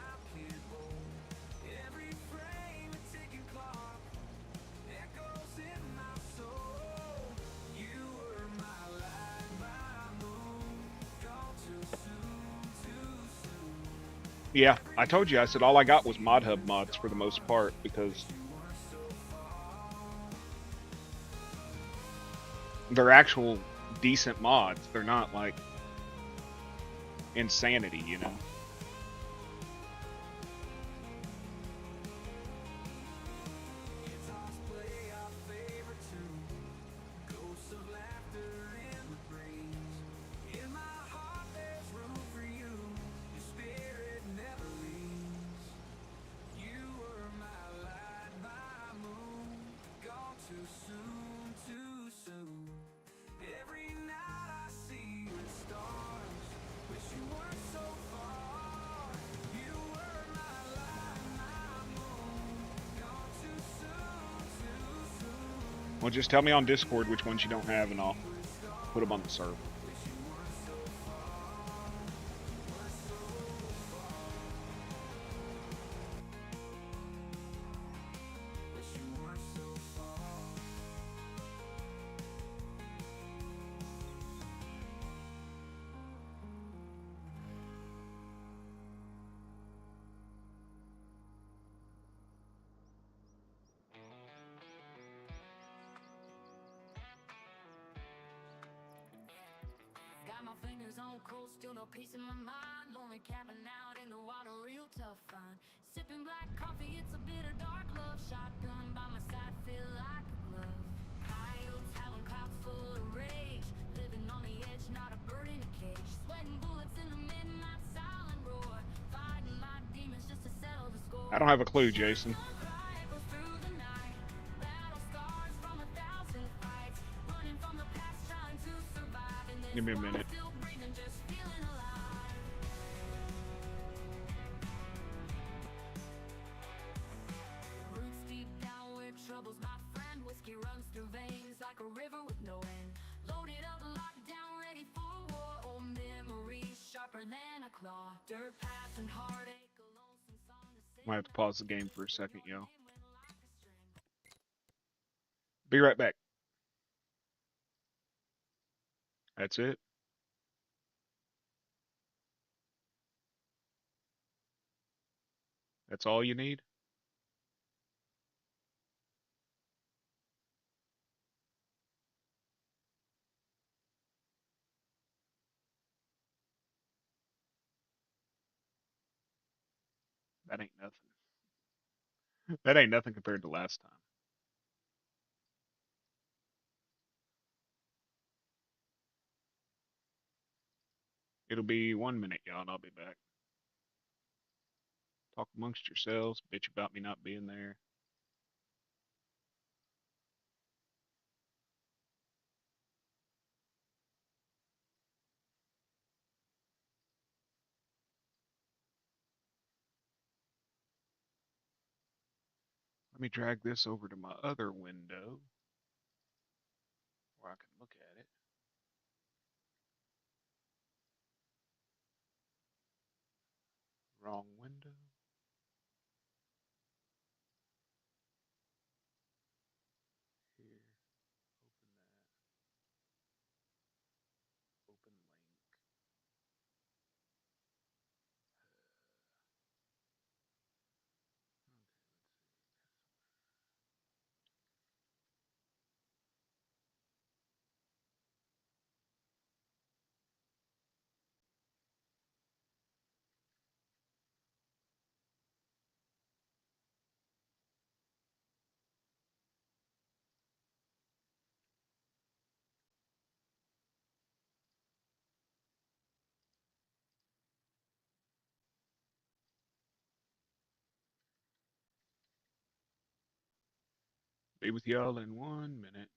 Yeah, I told you. I said all I got was Mod Hub mods for the most part because they're actual decent mods. They're not like insanity, you know. Well, just tell me on Discord which ones you don't have, and I'll put them on the server. Got my fingers on cold, still no peace in my mind. Lonely camping out in the water, real tough find. Sipping black coffee, it's a bitter dark love. Shotgun by my side, feel like a glove. Coyotes howling, clouds full of rage. Living on the edge, not a bird in a cage. Sweating bullets in the midnight silent roar. Fighting my demons just to settle the score. I don't have a clue, Jason. Give me a minute. Roots deep down where trouble's my friend. Whiskey runs through veins like a river with no end. Loaded up, locked down, ready for war. Old memories sharper than a claw. Dirt paths and heartache, a lonesome song to sing. Might have to pause the game for a second, yo. Be right back. That's it. That's all you need. That ain't nothing. That ain't nothing compared to last time. It'll be 1 minute, y'all, and I'll be back. Talk amongst yourselves, bitch about me not being there. Let me drag this over to my other window where I can look at it. Wrong window. Here. Open that. Open link. Be with y'all in 1 minute.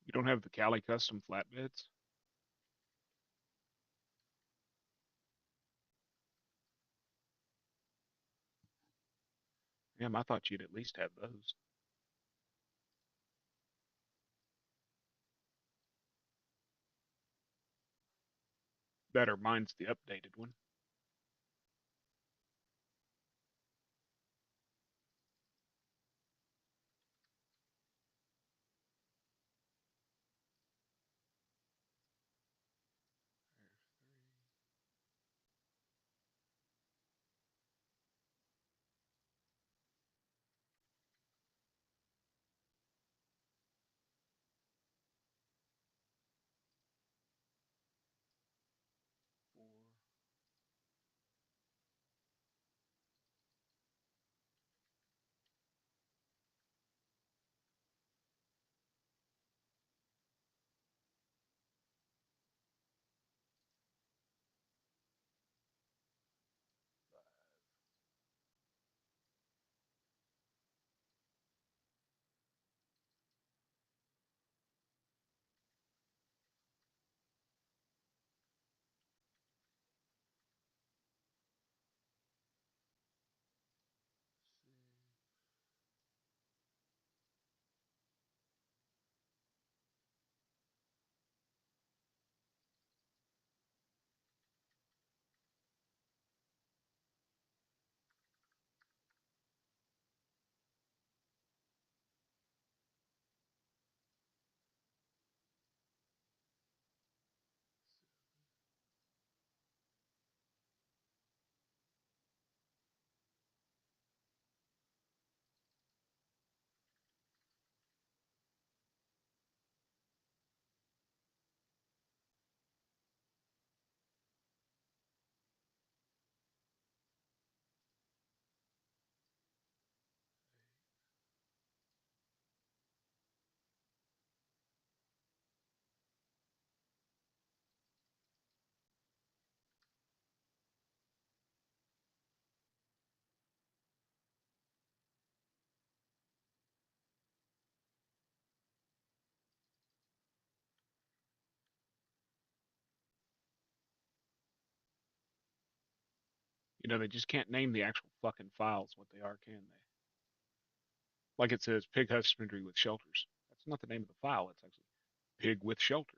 You don't have the Cali custom flatbeds? Damn, I thought you'd at least have those. Better, mine's the updated one. Four. You know, they just can't name the actual fucking files what they are, can they? Like it says pig husbandry with shelters. That's not the name of the file. It's actually pig with shelter.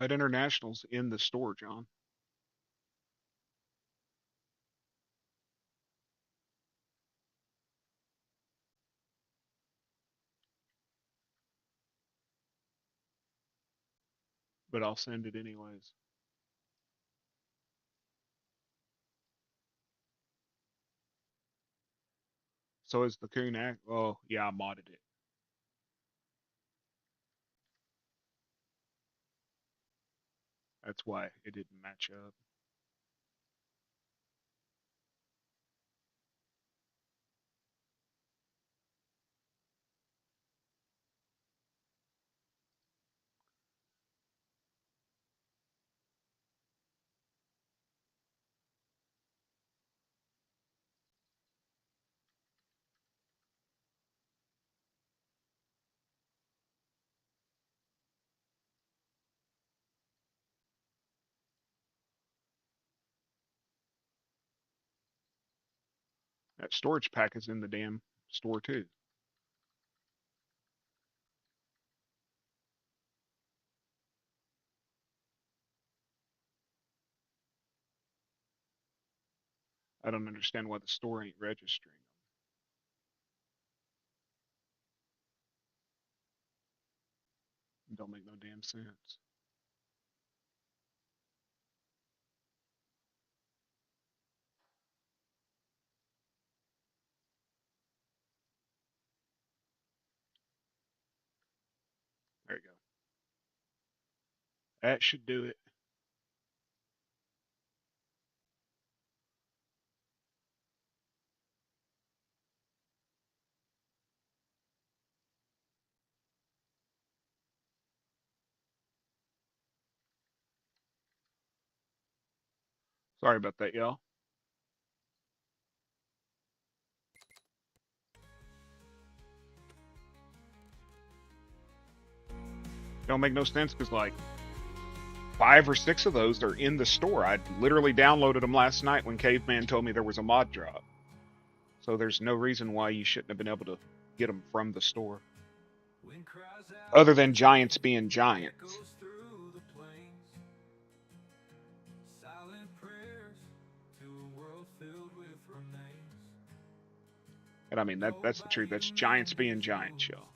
At International's in the store, John. But I'll send it anyways. So is the Coon Act? Oh, yeah, I modded it. That's why it didn't match up. That storage pack is in the damn store too. I don't understand why the store ain't registering. It don't make no damn sense. There you go. That should do it. Sorry about that, y'all. Don't make no sense because like 5 or 6 of those are in the store. I literally downloaded them last night when Caveman told me there was a mod drop. So there's no reason why you shouldn't have been able to get them from the store. Other than giants being giants. And I mean, that's the truth. That's giants being giants, y'all.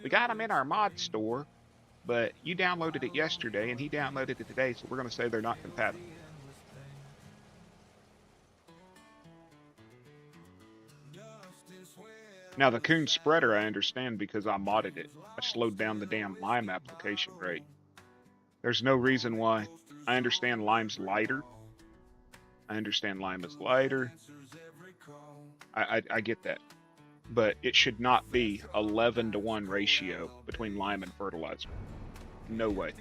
We got them in our mod store, but you downloaded it yesterday and he downloaded it today, so we're going to say they're not compatible. Now, the Coon Spreader, I understand because I modded it. I slowed down the damn Lime application rate. There's no reason why. I understand Lime's lighter. I understand Lime is lighter. I get that. But it should not be 11-to-1 ratio between lime and fertilizer. No way.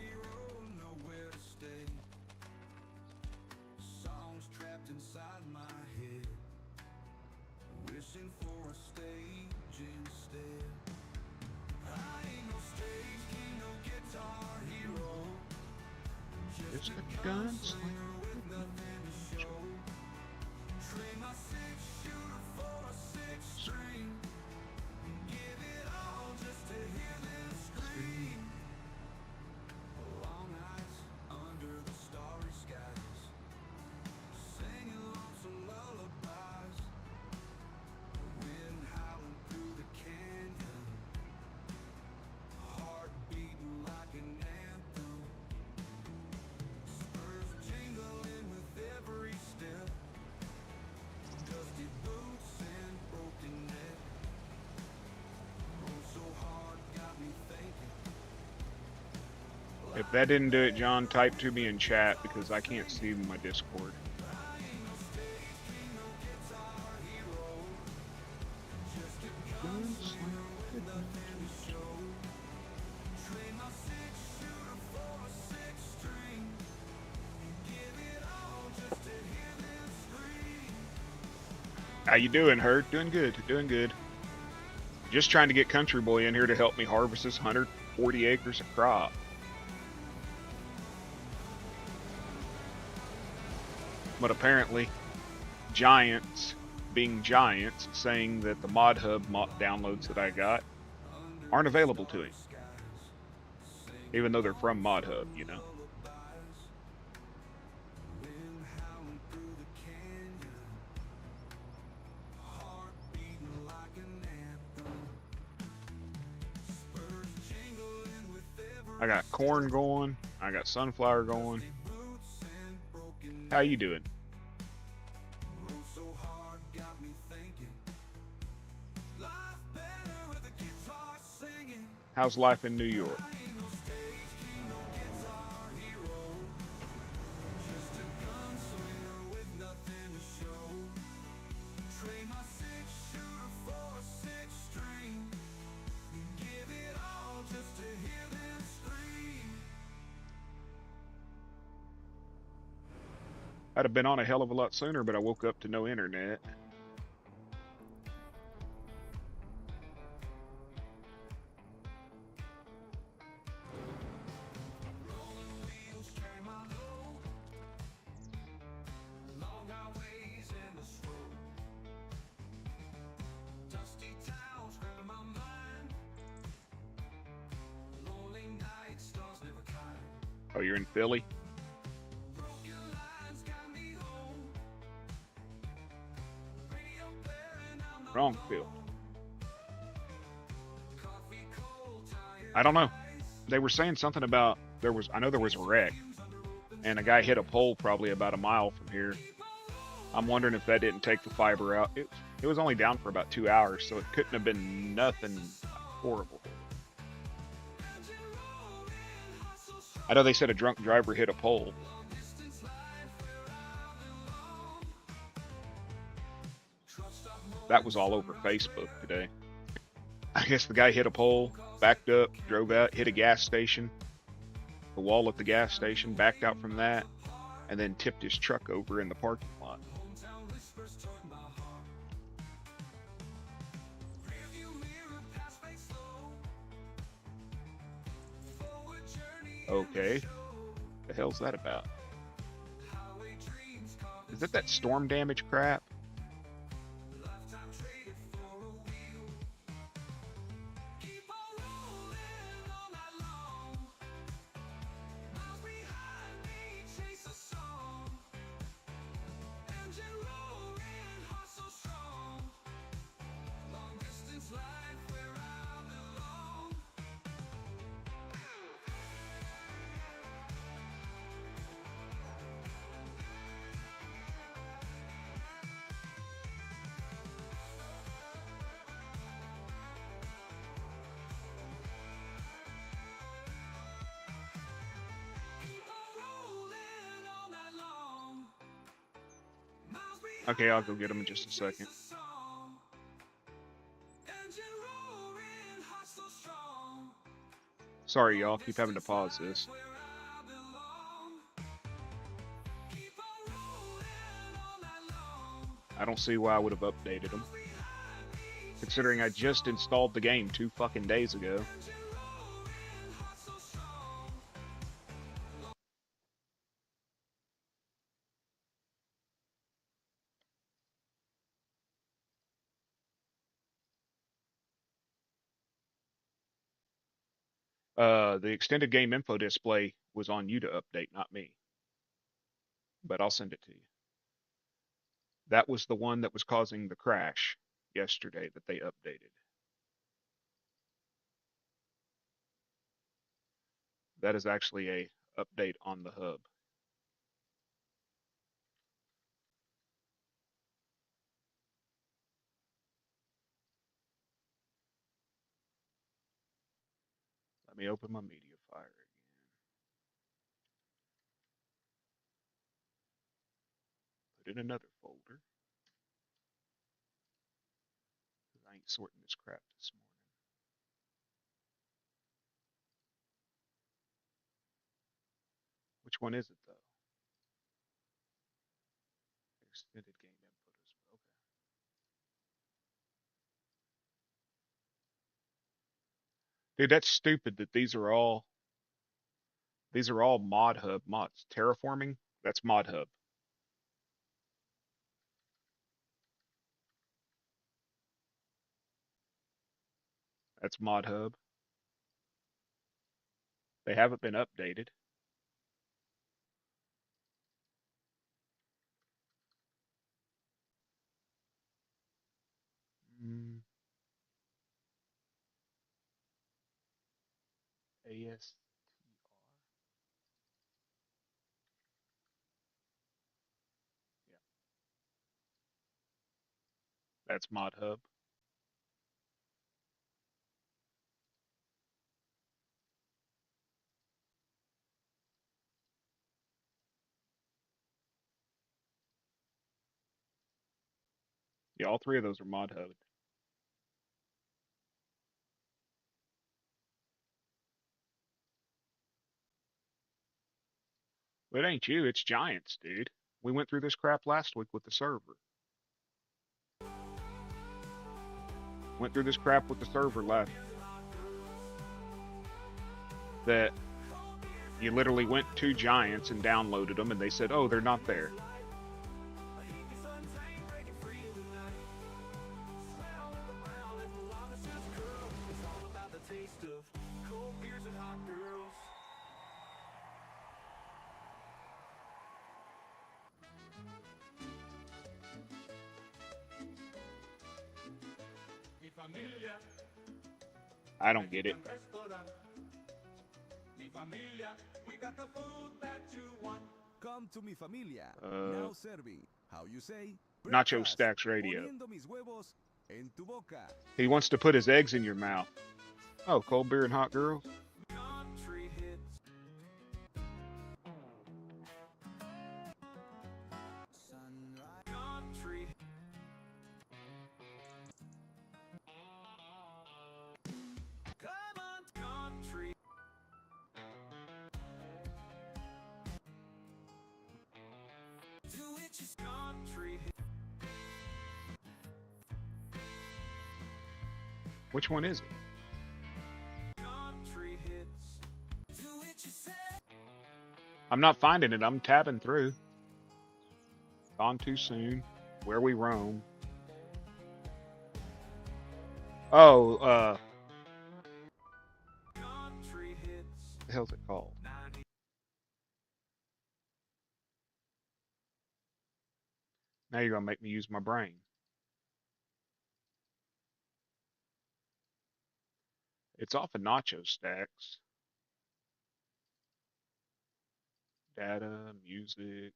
It's the guns. If that didn't do it, John, type to me in chat because I can't see my Discord. How you doing, Hurt? Doing good, doing good. Just trying to get Country Boy in here to help me harvest this 140 acres of crop. But apparently, giants, being giants, saying that the Mod Hub downloads that I got aren't available to him. Even though they're from Mod Hub, you know. I got corn going. I got sunflower going. How you doing? How's life in New York? I'd have been on a hell of a lot sooner, but I woke up to no internet. Oh, you're in Philly? Wrong field. I don't know. They were saying something about I know there was a wreck and a guy hit a pole probably about a mile from here. I'm wondering if that didn't take the fiber out. It was only down for about 2 hours, so it couldn't have been nothing horrible. I know they said a drunk driver hit a pole. That was all over Facebook today. I guess the guy hit a pole, backed up, drove out, hit a gas station, the wall at the gas station, backed out from that, and then tipped his truck over in the parking lot. Okay. The hell's that about? Is it that storm damage crap? Okay, I'll go get him in just a second. Sorry, y'all. Keep having to pause this. I don't see why I would have updated them, considering I just installed the game 2 fucking days ago. The extended game info display was on you to update, not me. But I'll send it to you. That was the one that was causing the crash yesterday that they updated. That is actually a update on the hub. Let me open my media fire again. Put in another folder. I ain't sorting this crap this morning. Which one is it though? Extended game input as well. Okay. Dude, that's stupid that these are all mod hub mods. Terraforming, that's mod hub. That's mod hub. They haven't been updated. ASTR. Yeah, that's mod hub. Yeah, all 3 of those are mod hub. But it ain't you, it's Giants, dude. We went through this crap last week with the server. Went through this crap with the server last. That you literally went to Giants and downloaded them, and they said, "Oh, they're not there." I don't get it. Come to mi familia. Uh, Now serving. How you say? Nacho Breakfast. Stacks Radio. Poniendo mis huevos en tu boca. He wants to put his eggs in your mouth. Oh, cold beer and hot girls. Country hits. Sunrise. Country. Come on, country. Do it just country hits. Which one is it? Country hits. Do it yourself. I'm not finding it. I'm tabbing through. Gone too soon. Where we roam. Oh, Country hits. what the hell's it called? 90. Now you're gonna make me use my brain. It's off of Nacho Stacks. Data, music.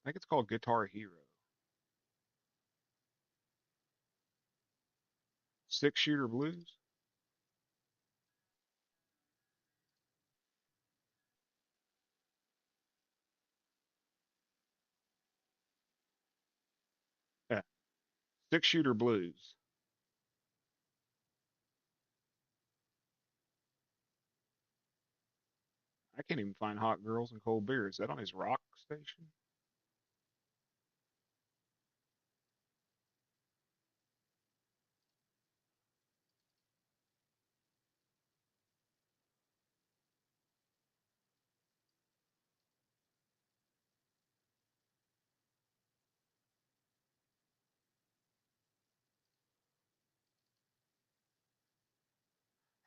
I think it's called Guitar Hero. 6-shooter blues. Yeah, 6-shooter blues. I can't even find hot girls and cold beer. Is that on his rock station?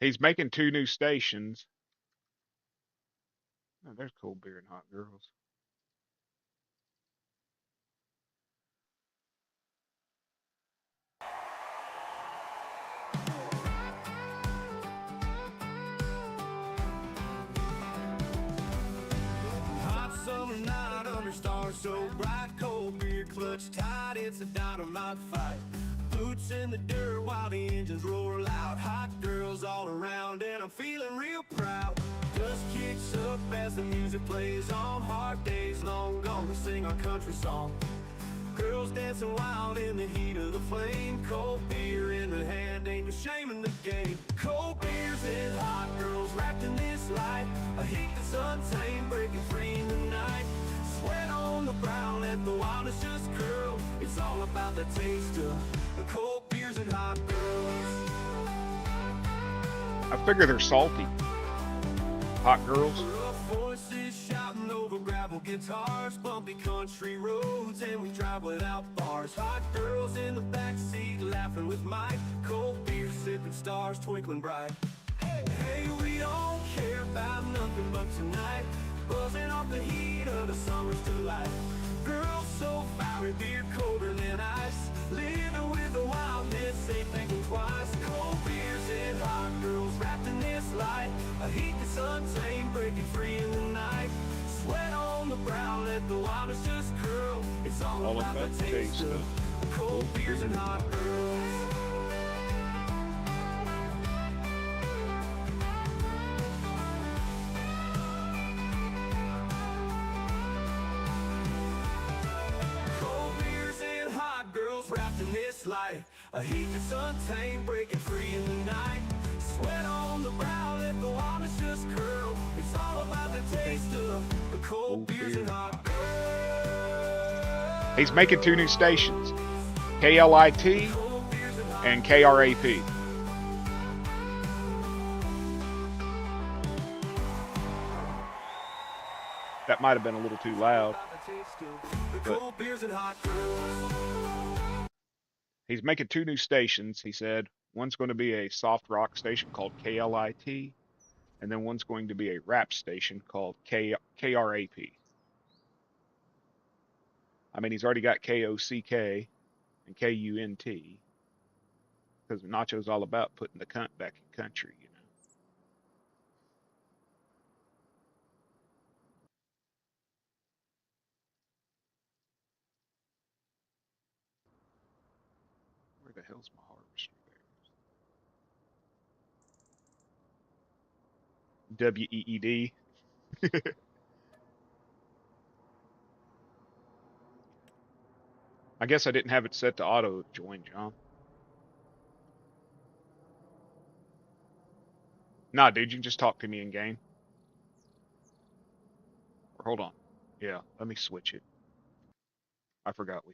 He's making 2 new stations. Oh, there's cold beer and hot girls. Hot summer night under stars so bright, cold beer clutch tight, it's a dynamite fight. Boots in the dirt while the engines roar loud. Hot girls all around and I'm feeling real proud. Dust kicks up as the music plays on. Hard days long gone, we sing our country song. Girls dancing wild in the heat of the flame. Cold beer in the hand, ain't no shame in the game. Cold beers and hot girls wrapped in this light. A heat that's untamed, breaking free in the night. Sweat on the brow, let the wildness just curl. It's all about the taste of the cold beers and hot girls. I figure they're salty. Hot girls. Rough voices shouting over gravel guitars, bumpy country roads, and we drive without bars. Hot girls in the backseat laughing with Mike. Cold beer sipping, stars twinkling bright. Hey, we don't care about nothing but tonight, buzzing off the heat of the summer's delight. Girls so fiery, beer colder than ice, living with the wildness, ain't thinking twice. Cold beers and hot girls wrapped in this light. A heat that's untamed, breaking free in the night. Sweat on the brow, let the wildness just curl. It's all about the taste of cold beers and hot girls. Cold beers and hot girls wrapped in this light. A heat that's untamed, breaking free in the night. Sweat on the brow, let the wildness just curl. It's all about the taste of the cold beers and hot girls. He's making 2 new stations. KLIT Cold beers and hot and KRAP. That might have been a little too loud. the cold beers and hot girls. He's making 2 new stations, he said. One's going to be a soft rock station called KLIT, and then one's going to be a rap station called KRAP. I mean, he's already got KOCK and KUNT because Nacho's all about putting the cunt back in country, you know. Where the hell's my harvester there? WEED. I guess I didn't have it set to auto join, John. Nah, dude, you can just talk to me in game. Or hold on. Yeah, let me switch it. I forgot we.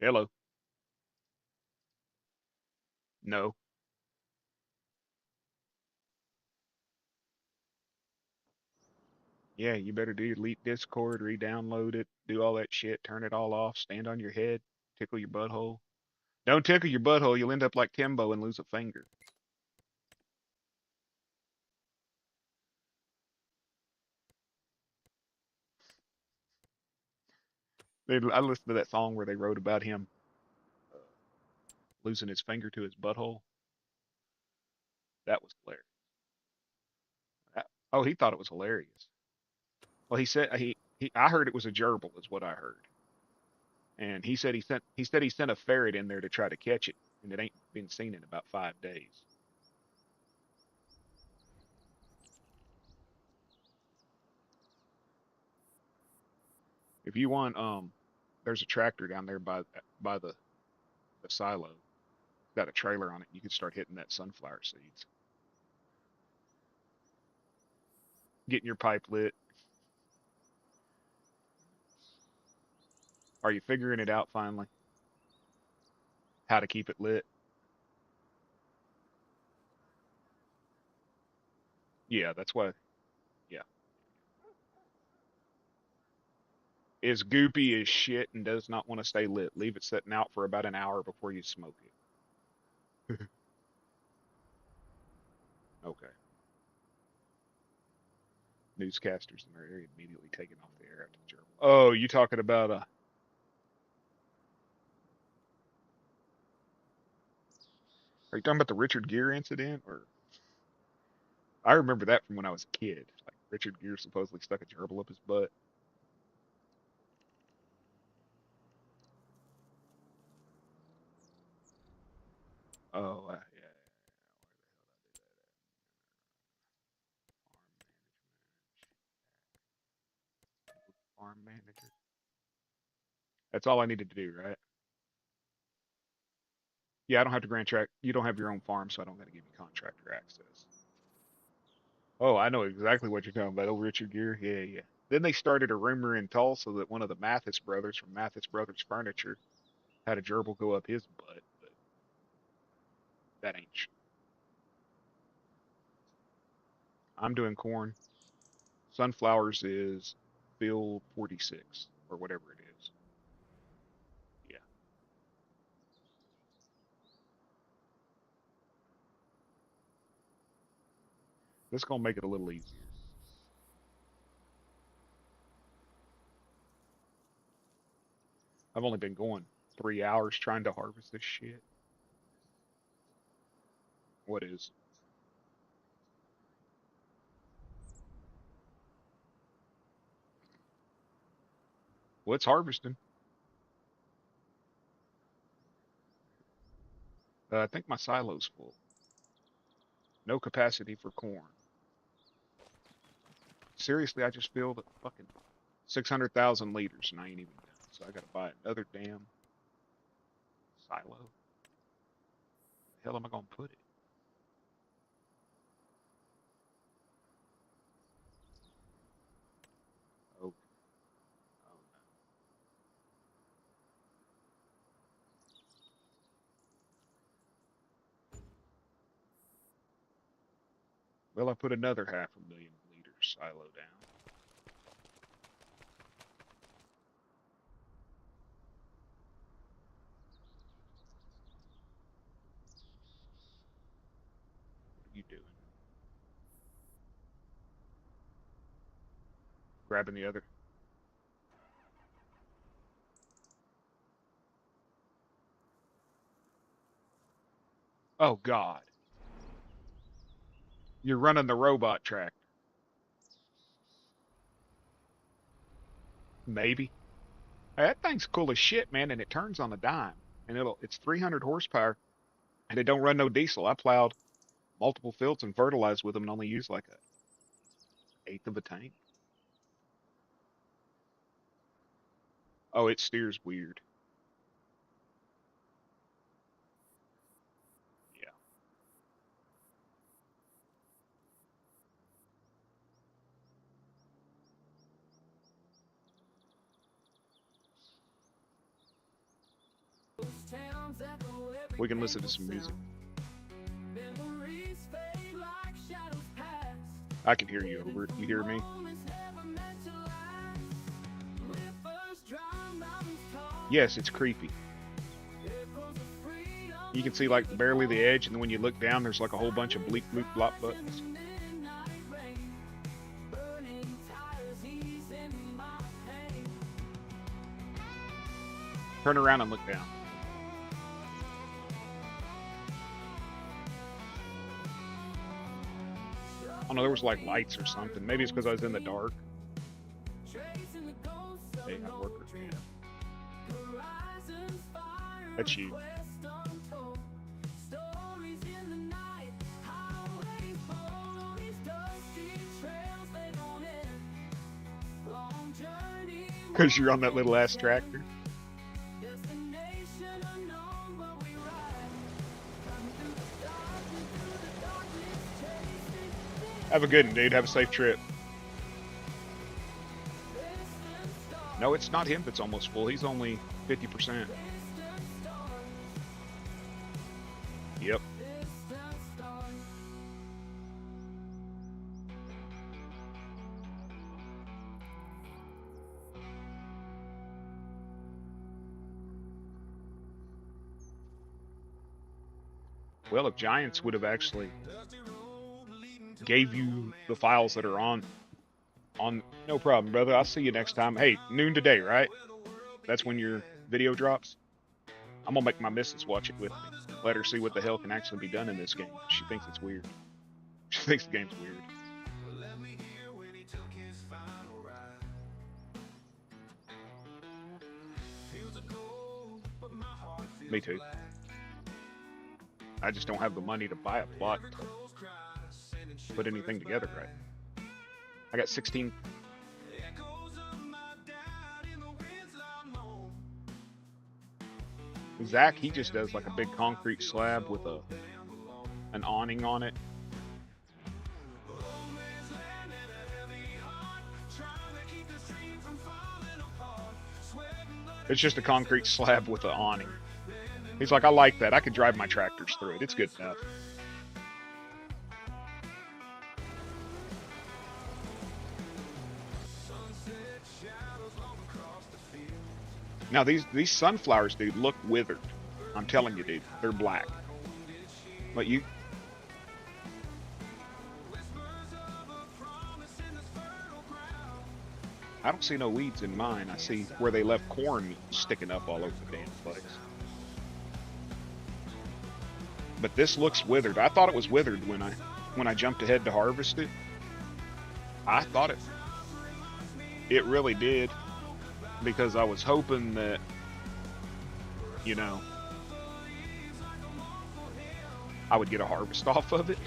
Hello. No. Yeah, you better delete Discord, re-download it, do all that shit, turn it all off, stand on your head, tickle your butthole. Don't tickle your butthole, you'll end up like Timbo and lose a finger. I listened to that song where they wrote about him losing his finger to his butthole. That was hilarious. Oh, he thought it was hilarious. Well, he said I heard it was a gerbil, is what I heard. And he said he sent a ferret in there to try to catch it, and it ain't been seen in about 5 days. If you want, there's a tractor down there by the silo. Got a trailer on it. You could start hitting that sunflower seeds. Getting your pipe lit. Are you figuring it out finally? How to keep it lit? Yeah, that's why. Yeah, is goopy as shit and does not want to stay lit. Leave it sitting out for about an hour before you smoke it. Okay. Newscasters in their area immediately taken off the air after the gerbil. Oh, you talking about Are you talking about the Richard Gere incident? Or I remember that from when I was a kid. Like Richard Gere supposedly stuck a gerbil up his butt. Oh, yeah. Farm manager. That's all I needed to do, right? Yeah, I don't have to grant track. You don't have your own farm, so I don't got to give you contractor access. Oh, I know exactly what you're talking about. Oh, Richard Gere. Yeah, yeah. Then they started a rumor in Tulsa that one of the Mathis brothers from Mathis Brothers Furniture had a gerbil go up his butt, but that ain't. I'm doing corn. Sunflowers is field 46 or whatever it is. Yeah, this is gonna make it a little easier. I've only been going 3 hours trying to harvest this shit. What is? What's harvesting? I think my silo's full. No capacity for corn. Seriously, I just filled fucking 600,000 liters and I ain't even done. So I gotta buy another damn silo. The hell am I gonna put it? Oh, oh no. Well, I put another 500,000 liters silo down. What are you doing? Grabbing the other. Oh God. You're running the robot track. Maybe. Hey, that thing's cool as shit, man, and it turns on a dime. And it's 300 horsepower, and it don't run no diesel. I plowed multiple fields and fertilized with them and only used like a eighth of a tank. Oh, it steers weird. Yeah. We can listen to some music. I can hear you over it. You hear me? Yes, it's creepy. You can see like barely the edge, and then when you look down, there's like a whole bunch of bleep bloop blop buttons. Turn around and look down. I don't know, there was like lights or something. Maybe it's because I was in the dark. Hey, I work. That's you. Because you're on that little ass tractor. Have a good one, dude. Have a safe trip. No, it's not him that's almost full. He's only 50%. Yep. Well, if Giants would have actually gave you the files that are on, no problem, brother. I'll see you next time. Hey, noon today, right? That's when your video drops. I'm gonna make my missus watch it with me. Let her see what the hell can actually be done in this game. She thinks it's weird. She thinks the game's weird. Me too. I just don't have the money to buy a plot to put anything together right. I got 16. Zach, he just does like a big concrete slab with an awning on it. It's just a concrete slab with an awning. He's like, I like that. I could drive my tractors through it. It's good enough. Now these sunflowers, dude, look withered. I'm telling you, dude, they're black. But I don't see no weeds in mine. I see where they left corn sticking up all over the damn place. But this looks withered. I thought it was withered when I jumped ahead to harvest it. I thought it really did, because I was hoping that, you know, I would get a harvest off of it.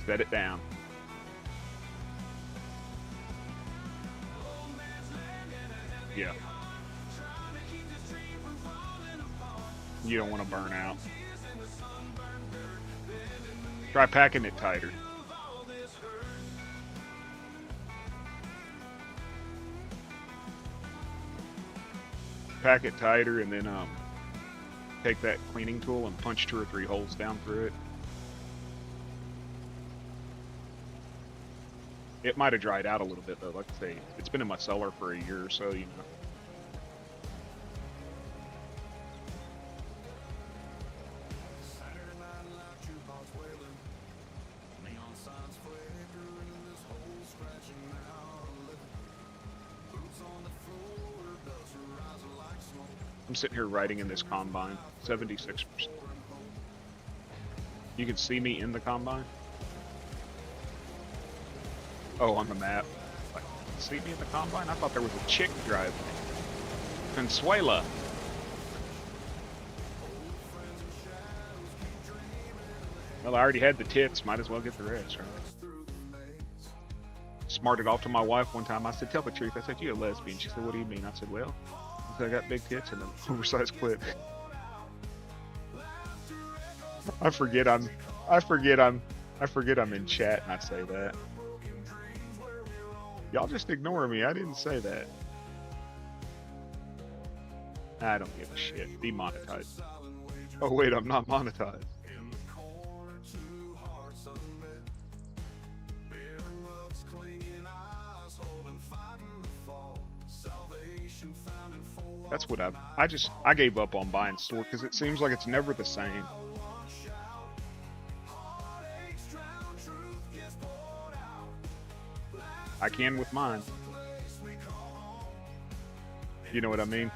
Set it down. Yeah. You don't want to burn out. Try packing it tighter. Pack it tighter, and then take that cleaning tool and punch 2 or 3 holes down through it. It might have dried out a little bit though. Like I say, it's been in my cellar for a year or so, you know. I'm sitting here riding in this combine, 76%. You can see me in the combine. Oh, on the map. Like, see me in the combine? I thought there was a chick driving. Consuela. Well, I already had the tits. Might as well get the rest, right? Smarted off to my wife one time. I said, tell the truth. I said, you a lesbian. She said, what do you mean? I said, well, I got big tits and an oversized clit. I forget I'm in chat and I say that. Y'all just ignore me. I didn't say that. I don't give a shit. Demonetized. Oh wait, I'm not monetized. That's what I gave up on buying store because it seems like it's never the same. I can with mine. You know what I mean?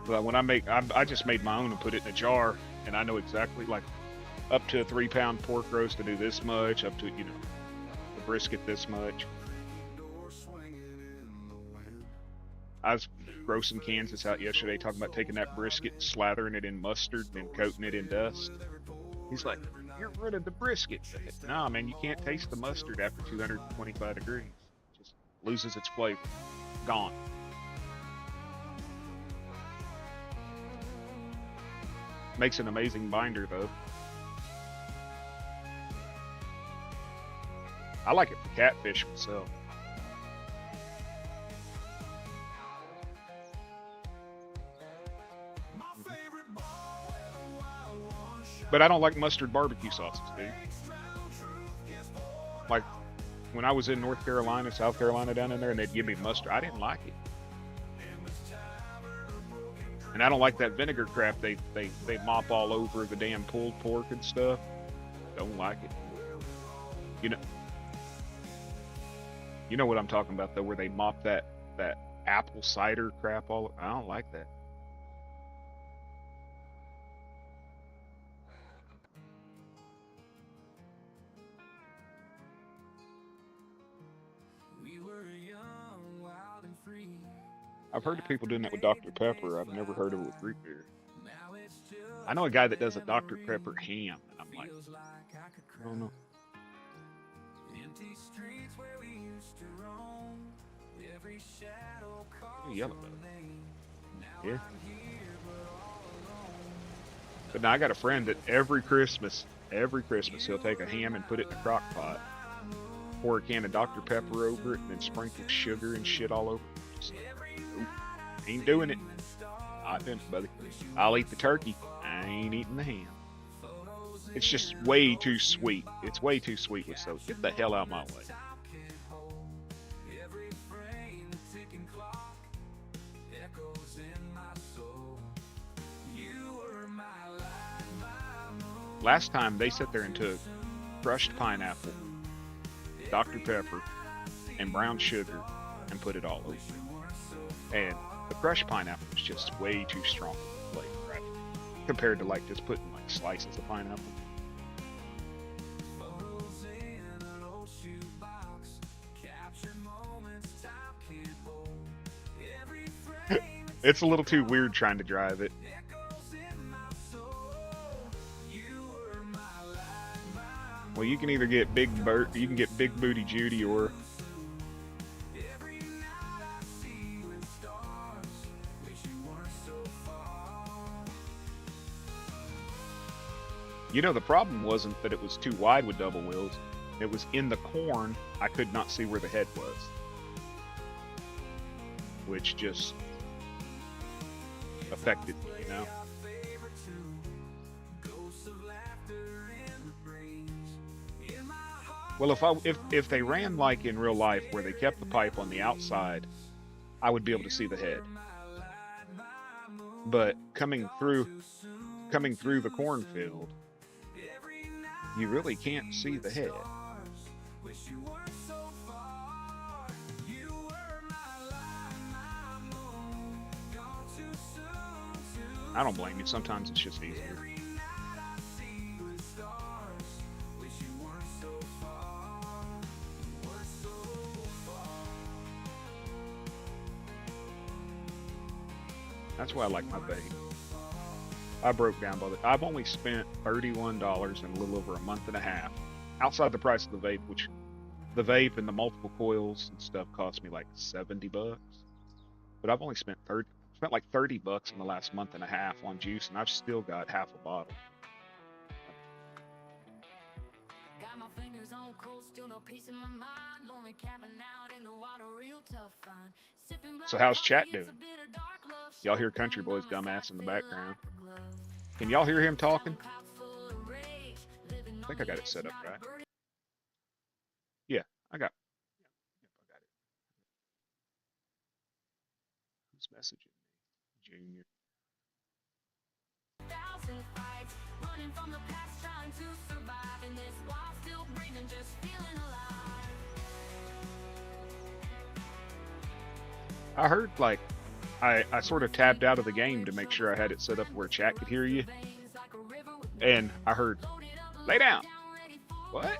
But when I just made my own and put it in a jar, and I know exactly, like, up to a 3-pound pork roast to do this much, up to, you know, the brisket this much. I was grossing Kansas out yesterday talking about taking that brisket, slathering it in mustard, and then coating it in dust. He's like, you're rid of the brisket. Nah, man, you can't taste the mustard after 225 degrees. It just loses its flavor. Gone. Makes an amazing binder, though. I like it for catfish myself. But I don't like mustard barbecue sauces, dude. Like, when I was in North Carolina, South Carolina, down in there, and they'd give me mustard, I didn't like it. And I don't like that vinegar crap they mop all over the damn pulled pork and stuff. Don't like it. You know what I'm talking about, though, where they mop that apple cider crap all. I don't like that. I've heard of people doing that with Dr. Pepper. I've never heard of it with root beer. I know a guy that does a Dr. Pepper ham, and I'm like, I don't know. Oh, yellow belly. Yeah. But now I got a friend that every Christmas he'll take a ham and put it in a crock pot, pour a can of Dr. Pepper over it, and then sprinkle sugar and shit all over it. Just, nope, ain't doing it. Not doing it, buddy. I'll eat the turkey. I ain't eating the ham. It's just way too sweet. It's way too sweet with soda. Get the hell out of my way. Last time they sat there and took crushed pineapple, Dr. Pepper, and brown sugar and put it all over. And the crushed pineapple was just way too strong flavor, right? Compared to like just putting like slices of pineapple. It's a little too weird trying to drive it. Well, you can either get Big Booty Judy, or you know, the problem wasn't that it was too wide with double wheels. It was in the corn. I could not see where the head was, which just affected me, you know. Well, if they ran like in real life, where they kept the pipe on the outside, I would be able to see the head. But coming through the cornfield, you really can't see the head. I don't blame you. Sometimes it's just easier. Every night I see the stars. Wish you weren't so far. Weren't so far. That's why I like my vape. I broke down by the. I've only spent $31 in a little over a month and a half, outside the price of the vape, which the vape and the multiple coils and stuff cost me like $70. But I've only spent like $30 in the last month and a half on juice, and I've still got half a bottle. Got my fingers on cold, still no peace in my mind. Lonely camping out in the water, real tough find. Sipping black So how's chat coffee, it's doing? a bit of dark love. Y'all hear Country Boy's dumbass in the background? Can y'all hear him talking? I think I got it set up right. Yeah, I got it. Who's messaging me? Junior. Thousand fights, running from the past, trying to survive in this while still breathing, just feeling alive. I heard like I sort of tabbed out of the game to make sure I had it set up where chat could hear you, and I heard lay down. What?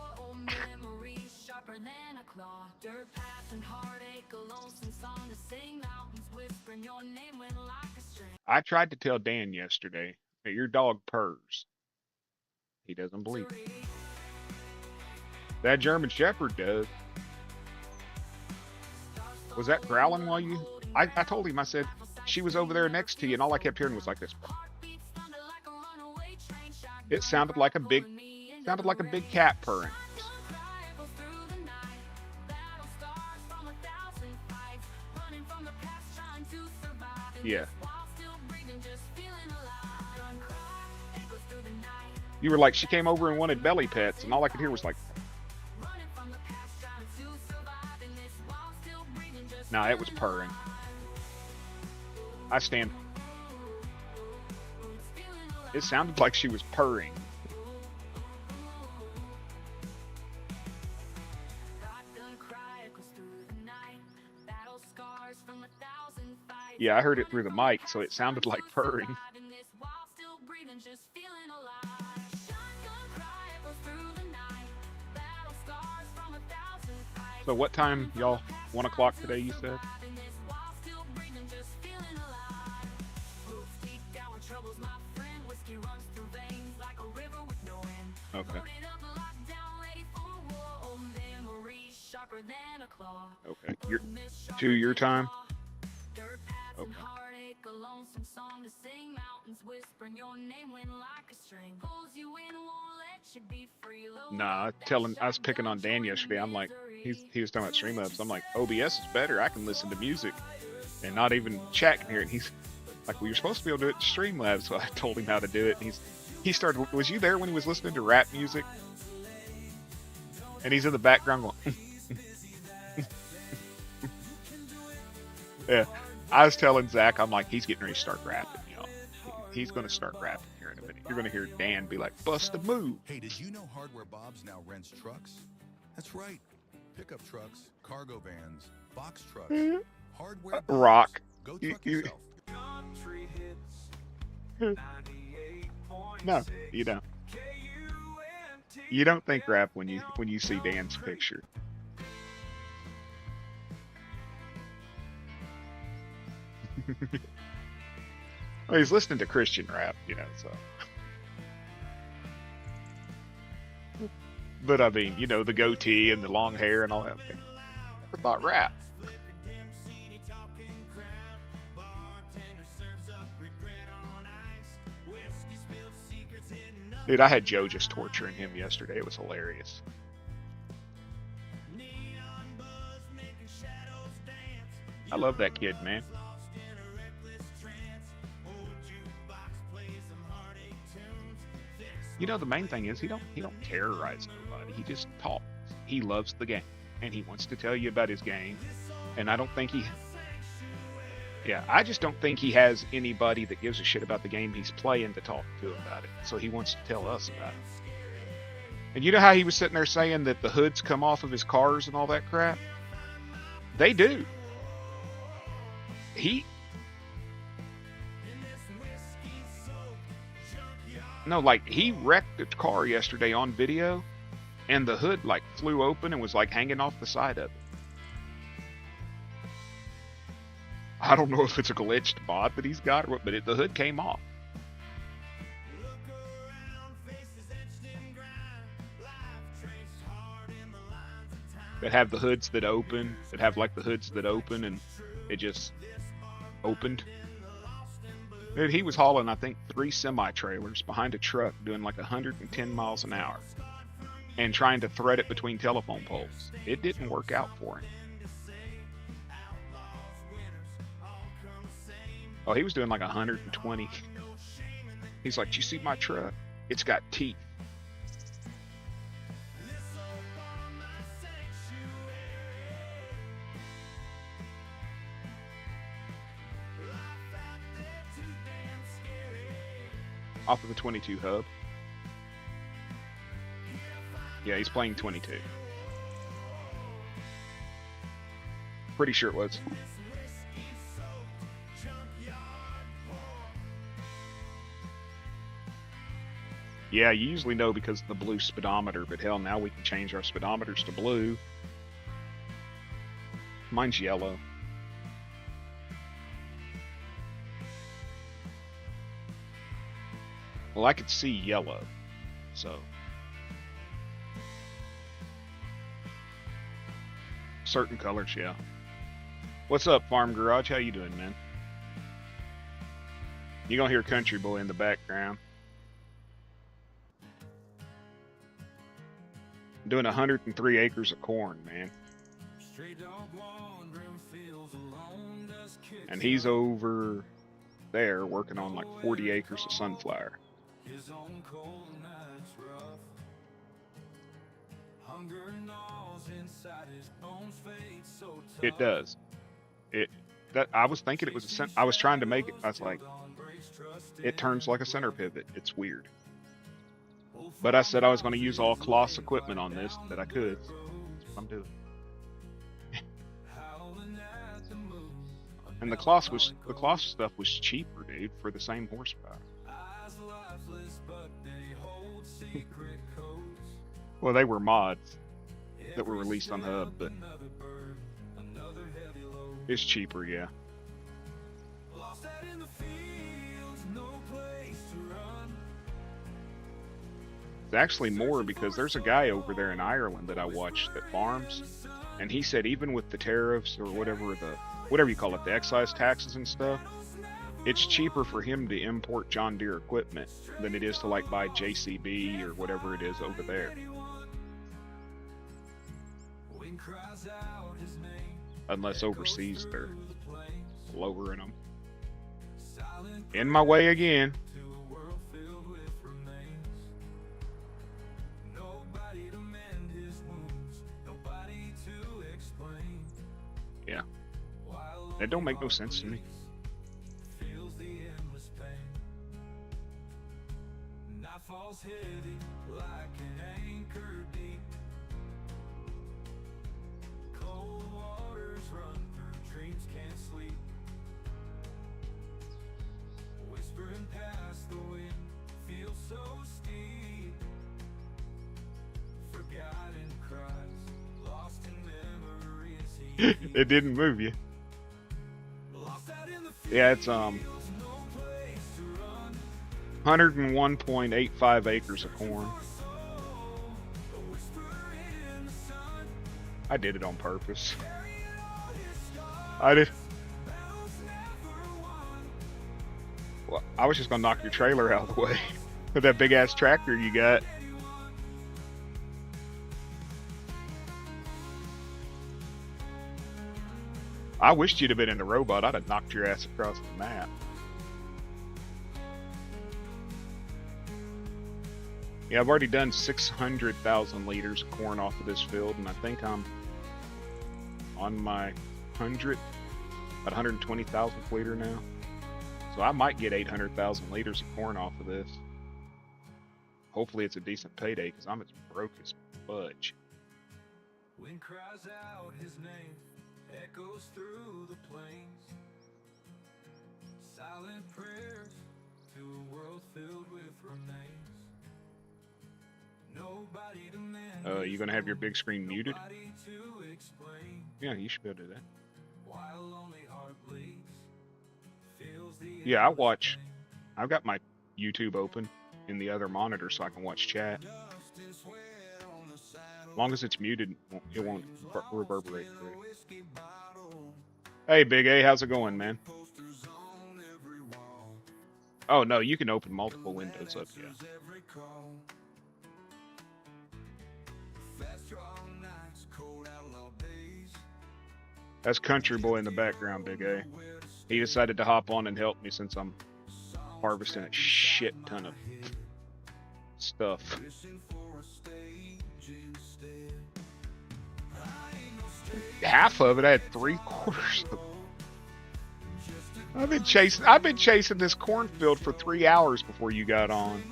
I tried to tell Dan yesterday that your dog purrs. He doesn't believe it. That German Shepherd does. Was that growling while you... I told him, I said, she was over there next to you, and all I kept hearing was like this. It sounded like a big cat purring. Yeah. You were like, she came over and wanted belly pets, and all I could hear was like... Nah, it was purring. I stand. It sounded like she was purring. Yeah, I heard it through the mic, so it sounded like purring. So what time, y'all? 1 o'clock today, you said? Okay. Okay. Your time? Okay. Nah, I was picking on Dan yesterday. I'm like, he was talking about Streamlabs. I'm like, OBS is better. I can listen to music and not even chat can hear it. He's like, well, you're supposed to be able to do it in Streamlabs. So I told him how to do it. And he started, was you there when he was listening to rap music? And he's in the background going, yeah. I was telling Zach, I'm like, he's getting ready to start rapping, y'all. He's going to start rapping here in a minute. You're going to hear Dan be like, bust a move. Hey, did you know Hardware Bob's now rents trucks? That's right. Pickup trucks, cargo vans, box trucks. Hardware Bob's. Rock. Go truck yourself. Country hits. No, you don't. You don't think rap when you see Dan's picture. Well, he's listening to Christian rap, so. But I mean, the goatee and the long hair and all that. Never thought rap. Dude, I had Joe just torturing him yesterday. It was hilarious. I love that kid, man. The main thing is he don't terrorize nobody. He just talks. He loves the game, and he wants to tell you about his game. And I don't think I just don't think he has anybody that gives a shit about the game he's playing to talk to about it. So he wants to tell us about it. And you know how he was sitting there saying that the hoods come off of his cars and all that crap? They do. No, like he wrecked the car yesterday on video, and the hood like flew open and was like hanging off the side of it. I don't know if it's a glitched bot that he's got or what, but the hood came off. That have the hoods that open, that have like the hoods that open, and it just opened. Dude, he was hauling, I think, 3 semi-trailers behind a truck doing like 110 miles an hour and trying to thread it between telephone poles. It didn't work out for him. Oh, he was doing like 120. He's like, "Do you see my truck? It's got teeth." Off of the 22 hub. Yeah, he's playing 22. Pretty sure it was. Yeah, you usually know because of the blue speedometer, but hell, now we can change our speedometers to blue. Mine's yellow. Well, I could see yellow, so. Certain colors, yeah. What's up, Farm Garage? How you doing, man? You're gonna hear Country Boy in the background. I'm doing 103 acres of corn, man. And he's over there working on like 40 acres of sunflower. His own cold nights rough. Hunger gnaws inside his bones fade so tough. It does. I was thinking it was I was trying to make it. I was like, it turns like a center pivot. It's weird. But I said I was going to use all Kloss equipment on this that I could. That's what I'm doing. And the Kloss stuff was cheaper, dude, for the same horsepower. Well, they were mods that were released on Hub, but it's cheaper, yeah. It's actually more because there's a guy over there in Ireland that I watched that farms, and he said even with the tariffs or whatever you call it, the excise taxes and stuff, it's cheaper for him to import John Deere equipment than it is to like buy JCB or whatever it is over there. Unless overseas they're lowering them. In my way again. Yeah. That don't make no sense to me. Falls heavy like an anchor deep. Cold waters run through dreams can't sleep. Whispering past the wind feels so steep. Forgotten cries, lost in memories. It didn't move you. Yeah, it's 101.85 acres of corn. I did it on purpose. I did. Well, I was just gonna knock your trailer out of the way with that big ass tractor you got. I wished you'd have been in the robot. I'd have knocked your ass across the map. Yeah, I've already done 600,000 liters of corn off of this field, and I think I'm on my about 120,000th liter now. So I might get 800,000 liters of corn off of this. Hopefully it's a decent payday, because I'm as broke as fudge. Wind cries out his name, echoes through the plains. Silent prayers to a world filled with remains. Nobody to mend You gonna have your big screen muted? nobody to explain Yeah, you should be able to do that. why a lonely heart bleeds. Feels the Yeah, I endless watch. pain. I've got my YouTube open in the other monitor so I can watch chat. As long as it's muted, it won't reverberate through. Hey, Big A, how's it going, man? Oh, no, you can open multiple windows up, yeah. That's Country Boy in the background, Big A. He decided to hop on and help me since I'm harvesting a shit ton of stuff. Half of it, I had 3/4 of it. I've been chasing this cornfield for 3 hours before you got on.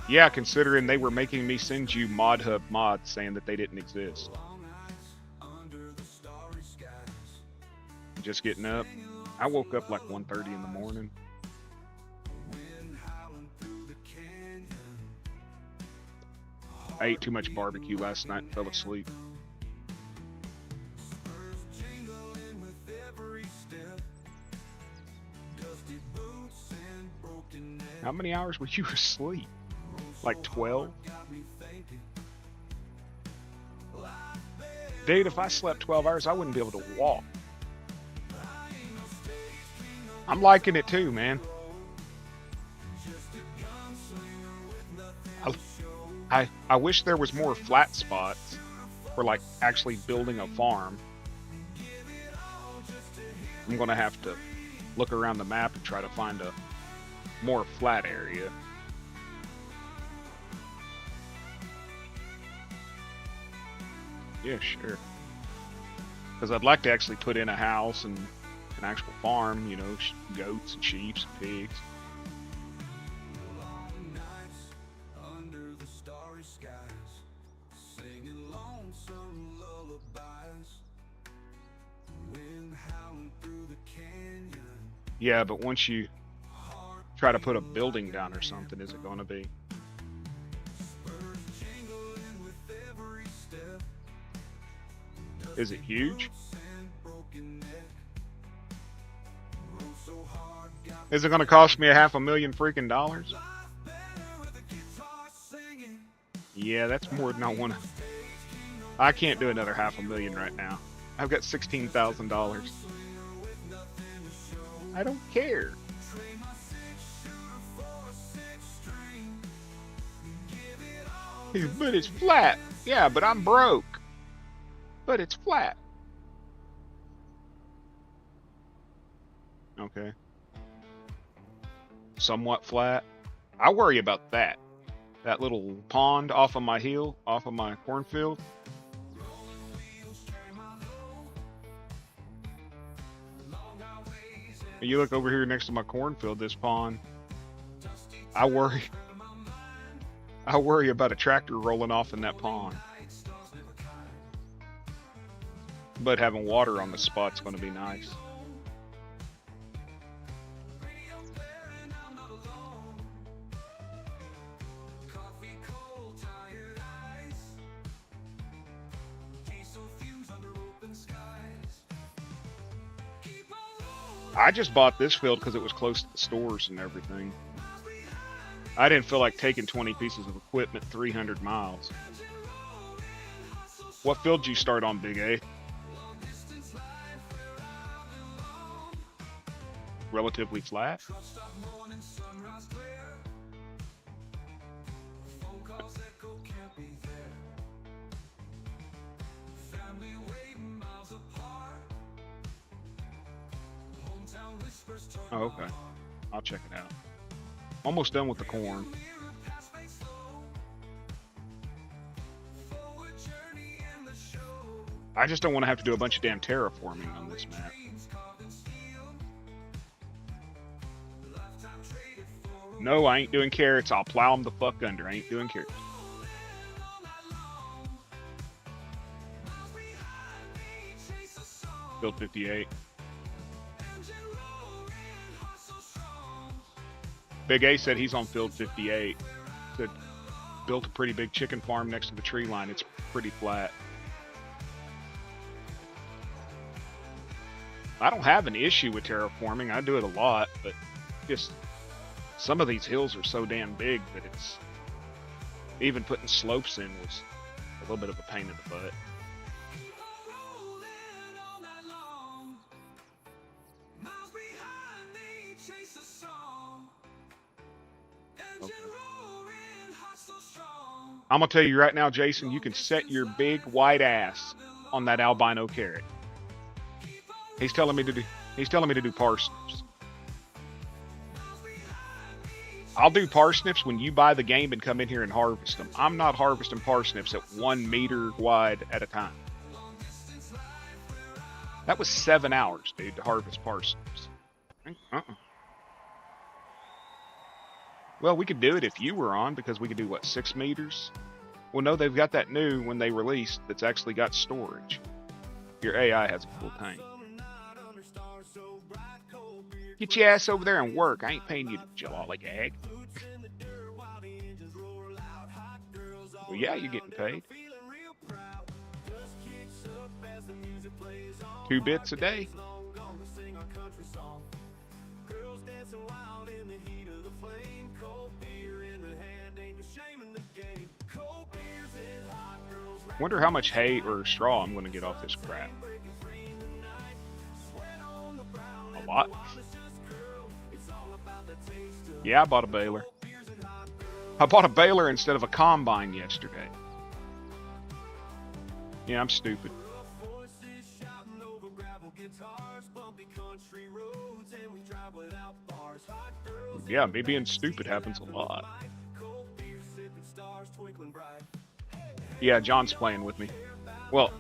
Yeah, considering they were making me send you Mod Hub mods saying that they didn't exist. Just getting up. I woke up like 1:30 in the morning. I ate too much barbecue last night and fell asleep. How many hours were you asleep? Like 12? Dude, if I slept 12 hours, I wouldn't be able to walk. I'm liking it too, man. I wish there was more flat spots for like actually building a farm. I'm gonna have to look around the map and try to find a more flat area. Yeah, sure. Because I'd like to actually put in a house and an actual farm, you know, goats and sheep and pigs. Yeah, but once you try to put a building down or something, is it going to be? Is it huge? Is it going to cost me $500,000 freaking dollars? Yeah, that's more than I want to. I can't do another $500,000 right now. I've got $16,000. I don't care. But it's flat. Yeah, but I'm broke. But it's flat. Okay. Somewhat flat. I worry about that. That little pond off of my hill, off of my cornfield. You look over here next to my cornfield, this pond. I worry about a tractor rolling off in that pond. But having water on the spot's going to be nice. I just bought this field because it was close to the stores and everything. I didn't feel like taking 20 pieces of equipment 300 miles. What field did you start on, Big A? Relatively flat? Oh, okay. I'll check it out. Almost done with the corn. I just don't want to have to do a bunch of damn terraforming on this map. No, I ain't doing carrots. I'll plow them the fuck under. I ain't doing carrots. Build 58. Big A said he's on field 58. Said built a pretty big chicken farm next to the tree line. It's pretty flat. I don't have an issue with terraforming. I do it a lot, but just some of these hills are so damn big that it's even putting slopes in was a little bit of a pain in the butt. Okay. I'm gonna tell you right now, Jason, you can set your big white ass on that albino carrot. He's telling me to do parsnips. I'll do parsnips when you buy the game and come in here and harvest them. I'm not harvesting parsnips at 1 meter wide at a time. That was 7 hours, dude, to harvest parsnips. Well, we could do it if you were on, because we could do, what, 6 meters? Well, no, they've got that new when they released that's actually got storage. Your AI has a full tank. Get your ass over there and work. I ain't paying you to lollygag. Well, yeah, you're getting paid. 2 bits a day. Wonder how much hay or straw I'm going to get off this crap. A lot. Yeah, I bought a baler. I bought a baler instead of a combine yesterday. Yeah, I'm stupid. Yeah, me being stupid happens a lot. Yeah, John's playing with me. Well,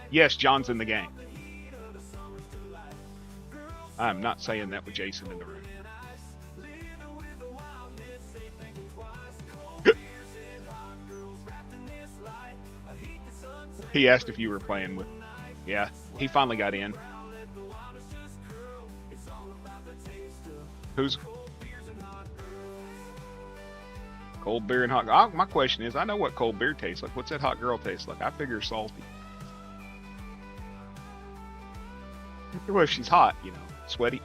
yes, John's in the game. I'm not saying that with Jason in the room. He asked if you were playing with. Yeah, he finally got in. Who's cold beer and hot? My question is, I know what cold beer tastes like. What's that hot girl taste like? I figure salty. Well, if she's hot, you know, sweaty.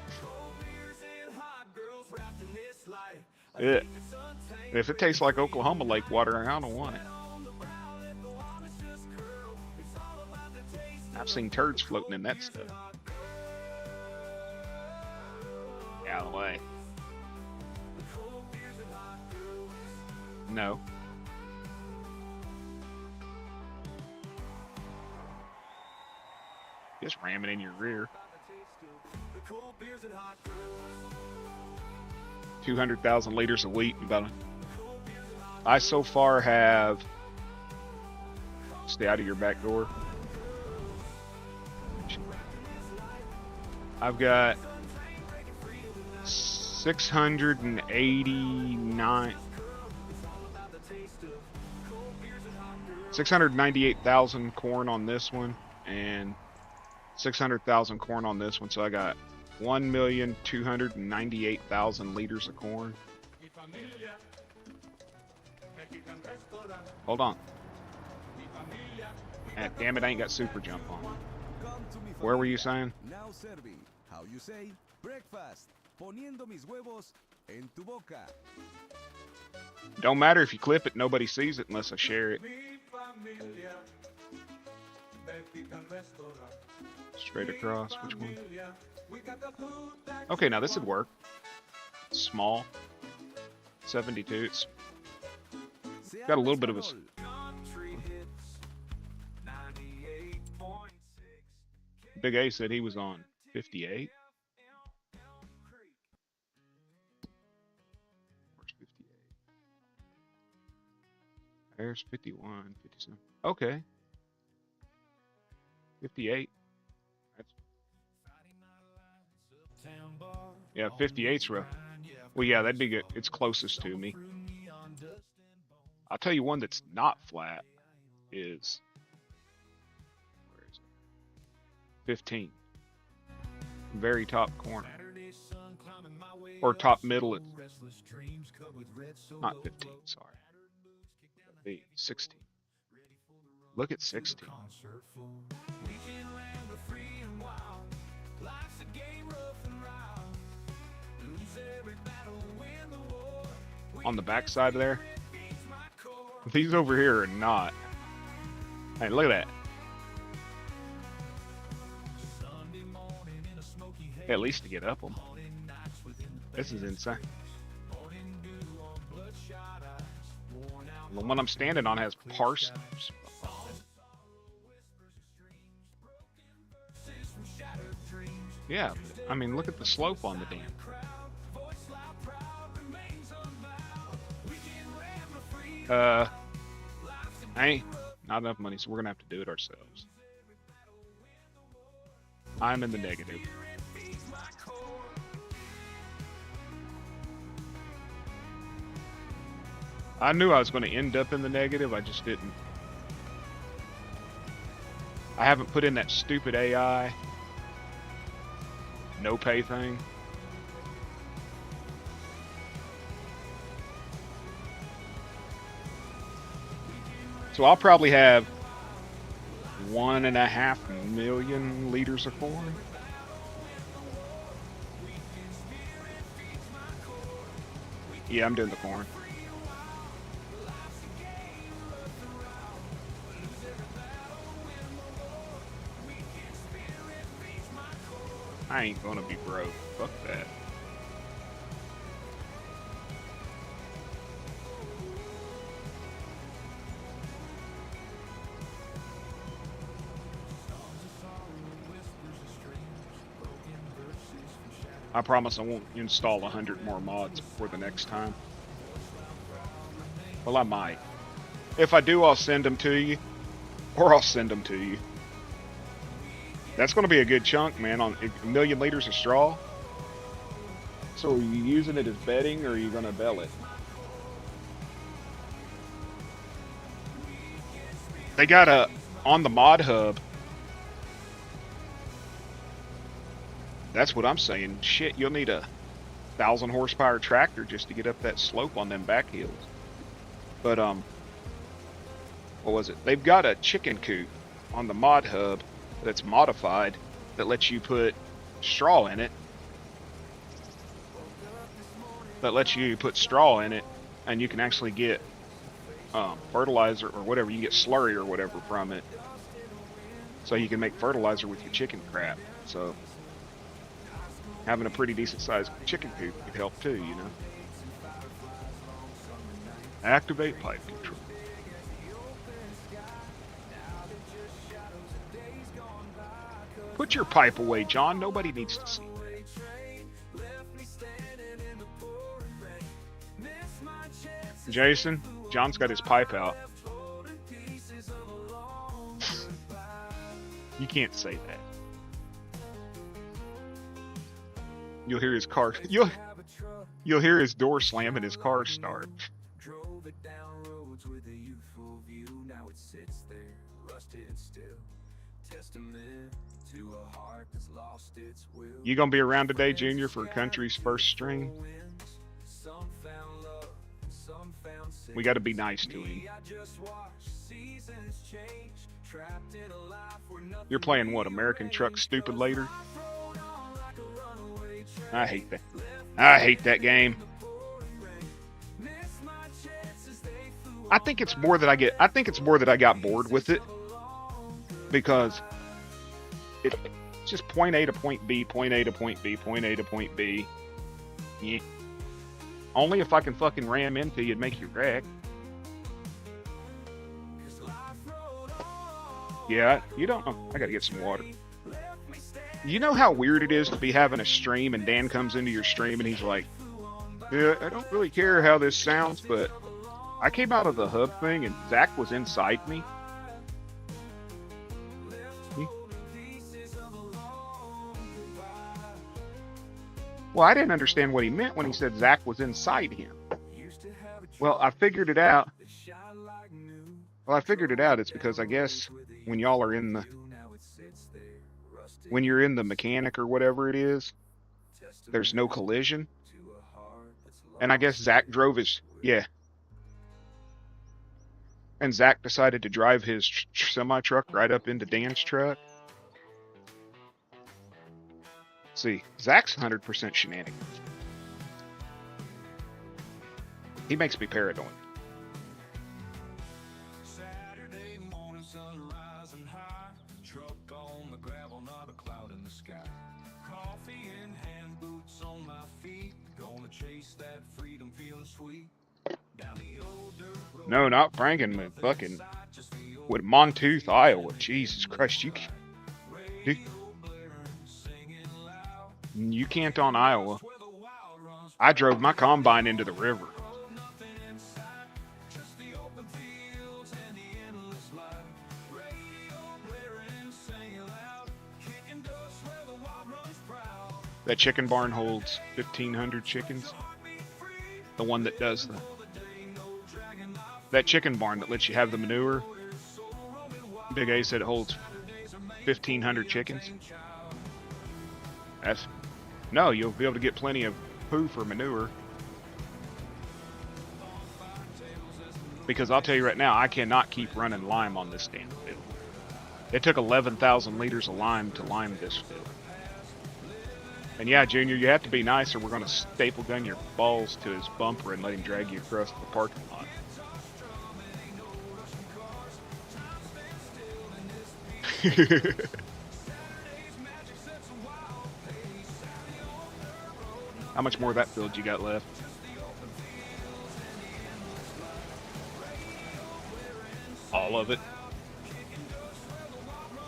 Yeah. If it tastes like Oklahoma lake water, I don't want it. I've seen turds floating in that stuff. Out of the way. No. Just ram it in your rear. 200,000 liters of wheat. I so far have. Stay out of your back door. I've got 698,000 corn on this one, and 600,000 corn on this one. So I got 1,298,000 liters of corn. Hold on. Ah, damn it, I ain't got super jump on. Where were you saying? Now serving. How you say? Breakfast. Poniendo mis huevos en tu boca. Don't matter if you clip it, nobody sees it unless I share it. Straight across, which one? Okay, now this would work. Small. 72. It's got a little bit of a... Big A said he was on 58. Where's 58? There's 51, 57. Okay. 58. That's... Yeah, 58's rough. Well, yeah, that'd be good. It's closest to me. I'll tell you one that's not flat is... 15. Very top corner. Or top middle at not 15, sorry. Be 16. Look at 16. On the back side there. These over here are not. Hey, look at that. At least to get up them. This is insane. The one I'm standing on has parsnips. Yeah, I mean, look at the slope on the dam. Ain't not enough money, so we're gonna have to do it ourselves. I'm in the negative. I knew I was going to end up in the negative, I just didn't. I haven't put in that stupid AI no pay thing. So I'll probably have 1.5 million liters of corn. Yeah, I'm doing the corn. I ain't gonna be broke. Fuck that. I promise I won't install 100 more mods before the next time. Well, I might. If I do, I'll send them to you. Or I'll send them to you. That's going to be a good chunk, man, on 1 million liters of straw. So are you using it as bedding, or are you going to bale it? They got a, on the mod hub, that's what I'm saying. Shit, you'll need a 1,000 horsepower tractor just to get up that slope on them back hills. But, what was it? They've got a chicken coop on the mod hub that's modified that lets you put straw in it. That lets you put straw in it, and you can actually get fertilizer or whatever. You get slurry or whatever from it. So you can make fertilizer with your chicken crap. So having a pretty decent sized chicken coop could help too, you know. Activate pipe control. Put your pipe away, John. Nobody needs to see that. Jason, John's got his pipe out. You can't say that. You'll hear his car. You'll hear his door slam and his car start. Drove it down roads with a youthful view. Now it sits there, rusted and still. Testament to a heart that's lost its will. You gonna be around today, Junior, for Country's first stream? Some found love, some found sin. We got to be nice to him. I just watched seasons change, trapped in a life where nothing. You're playing what, American Truck Stupid Later? I hate that. I hate that game. I think it's more that I got bored with it because it's just point A to point B, point A to point B, point A to point B. Yeah. Only if I can fucking ram into you and make you wreck. Yeah, you don't know. I gotta get some water. You know how weird it is to be having a stream and Dan comes into your stream and he's like, yeah, I don't really care how this sounds, but I came out of the hub thing and Zach was inside me. Well, I didn't understand what he meant when he said Zach was inside him. Well, I figured it out. It's because I guess when y'all are in the, when you're in the mechanic or whatever it is, there's no collision. And I guess Zach drove his, yeah. And Zach decided to drive his semi truck right up into Dan's truck. See, Zach's 100% shenanigans. He makes me paranoid. Saturday morning, sun rising high. Truck on the gravel, not a cloud in the sky. Coffee in hand, boots on my feet. Gonna chase that freedom, feeling sweet. Down the old dirt road. No, not Franken, with fucking with Montour, Iowa. Jesus Christ, you can't on Iowa. I drove my combine into the river. That chicken barn holds 1,500 chickens. The one that does that chicken barn that lets you have the manure. Big A said it holds 1,500 chickens. No, you'll be able to get plenty of poo for manure. Because I'll tell you right now, I cannot keep running lime on this damn field. It took 11,000 liters of lime to lime this field. And yeah, Junior, you have to be nice or we're going to staple gun your balls to his bumper and let him drag you across the parking lot. How much more of that field you got left? All of it.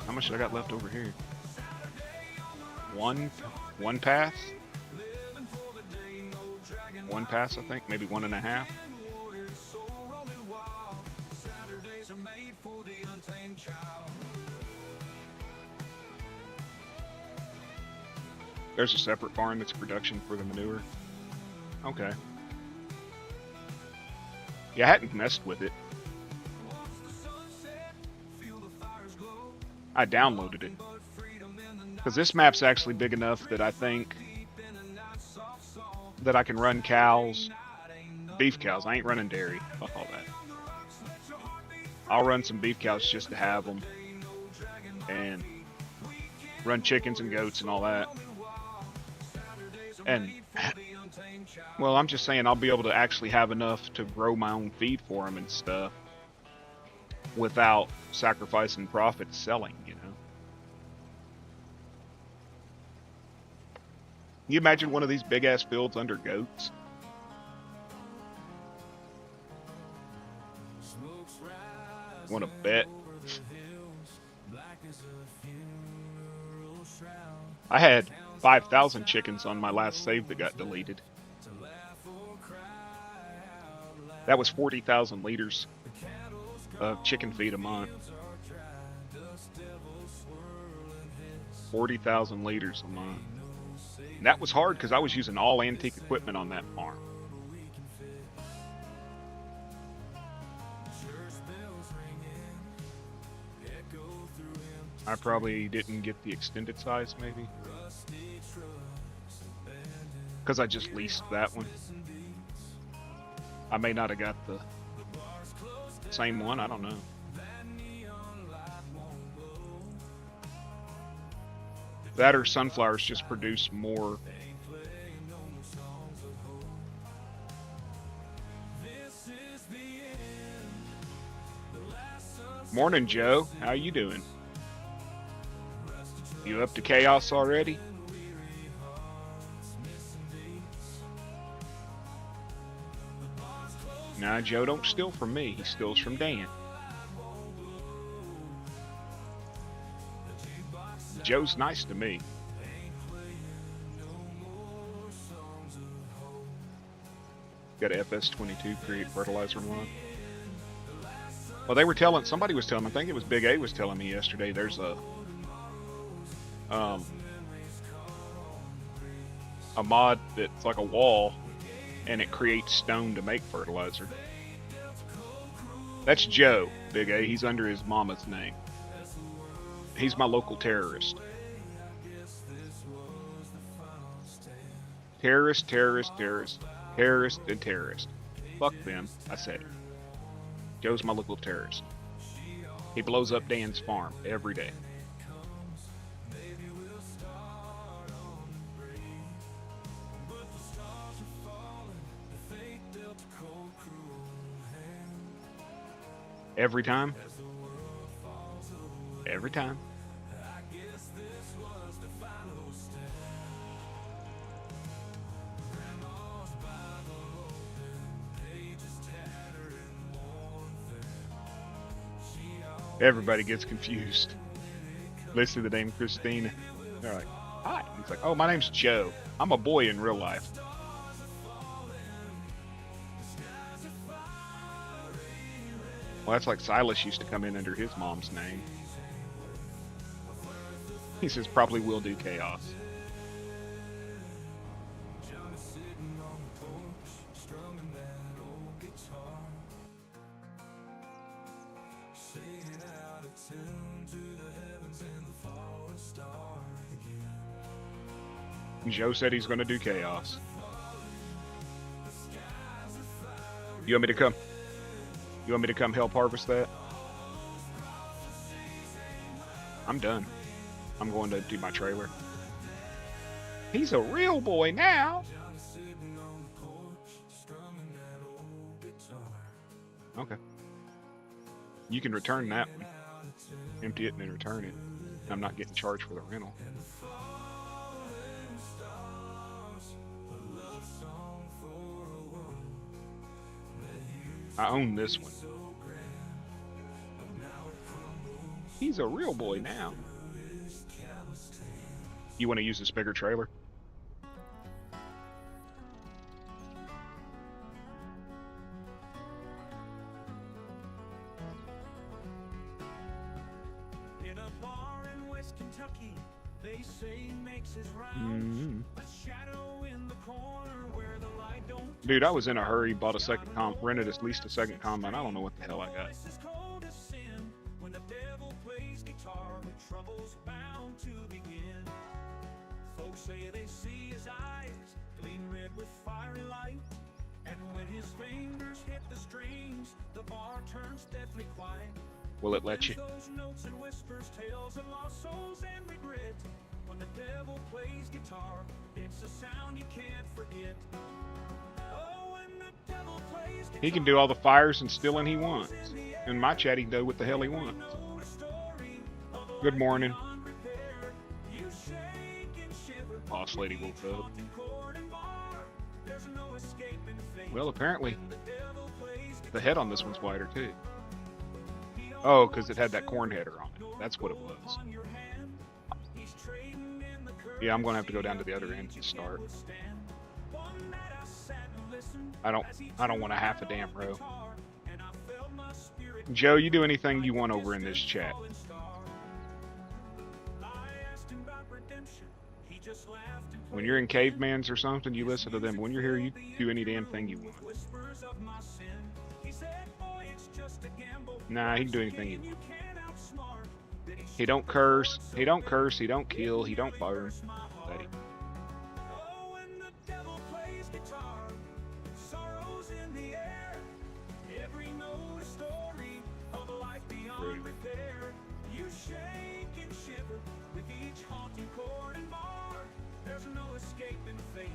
How much do I got left over here? One pass? One pass, I think. Maybe 1.5. There's a separate barn that's production for the manure. Okay. Yeah, I hadn't messed with it. I downloaded it. Because this map's actually big enough that I think that I can run cows, beef cows. I ain't running dairy. Fuck all that. I'll run some beef cows just to have them. And run chickens and goats and all that. And, well, I'm just saying I'll be able to actually have enough to grow my own feed for them and stuff without sacrificing profits selling, you know. Can you imagine one of these big ass fields under goats? Want to bet? I had 5,000 chickens on my last save that got deleted. That was 40,000 liters of chicken feed a month. 40,000 liters a month. And that was hard because I was using all antique equipment on that farm. I probably didn't get the extended size, maybe. Because I just leased that one. I may not have got the same one, I don't know. That or sunflowers just produce more. Morning, Joe. How you doing? You up to chaos already? Nah, Joe don't steal from me. He steals from Dan. Joe's nice to me. Got a FS22 create fertilizer one. Well, they were telling, somebody was telling me, I think it was Big A was telling me yesterday, there's a mod that's like a wall and it creates stone to make fertilizer. That's Joe, Big A. He's under his mama's name. He's my local terrorist. Terrorist, terrorist, terrorist, terrorist, and terrorist. Fuck them, I say. Joe's my local terrorist. He blows up Dan's farm every day. Every time. Every time. Everybody gets confused. Listen to the name Christine. They're like, hi. He's like, oh, my name's Joe. I'm a boy in real life. Well, that's like Silas used to come in under his mom's name. He says, probably will do chaos. Joe said he's going to do chaos. You want me to come? You want me to come help harvest that? I'm done. I'm going to empty my trailer. He's a real boy now. Okay. You can return that one. Empty it and then return it. I'm not getting charged for the rental. I own this one. He's a real boy now. You want to use this bigger trailer? In a bar in West Kentucky, they say makes his rounds. A shadow in the corner where the light don't. Dude, I was in a hurry, bought a second rented at least a second combine. I don't know what the hell I got. Voice is cold as sin when the devil plays guitar, with troubles bound to begin. Folks say they see his eyes gleam red with fiery light, and when his fingers hit the strings, the bar turns deathly quiet. Will it let you? Those notes and whispers, tales of lost souls and regret. When the devil plays guitar, it's a sound you can't forget. Oh, when the devil plays guitar, He can do all the fires and stealing he wants. In my chat, he can do what the hell he wants. Good morning. Boss lady woke up. Well, apparently, the head on this one's wider too. Oh, because it had that corn header on it. That's what it was. Yeah, I'm going to have to go down to the other end to start. I don't want a half a damn row. Joe, you do anything you want over in this chat. When you're in Caveman's or something, you listen to them. When you're here, you do any damn thing you want. Nah, he can do anything he wants. He don't curse. He don't curse. He don't kill. He don't burn. Buddy.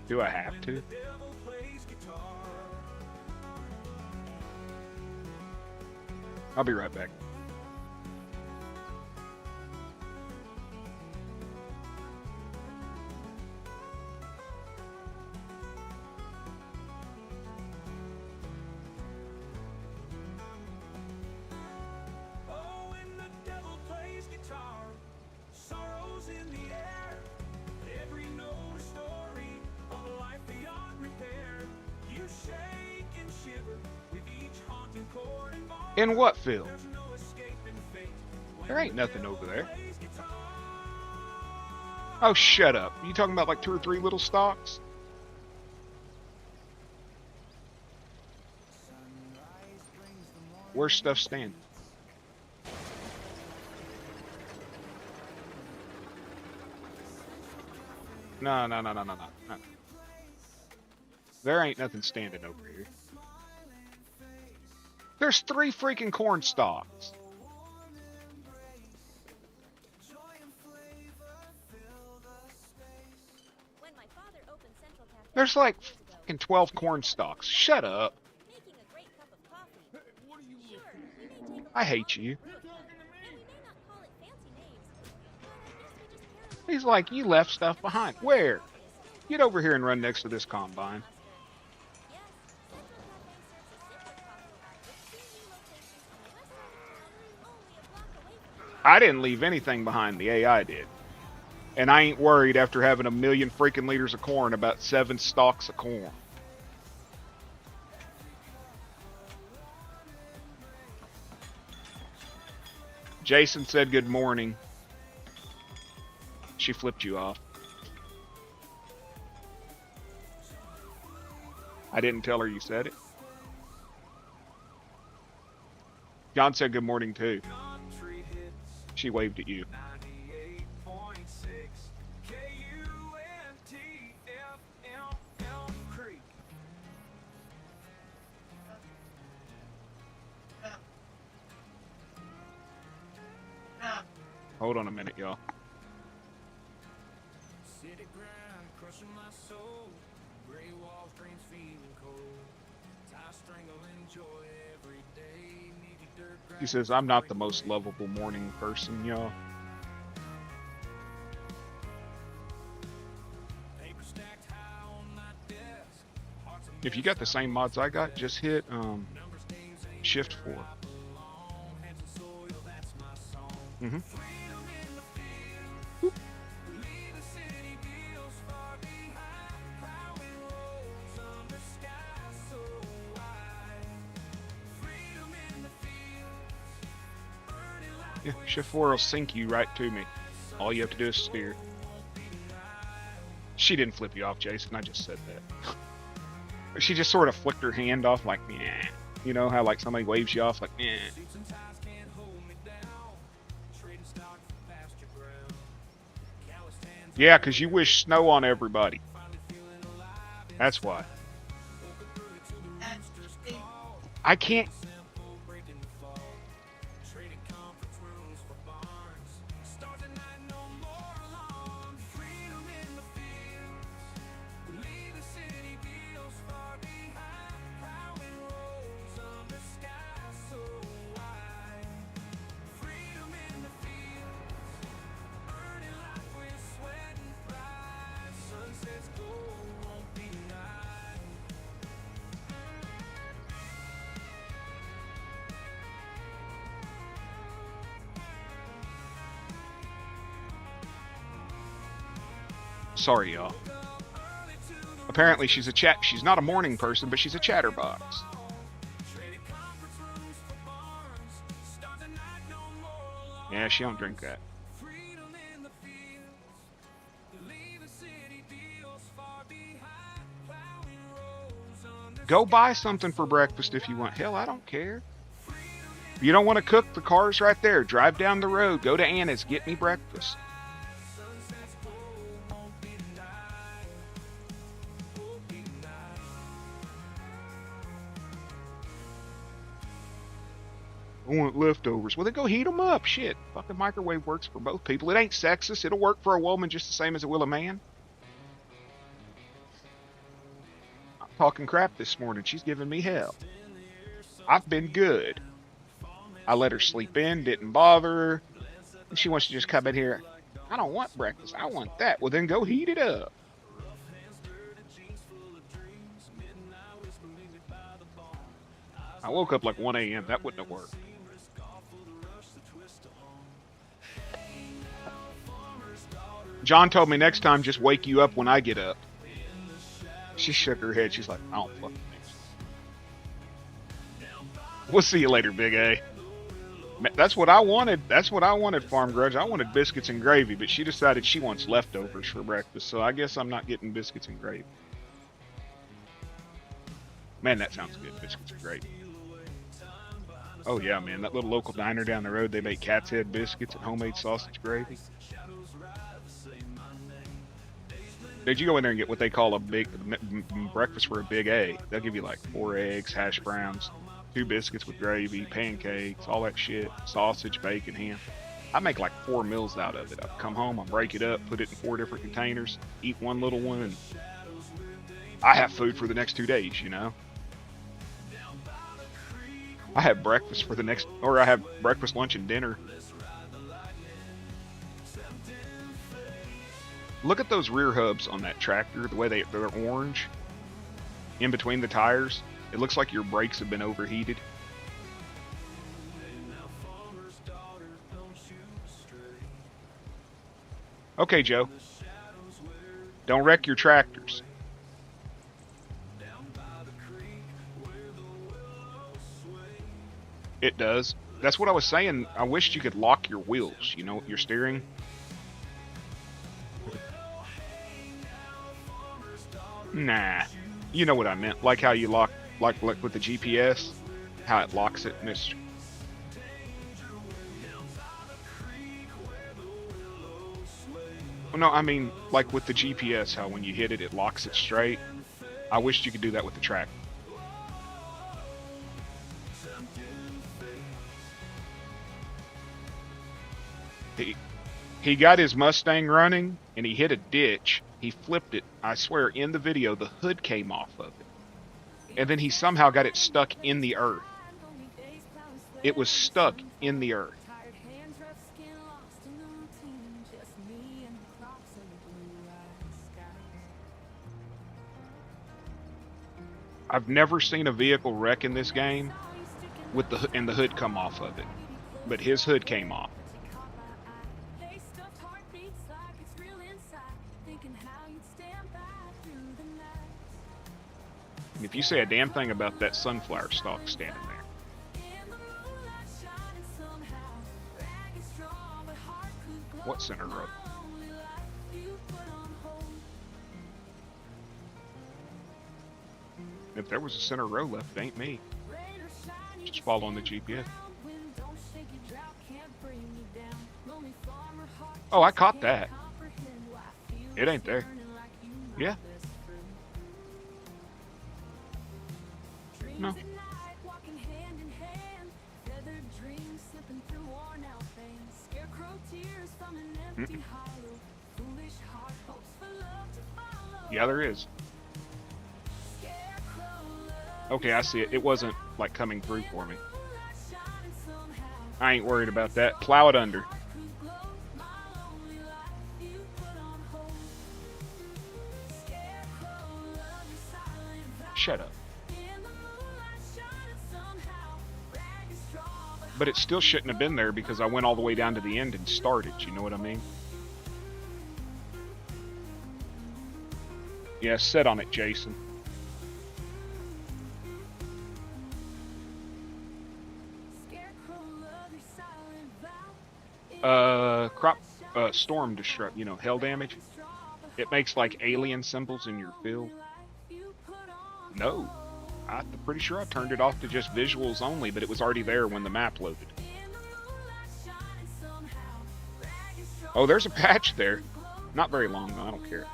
Do I have to? I'll be right back. In what field? There ain't nothing over there. Oh, shut up. You talking about like 2 or 3 little stalks? Where's stuff standing? No. There ain't nothing standing over here. There's 3 freaking corn stalks. When my father opened Central Cafe There's like 2 years ago, fucking 12 corn stalks. Shut up. making a great cup of coffee. Sure, we may take a I little hate longer you. to brew it, and we may not call it fancy names, but I guess we just care a little He's more like, about you it. left stuff That's behind. why Where? coffee is still Get over here and run next to this combine. mustard. Yes, Central Cafe serves a simple coffee vibe with 2 new locations on the west side of town, only a block away from each other. I didn't leave anything behind. The AI did. And I ain't worried after having a million freaking liters of corn about 7 stalks of corn. Jason said good morning. She flipped you off. I didn't tell her you said it. John said good morning too. Country hits She waved at you. 98.6 KUNTFM Creek. Hold on a minute, y'all. City grind, crushing my soul. Gray walls, dreams feeling cold. Tie string will enjoy every day. Needy dirt He grind. says, I'm not the most lovable morning person, y'all. Paper stacked high on my desk. Hearts a If you got the same mods I got, just hit numbers, names ain't Shift 4. belong. Hands and soil, that's my song. Mm-hmm. Freedom in the field. Leave the city feels far behind. Plowing roads under sky so wide. Freedom in the fields. Burning life Yeah, Shift 4 will sync you right to me. All you have to do is steer. She didn't flip you off, Jason. I just said that. She just sort of flicked her hand off like, yeah. You know how like somebody waves you off like, yeah. suits and ties can't hold me down. Trading stock for pasture ground. Calloused hands Yeah, because you wish snow on everybody. That's why. I can't. simple breaking the fall. Trading conference rooms for barns. Stars at night, no more alarm. Freedom in the fields. We leave the city feels far behind. Plowing roads under sky so wide. Freedom in the fields. Earning life with sweat and pride. Sunsets gold won't be denied. Sorry, y'all. Apparently she's a chat. She's not a morning person, but she's a chatterbox. Yeah, she don't drink that. Go buy something for breakfast if you want. Hell, I don't care. If you don't want to cook, the car's right there. Drive down the road. Go to Anna's. Get me breakfast. I want leftovers. Well, then go heat them up. Shit. Fucking microwave works for both people. It ain't sexist. It'll work for a woman just the same as it will a man. I'm talking crap this morning. She's giving me hell. I've been good. I let her sleep in, didn't bother her. And she wants to just come in here. I don't want breakfast. I want that. Well, then go heat it up. I woke up like 1 a.m. That wouldn't have worked. John told me next time just wake you up when I get up. She shook her head. She's like, I don't fucking think so. We'll see you later, Big A. That's what I wanted. That's what I wanted, Farm Grudge. I wanted biscuits and gravy, but she decided she wants leftovers for breakfast, so I guess I'm not getting biscuits and gravy. Man, that sounds good, biscuits and gravy. Oh yeah, man, that little local diner down the road, they make cat's head biscuits and homemade sausage gravy. Did you go in there and get what they call a big breakfast for a big A? They'll give you like 4 eggs, hash browns, 2 biscuits with gravy, pancakes, all that shit, sausage, bacon, ham. I make like 4 meals out of it. I come home, I break it up, put it in 4 different containers, eat one little one, and I have food for the next 2 days, you know? I have breakfast for the next, or I have breakfast, lunch, and dinner. Look at those rear hubs on that tractor, the way they're orange in between the tires. It looks like your brakes have been overheated. Okay, Joe. Don't wreck your tractors. It does. That's what I was saying. I wished you could lock your wheels, you know, your steering. Nah. You know what I meant. Like how you lock, like with the GPS, how it locks it. And it's... No, I mean, like with the GPS, how when you hit it, it locks it straight. I wished you could do that with the tractor. He got his Mustang running, and he hit a ditch. He flipped it. I swear, in the video, the hood came off of it. And then he somehow got it stuck in the earth. It was stuck in the earth. I've never seen a vehicle wreck in this game with the hood come off of it. But his hood came off. If you say a damn thing about that sunflower stalk standing there. What center road? If there was a center row left, it ain't me. Just follow on the GPS. Oh, I caught that. It ain't there. Yeah. No. Mm-mm. Yeah, there is. Okay, I see it. It wasn't like coming through for me. I ain't worried about that. Plow it under. Shut up. But it still shouldn't have been there because I went all the way down to the end and started, you know what I mean? Yeah, sit on it, Jason. Storm destruct, you know, hell damage. It makes like alien symbols in your field. No. I'm pretty sure I turned it off to just visuals only, but it was already there when the map loaded. Oh, there's a patch there. Not very long, though. I don't care.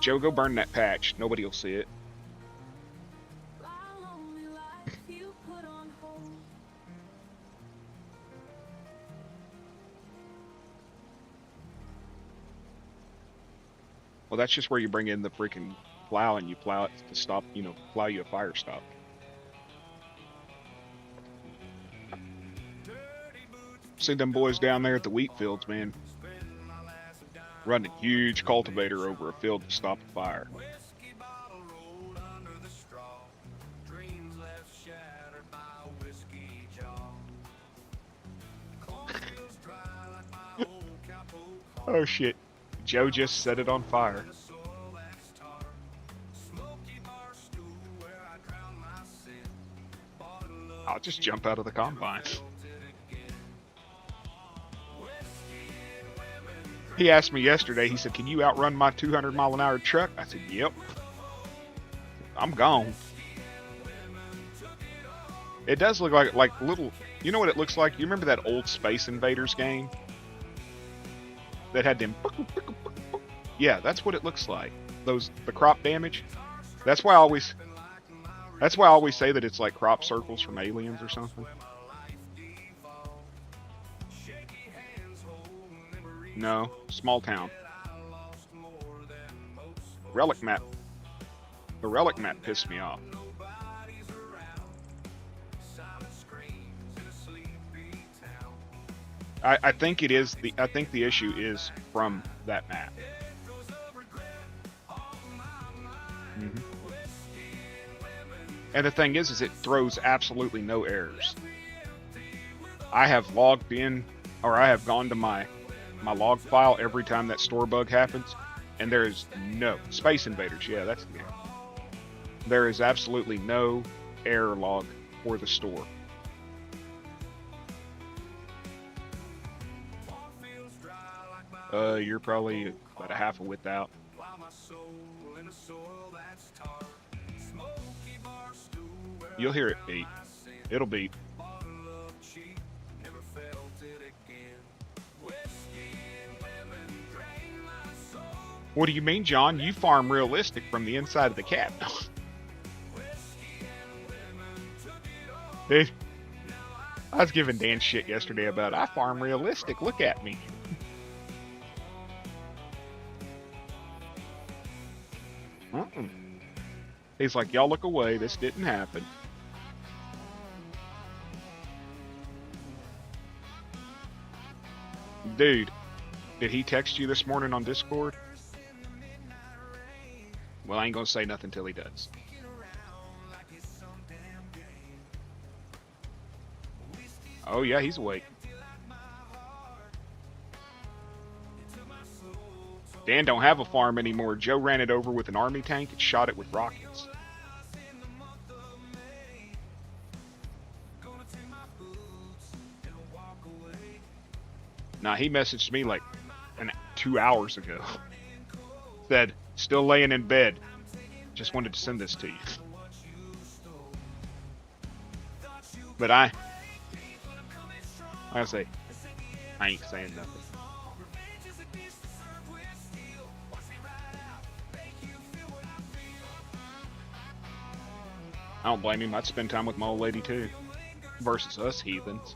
Joe, go burn that patch. Nobody will see it. Well, that's just where you bring in the freaking plow and you plow it to stop, you know, plow you a fire stop. See them boys down there at the wheat fields, man. Running a huge cultivator over a field to stop a fire. Oh shit. Joe just set it on fire. I'll just jump out of the combine. He asked me yesterday, he said, can you outrun my 200-mile-an-hour truck? I said, yep. I'm gone. It does look like little, you know what it looks like? You remember that old Space Invaders game? That had them, Yeah, that's what it looks like. The crop damage. That's why I always that's why I always say that it's like crop circles from Aliens or something. No, small town. Relic map. The relic map pissed me off. I think it is I think the issue is from that map. Hmm. And the thing is it throws absolutely no errors. I have logged in, or I have gone to my log file every time that store bug happens, and there is no Space Invaders. Yeah, that's the game. There is absolutely no error log for the store. You're probably about a half a width out. You'll hear it beat. It'll beat. What do you mean, John? You farm realistic from the inside of the cab. Dude, I was giving Dan shit yesterday about I farm realistic. Look at me. He's like, y'all look away. This didn't happen. Dude, did he text you this morning on Discord? Well, I ain't gonna say nothing till he does. Oh yeah, he's awake. Dan don't have a farm anymore. Joe ran it over with an army tank and shot it with rockets. Nah, he messaged me like 2 hours ago. Said, still laying in bed. Just wanted to send this to you. But I say, I ain't saying nothing. I don't blame him. I'd spend time with my old lady too. Versus us heathens.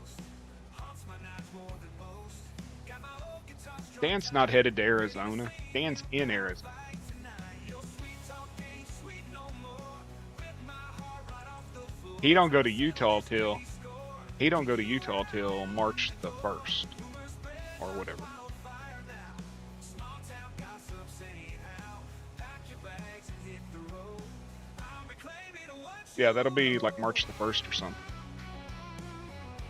Dan's not headed to Arizona. Dan's in Arizona. He don't go to Utah till March the 1st or whatever. Yeah, that'll be like March the 1st or something.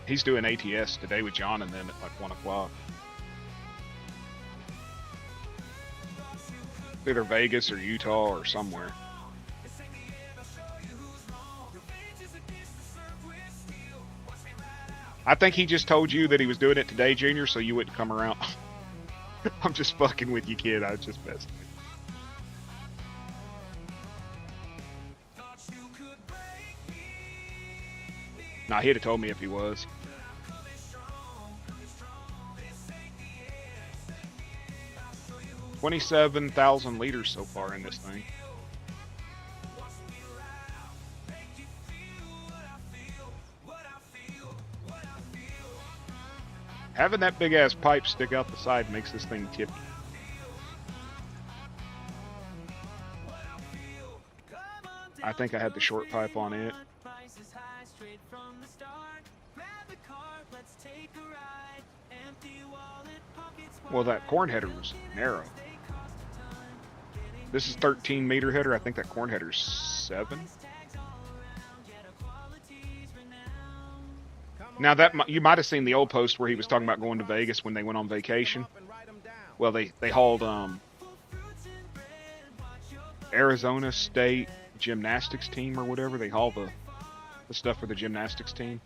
He's doing ATS today with John and then at like 1 o'clock. Either Vegas or Utah or somewhere. I think he just told you that he was doing it today, Junior, so you wouldn't come around. I'm just fucking with you, kid. I was just messing with you. Nah, he'd have told me if he was. $27,000 liters so far in this thing. Having that big ass pipe stick out the side makes this thing tippy. I think I had the short pipe on it. Well, that corn header was narrow. This is 13 meter header. I think that corn header's 7. Now that you might have seen the old post where he was talking about going to Vegas when they went on vacation. Well, they hauled Arizona State gymnastics team or whatever. They haul the stuff for the gymnastics team.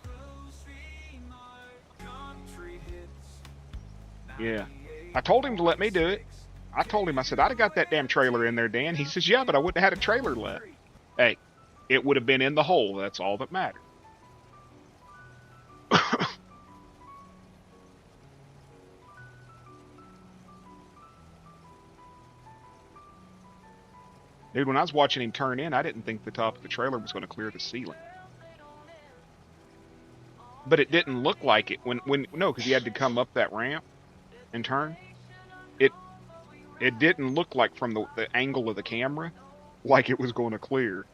Yeah. I told him to let me do it. I told him, I said, I'd have got that damn trailer in there, Dan. He says, yeah, but I wouldn't have had a trailer left. Hey, it would have been in the hole. That's all that mattered. Dude, when I was watching him turn in, I didn't think the top of the trailer was going to clear the ceiling. But it didn't look like it no, because he had to come up that ramp and turn. It didn't look like from the angle of the camera like it was going to clear.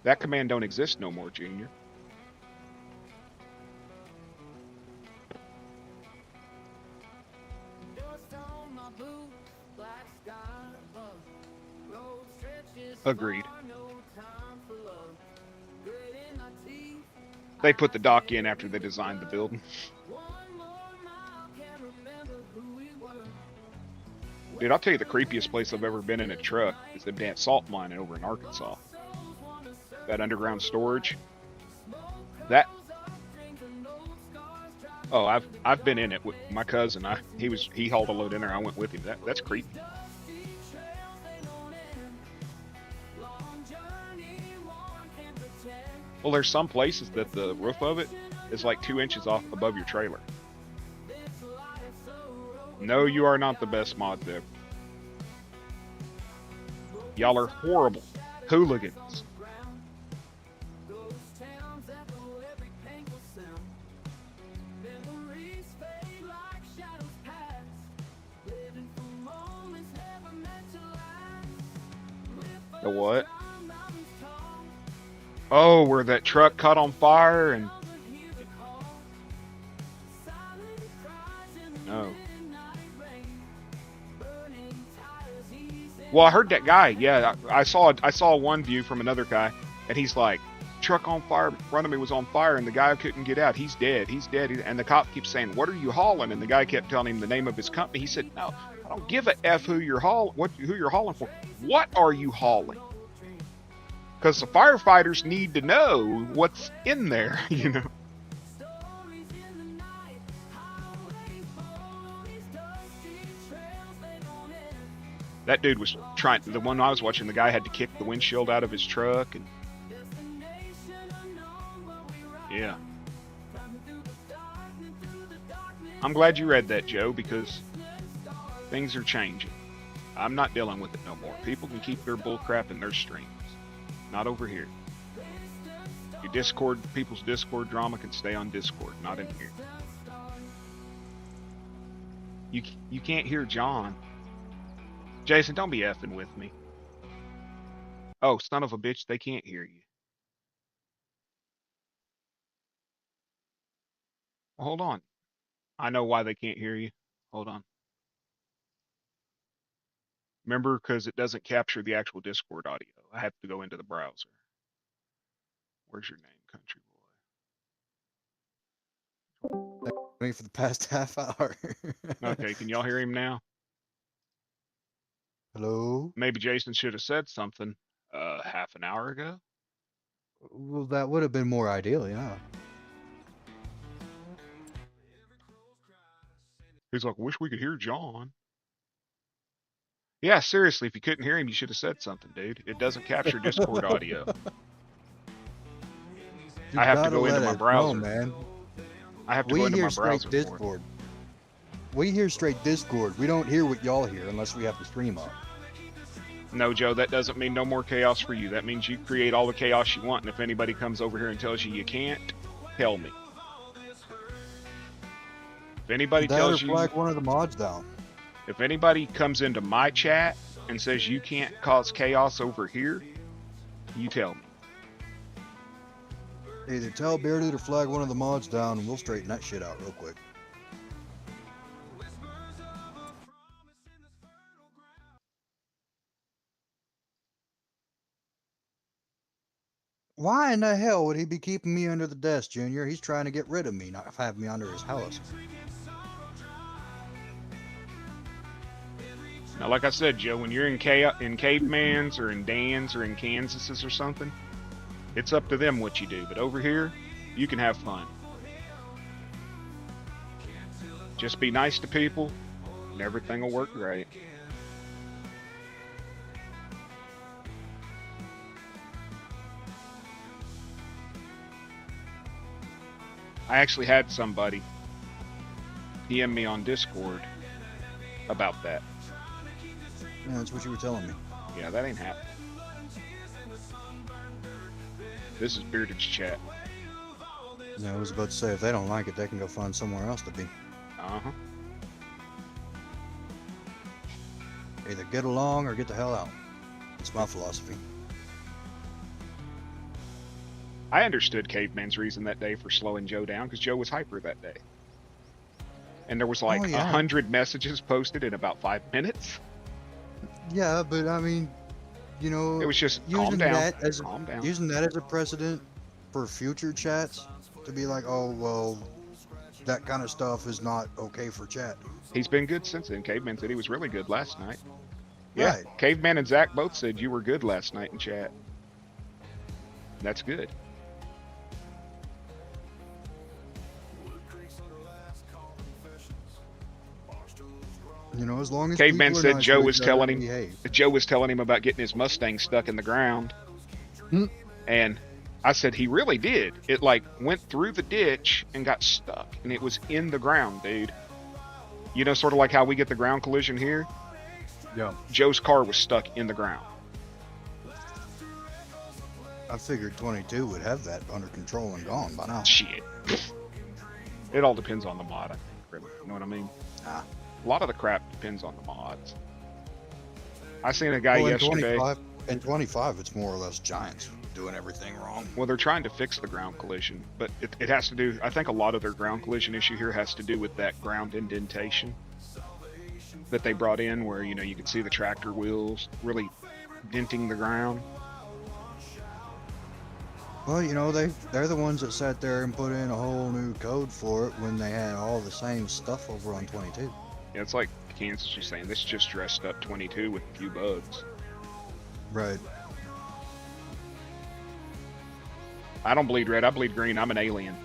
That command don't exist no more, Junior. Agreed. They put the dock in after they designed the building. Dude, I'll tell you the creepiest place I've ever been in a truck is the damn salt mine over in Arkansas. That underground storage. That. Oh, I've been in it with my cousin. He hauled a load in there. I went with him. That's creepy. Well, there's some places that the roof of it is like 2 inches off above your trailer. No, you are not the best mods ever. Y'all are horrible hooligans. The what? Oh, where that truck caught on fire and... No. Well, I heard that guy. Yeah, I saw one view from another guy, and he's like, truck on fire in front of me was on fire, and the guy couldn't get out. He's dead. He's dead. And the cop keeps saying, "What are you hauling?" And the guy kept telling him the name of his company. He said, "No, I don't give a f who you're hauling. Who you're hauling for? What are you hauling?" Because the firefighters need to know what's in there, you know. That dude was trying. The one I was watching, the guy had to kick the windshield out of his truck, and yeah. I'm glad you read that, Joe, because things are changing. I'm not dealing with it no more. People can keep their bullcrap in their streams. Not over here. Your Discord, people's Discord drama can stay on Discord, not in here. You can't hear John. Jason, don't be effing with me. Oh, son of a bitch, they can't hear you. Well, hold on. I know why they can't hear you. Hold on. Remember, because it doesn't capture the actual Discord audio. I have to go into the browser. Where's your name, country boy? Me for the past half hour. Okay, can y'all hear him now? Hello? Maybe Jason should have said something half an hour ago. Well, that would have been more ideal, yeah. He's like, wish we could hear John. Yeah, seriously, if you couldn't hear him, you should have said something, dude. It doesn't capture Discord audio. I have to go into my browser. Man. I have to go into my browser. Discord. We hear straight Discord. We don't hear what y'all hear unless we have the stream up. No, Joe, that doesn't mean no more chaos for you. That means you create all the chaos you want, and if anybody comes over here and tells you you can't, tell me. If anybody tells you... flag one of the mods down. If anybody comes into my chat and says you can't cause chaos over here, you tell me. Either tell Bearded or flag one of the mods down, and we'll straighten that shit out real quick. Why in the hell would he be keeping me under the desk, Junior? He's trying to get rid of me, not have me under his house. Now, like I said, Joe, when you're in Caveman's or in Dan's or in Kansas's or something, it's up to them what you do. But over here, you can have fun. Just be nice to people, and everything will work great. I actually had somebody DM me on Discord about that. Yeah, that's what you were telling me. Yeah, that ain't happening. This is Bearded's chat. Yeah, I was about to say, if they don't like it, they can go find somewhere else to be. Uh-huh. Either get along or get the hell out. It's my philosophy. I understood Caveman's reason that day for slowing Joe down because Joe was hyper that day. And there was like 100 messages posted in about 5 minutes. Yeah, but I mean, you know, It was just calm using down. that as Calm down. using that as a precedent for future chats to be like, oh well, that kind of stuff is not okay for chat. He's been good since then. Caveman said he was really good last night. Yeah, Right. Caveman and Zach both said you were good last night in chat. That's good. You know, as long as Caveman people are said nice Joe to was each other telling and him behave. Joe was telling him about getting his Mustang stuck in the ground. Hmm. And I said he really did. It like went through the ditch and got stuck, and it was in the ground, dude. You know, sort of like how we get the ground collision here. Yeah. Joe's car was stuck in the ground. I figured 22 would have that under control and gone by now. Shit. It all depends on the mod, I think, really. You know what I mean? Ah. A lot of the crap depends on the mods. I seen a guy Well, yesterday. in 25, it's more or less giants doing everything wrong. Well, they're trying to fix the ground collision, but it has to do. I think a lot of their ground collision issue here has to do with that ground indentation that they brought in, where you know you can see the tractor wheels really denting the ground. Well, you know, they're the ones that sat there and put in a whole new code for it when they had all the same stuff over on 22. Yeah, it's like Kansas was saying, this just dressed up 22 with a few bugs. Right. I don't bleed red, I bleed green. I'm an alien.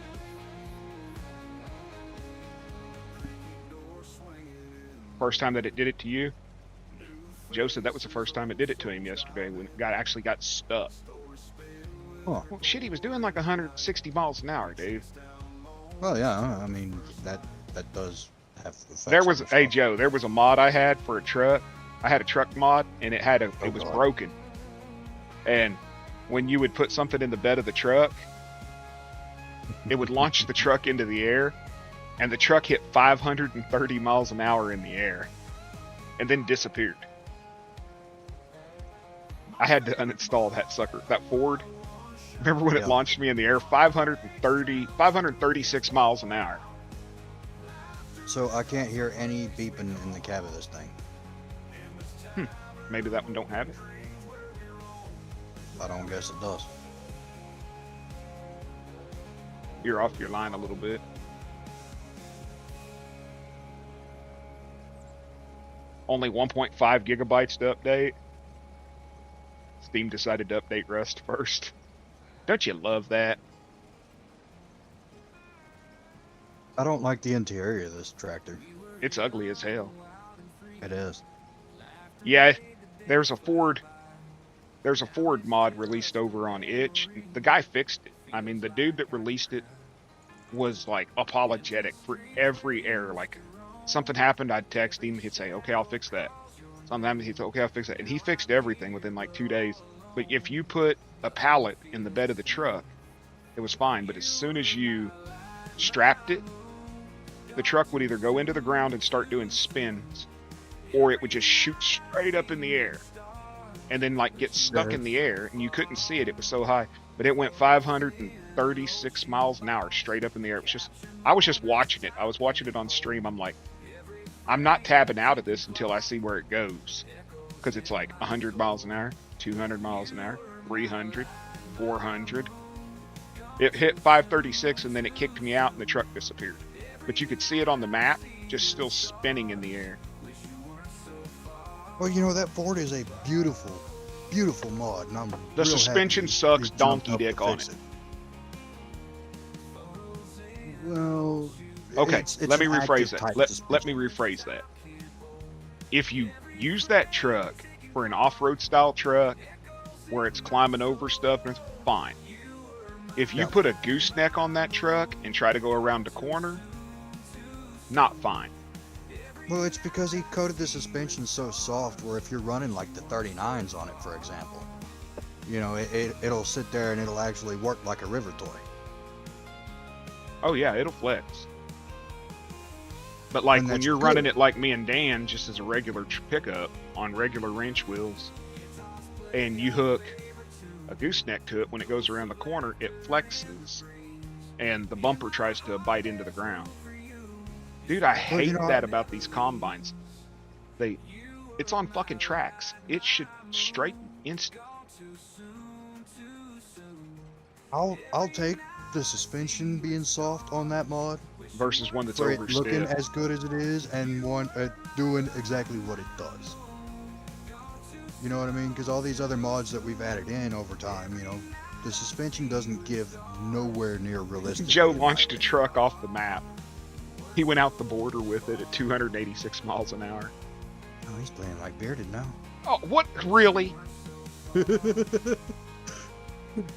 First time that it did it to you? Joe said that was the first time it did it to him yesterday when it actually got stuck. Huh. Well, shit, he was doing like 160 miles an hour, dude. Well, yeah, I mean, that does have effects. There was, on hey stuff. Joe, there was a mod I had for a truck. I had a truck mod, and it was God. broken. And when you would put something in the bed of the truck, it would launch the truck into the air, and the truck hit 530 miles an hour in the air, and then disappeared. I had to uninstall that sucker, that Ford. Remember when it launched me in the air? 536 miles an hour. So I can't hear any beeping in the cab of this thing. Maybe that one don't have it. I don't guess it does. You're off your line a little bit. Only 1.5 gigabytes to update. Steam decided to update Rust first. Don't you love that? I don't like the interior of this tractor. It's ugly as hell. It is. Yeah, there's a Ford mod released over on Itch. The guy fixed it. I mean, the dude that released it was like apologetic for every error. Like something happened, I'd text him, he'd say, "Okay, I'll fix that." Sometimes he'd say, "Okay, I'll fix that," and he fixed everything within like 2 days. But if you put a pallet in the bed of the truck, it was fine. But as soon as you strapped it, the truck would either go into the ground and start doing spins, or it would just shoot straight up in the air and then like get stuck in the air, and you couldn't see it. It was so high, but it went 536 miles an hour straight up in the air. It was just, I was just watching it. I was watching it on stream. I'm like, I'm not tabbing out of this until I see where it goes, because it's like 100 miles an hour, 200 miles an hour, 300, 400. It hit 536 and then it kicked me out and the truck disappeared. But you could see it on the map, just still spinning in the air. Well, you know, that Ford is a beautiful, beautiful mod, and I'm The real suspension happy sucks they jumped donkey up to dick on fix it. Well, Okay, it's let me an rephrase active that. type Let suspension. me rephrase that. If you use that truck for an off-road style truck where it's climbing over stuff, it's fine. If you put a gooseneck on that truck and try to go around the corner, not fine. Well, it's because he coated the suspension so soft where if you're running like the 39s on it, for example, you know, it'll sit there and it'll actually work like a river toy. Oh yeah, it'll flex. But like And when that's you're good. running it like me and Dan, just as a regular pickup on regular wrench wheels, and you hook a gooseneck to it, when it goes around the corner, it flexes, and the bumper tries to bite into the ground. Dude, I Well, you hate know, that about these combines. It's on fucking tracks. It should straighten instant. I'll take the suspension being soft on that mod Versus one that's for it looking overstiff. as good as it is and one doing exactly what it does. You know what I mean? Because all these other mods that we've added in over time, you know, the suspension doesn't give nowhere near realistic. Joe launched a truck off the map. He went out the border with it at 286 miles an hour. Oh, he's playing like Bearded now. Oh, what? Really?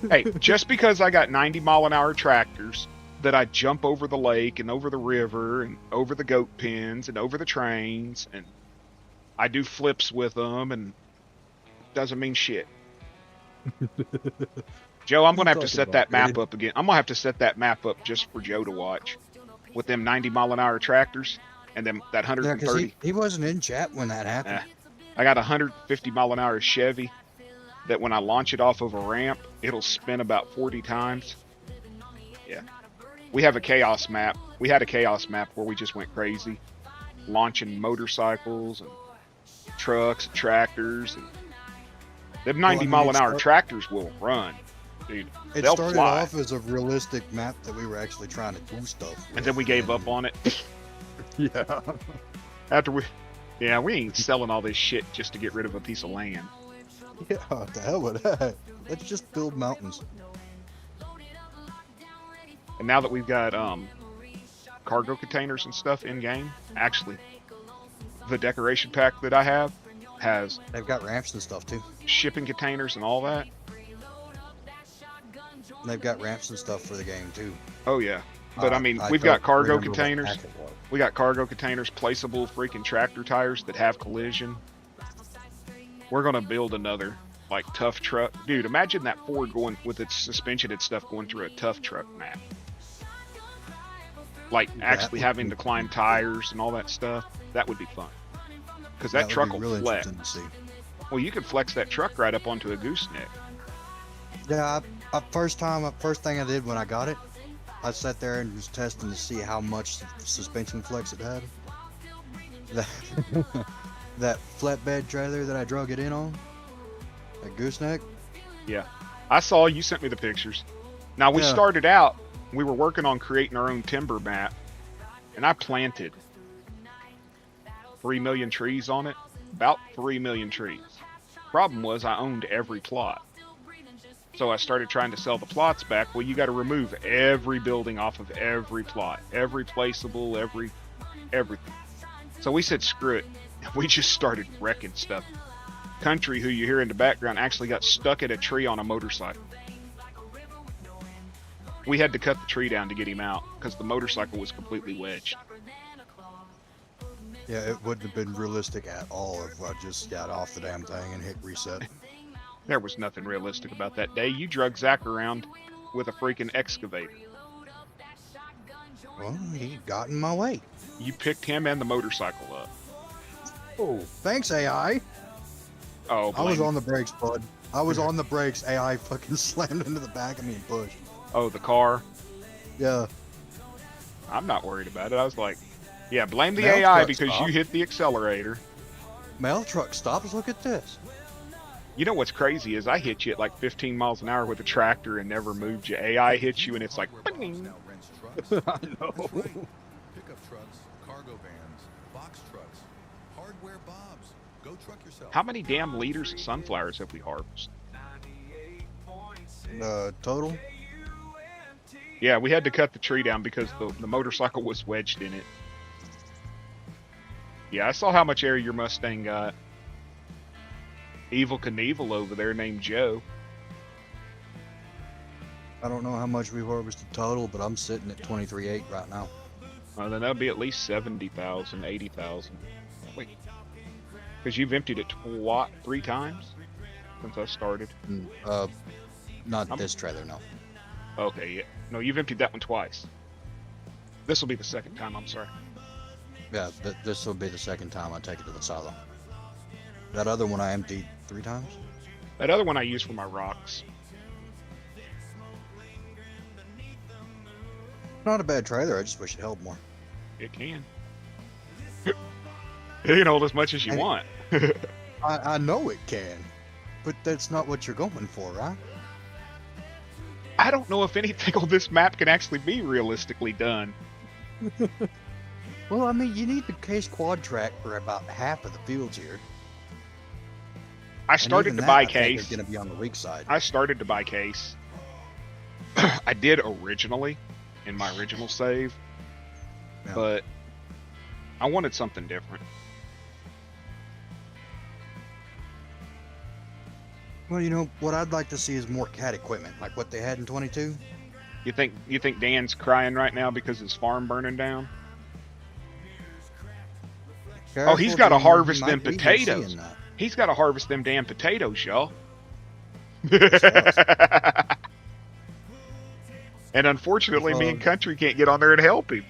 Hey, just because I got 90-mile-an-hour tractors that I jump over the lake and over the river and over the goat pens and over the trains and I do flips with them and doesn't mean shit. Joe, I'm going to have to set that map up again. I'm going to have to set that map up just for Joe to watch with them 90-mile-an-hour tractors and them that Yeah, 130. because he wasn't in chat when that happened. I got a 150-mile-an-hour Chevy that when I launch it off of a ramp, it'll spin about 40 times. Yeah. We have a chaos map. We had a chaos map where we just went crazy, launching motorcycles and trucks and tractors. And them 90-mile-an-hour tractors will run, dude. It They'll started fly. off as a realistic map that we were actually trying to do stuff with. And then we gave up on it. Yeah. After we ain't selling all this shit just to get rid of a piece of land. Yeah, what the hell with that? Let's just build mountains. And now that we've got cargo containers and stuff in game, actually, the decoration pack that I have has They've got ramps and stuff too. shipping containers and all that. They've got ramps and stuff for the game too. Oh yeah, but I mean, I we've don't got cargo remember what containers. pack it was. We got cargo containers, placeable freaking tractor tires that have collision. We're gonna build another like tough truck, dude. Imagine that Ford going with its suspension and stuff going through a tough truck map, like actually would having be to climb tires and all that stuff. That would be fun because that would truck be will real flex. interesting to see. Well, you could flex that truck right up onto a gooseneck. Yeah, first thing I did when I got it, I sat there and was testing to see how much suspension flex it had. That flatbed trailer that I drug it in on, that gooseneck. Yeah, I saw you sent me the pictures. Now we Yeah. started out, we were working on creating our own timber map, and I planted 3 million trees on it, about 3 million trees. Problem was I owned every plot. So I started trying to sell the plots back. Well, you got to remove every building off of every plot, every placeable, everything. So we said, screw it. We just started wrecking stuff. Country, who you hear in the background, actually got stuck at a tree on a motorcycle. We had to cut the tree down to get him out because the motorcycle was completely wedged. Yeah, it wouldn't have been realistic at all if I just got off the damn thing and hit reset. There was nothing realistic about that day. You drug Zach around with a freaking excavator. Well, he got in my way. You picked him and the motorcycle up. Oh, thanks AI. Oh, I was blame- on the brakes, bud. I was on the brakes. AI fucking slammed into the back of me and pushed. Oh, the car. Yeah. I'm not worried about it. I was like, yeah, blame the Mail AI truck because stop. you hit the accelerator. Mail truck stops. Look at this. You know what's crazy is I hit you at like 15 miles an hour with a tractor and never moved you. AI hits you and it's like, bing. Now rents trucks. I know. That's right. Pickup trucks, cargo vans, box trucks, hardware bobs. Go truck yourself. How many damn liters of sunflowers have we harvested? Total. Yeah, we had to cut the tree down because the motorcycle was wedged in it. Yeah, I saw how much air your Mustang got. Evil Knievel over there named Joe. I don't know how much we harvested total, but I'm sitting at 23.8 right now. Well, then that'll be at least 70,000, 80,000. Wait, because you've emptied it 3 times since I started. Not this trailer, no. Okay, yeah. No, you've emptied that one twice. This will be the second time. I'm sorry. Yeah, this will be the second time I take it to the silo. That other one I emptied 3 times. That other one I use for my rocks. Not a bad trailer. I just wish it held more. It can. It can hold as much as you And- want. I know it can, but that's not what you're going for, right? I don't know if anything on this map can actually be realistically done. Well, I mean, you need the case quad track for about half of the fields here. I started to buy I think case. is going to be on the weak side. I started to buy case. I did originally in my original save, Yeah. but I wanted something different. Well, you know, what I'd like to see is more cat equipment, like what they had in 22. You think Dan's crying right now because his farm burning down? Oh, he's got to Careful, harvest you them might be potatoes. seeing that. He's got to harvest them damn potatoes, y'all. And unfortunately, me and Country can't get on there and help him.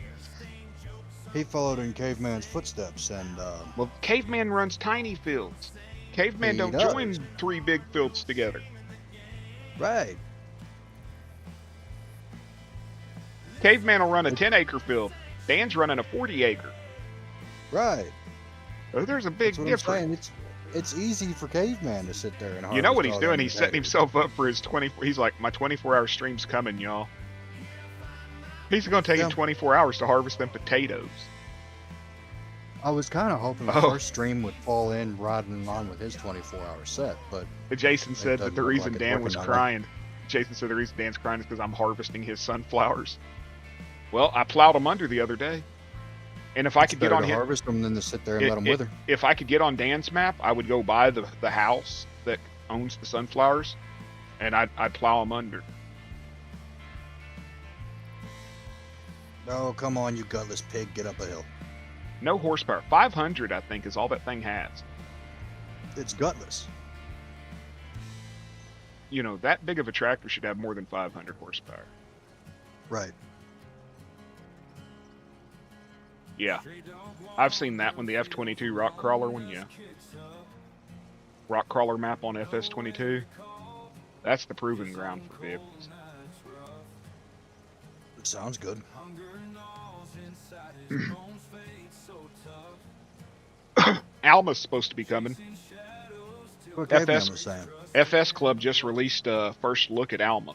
He followed in Caveman's footsteps, and Well, Caveman runs tiny fields. Caveman He don't does. join 3 big fields together. right. Caveman will run a 10-acre field. Dan's running a 40-acre. Right. Oh, there's a big That's what I'm difference. saying. It's easy for Caveman to sit there and You know what harvest he's all doing? them He's setting potatoes. himself up for his 24. He's like, my 24-hour stream's coming, y'all. He's going to take him Yeah. 24 hours to harvest them potatoes. I was kind of hoping the Oh. first stream would fall in right in line with his 24-hour set, but Jason said that doesn't the look reason like it's Dan was working that way. crying. Jason said the reason Dan's crying is because I'm harvesting his sunflowers. Well, I plowed them under the other day, and if I it's could get better on to his, harvest them than to sit there and let them wither. if I could get on Dan's map, I would go buy the house that owns the sunflowers, and I'd plow them under. Oh, come on, you gutless pig, get up a hill. No horsepower. 500, I think, is all that thing has. It's gutless. You know, that big of a tractor should have more than 500 horsepower. Right. Yeah. I've seen that one, the F-22 rock crawler one, yeah. Rock crawler map on FS-22. That's the proving ground for vehicles. It sounds good. Alma's supposed to be coming. What Caveman FS was saying. FS Club just released a first look at Alma.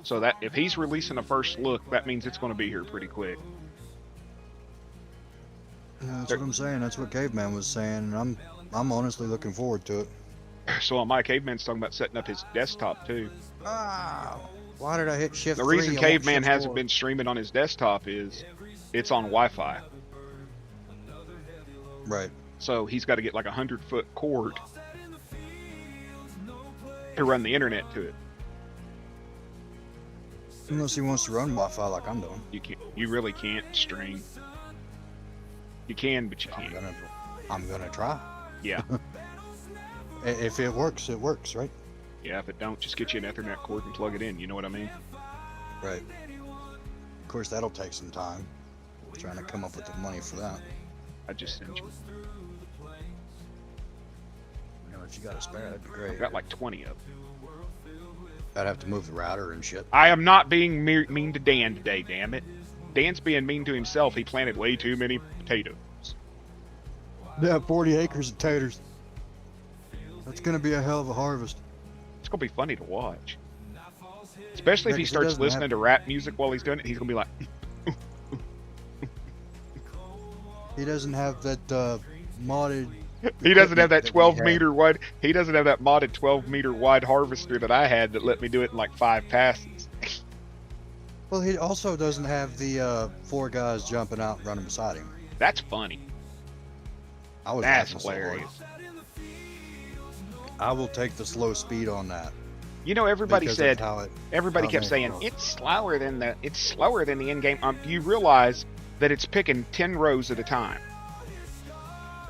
So that if he's releasing a first look, that means it's going to be here pretty quick. Yeah, that's what I'm saying. That's what Caveman was saying, and I'm honestly looking forward to it. So on my Caveman's talking about setting up his desktop too. Ah, why did I hit shift? The 3? reason I want Caveman shift hasn't 4. been streaming on his desktop is it's on Wi-Fi. Right. So he's got to get like a 100-foot cord to run the internet to it. Unless he wants to run Wi-Fi like I'm doing. You really can't stream. You can, but you can't. I'm gonna try. Yeah. If it works, it works, right? Yeah, if it don't, just get you an Ethernet cord and plug it in. You know what I mean? Right. Of course, that'll take some time. Trying to come up with the money for that. I just sent you. You know, if you got a spare, that'd be great. I've got like 20 of them. I'd have to move the router and shit. I am not being mean to Dan today, damn it. Dan's being mean to himself. He planted way too many potatoes. Yeah, 40 acres of taters. That's gonna be a hell of a harvest. It's going to be funny to watch. Especially if Yeah, he 'cause he starts doesn't listening have- to rap music while he's doing it. He's going to be like, He doesn't have that modded. he doesn't have that equipment 12 we had. meter wide. He doesn't have that modded 12 meter wide harvester that I had that let me do it in like 5 passes. Well, he also doesn't have the 4 guys jumping out and running beside him. That's funny. I was That's laughing so hard. hilarious. I will take the slow speed on that. You know, everybody because said, of how it, everybody how kept they saying go. it's slower than the in-game. Do you realize that it's picking 10 rows at a time.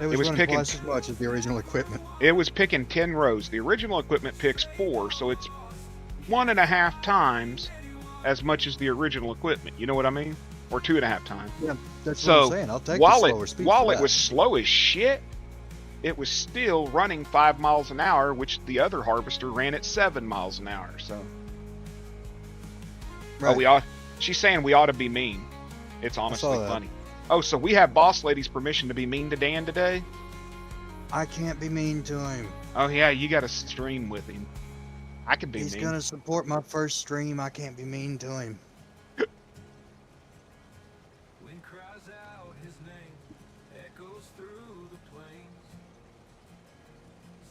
It was was running picking- twice as much as the original equipment. It was picking 10 rows. The original equipment picks 4, so it's 1.5 times as much as the original equipment. You know what I mean? Or 2.5 times. Yeah, that's So what I'm saying. I'll take the while slower it speed. while for it that. was slow as shit, it was still running 5 miles an hour, which the other harvester ran at 7 miles an hour. So, Right. oh, we ought. She's saying we ought to be mean. It's honestly that. funny. Oh, so we have Boss Lady's permission to be mean to Dan today? I can't be mean to him. Oh yeah, you got to stream with him. I could be He's mean. gonna support my first stream. I can't be mean to him. Wind cries out his name, echoes through the plains.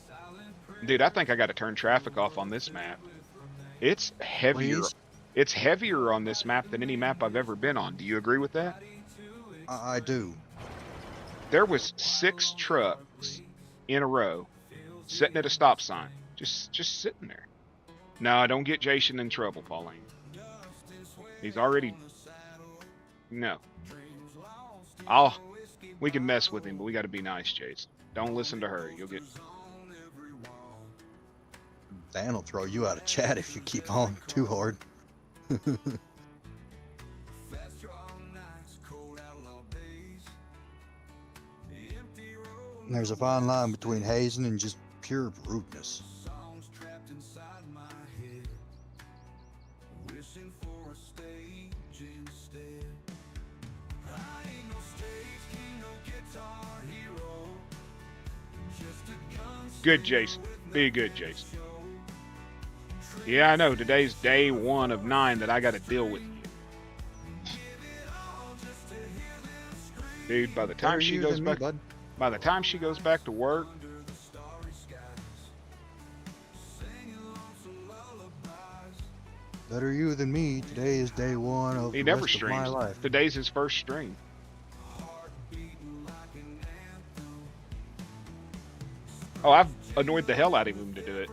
Silent prayer Dude, I think I got to turn traffic off on this map. It's heavier. Please? It's heavier on this map than any map I've ever been on. Do you agree with that? I do. There was 6 trucks in a row sitting at a stop sign, just sitting there. No, don't get Jason in trouble, Pauline. He's already. No. We can mess with him, but we got to be nice, Jason. Don't listen to her. You'll get. Dan will throw you out of chat if you keep on too hard. There's a fine line between hazing and just pure rudeness. songs trapped inside my head, wishing for a stage instead. I ain't no stage king, no guitar hero, just a gun. Good, Jason. Be good, Jason. Yeah, I know. Today's day 1 of 9 that I got to deal with you. Dude, by the time Better she you goes than me, back, bud. by the time she goes back to work, Better you than me. Today is day 1 of he the never rest of my streams. life. Today's his first stream. Oh, I've annoyed the hell out of him to do it.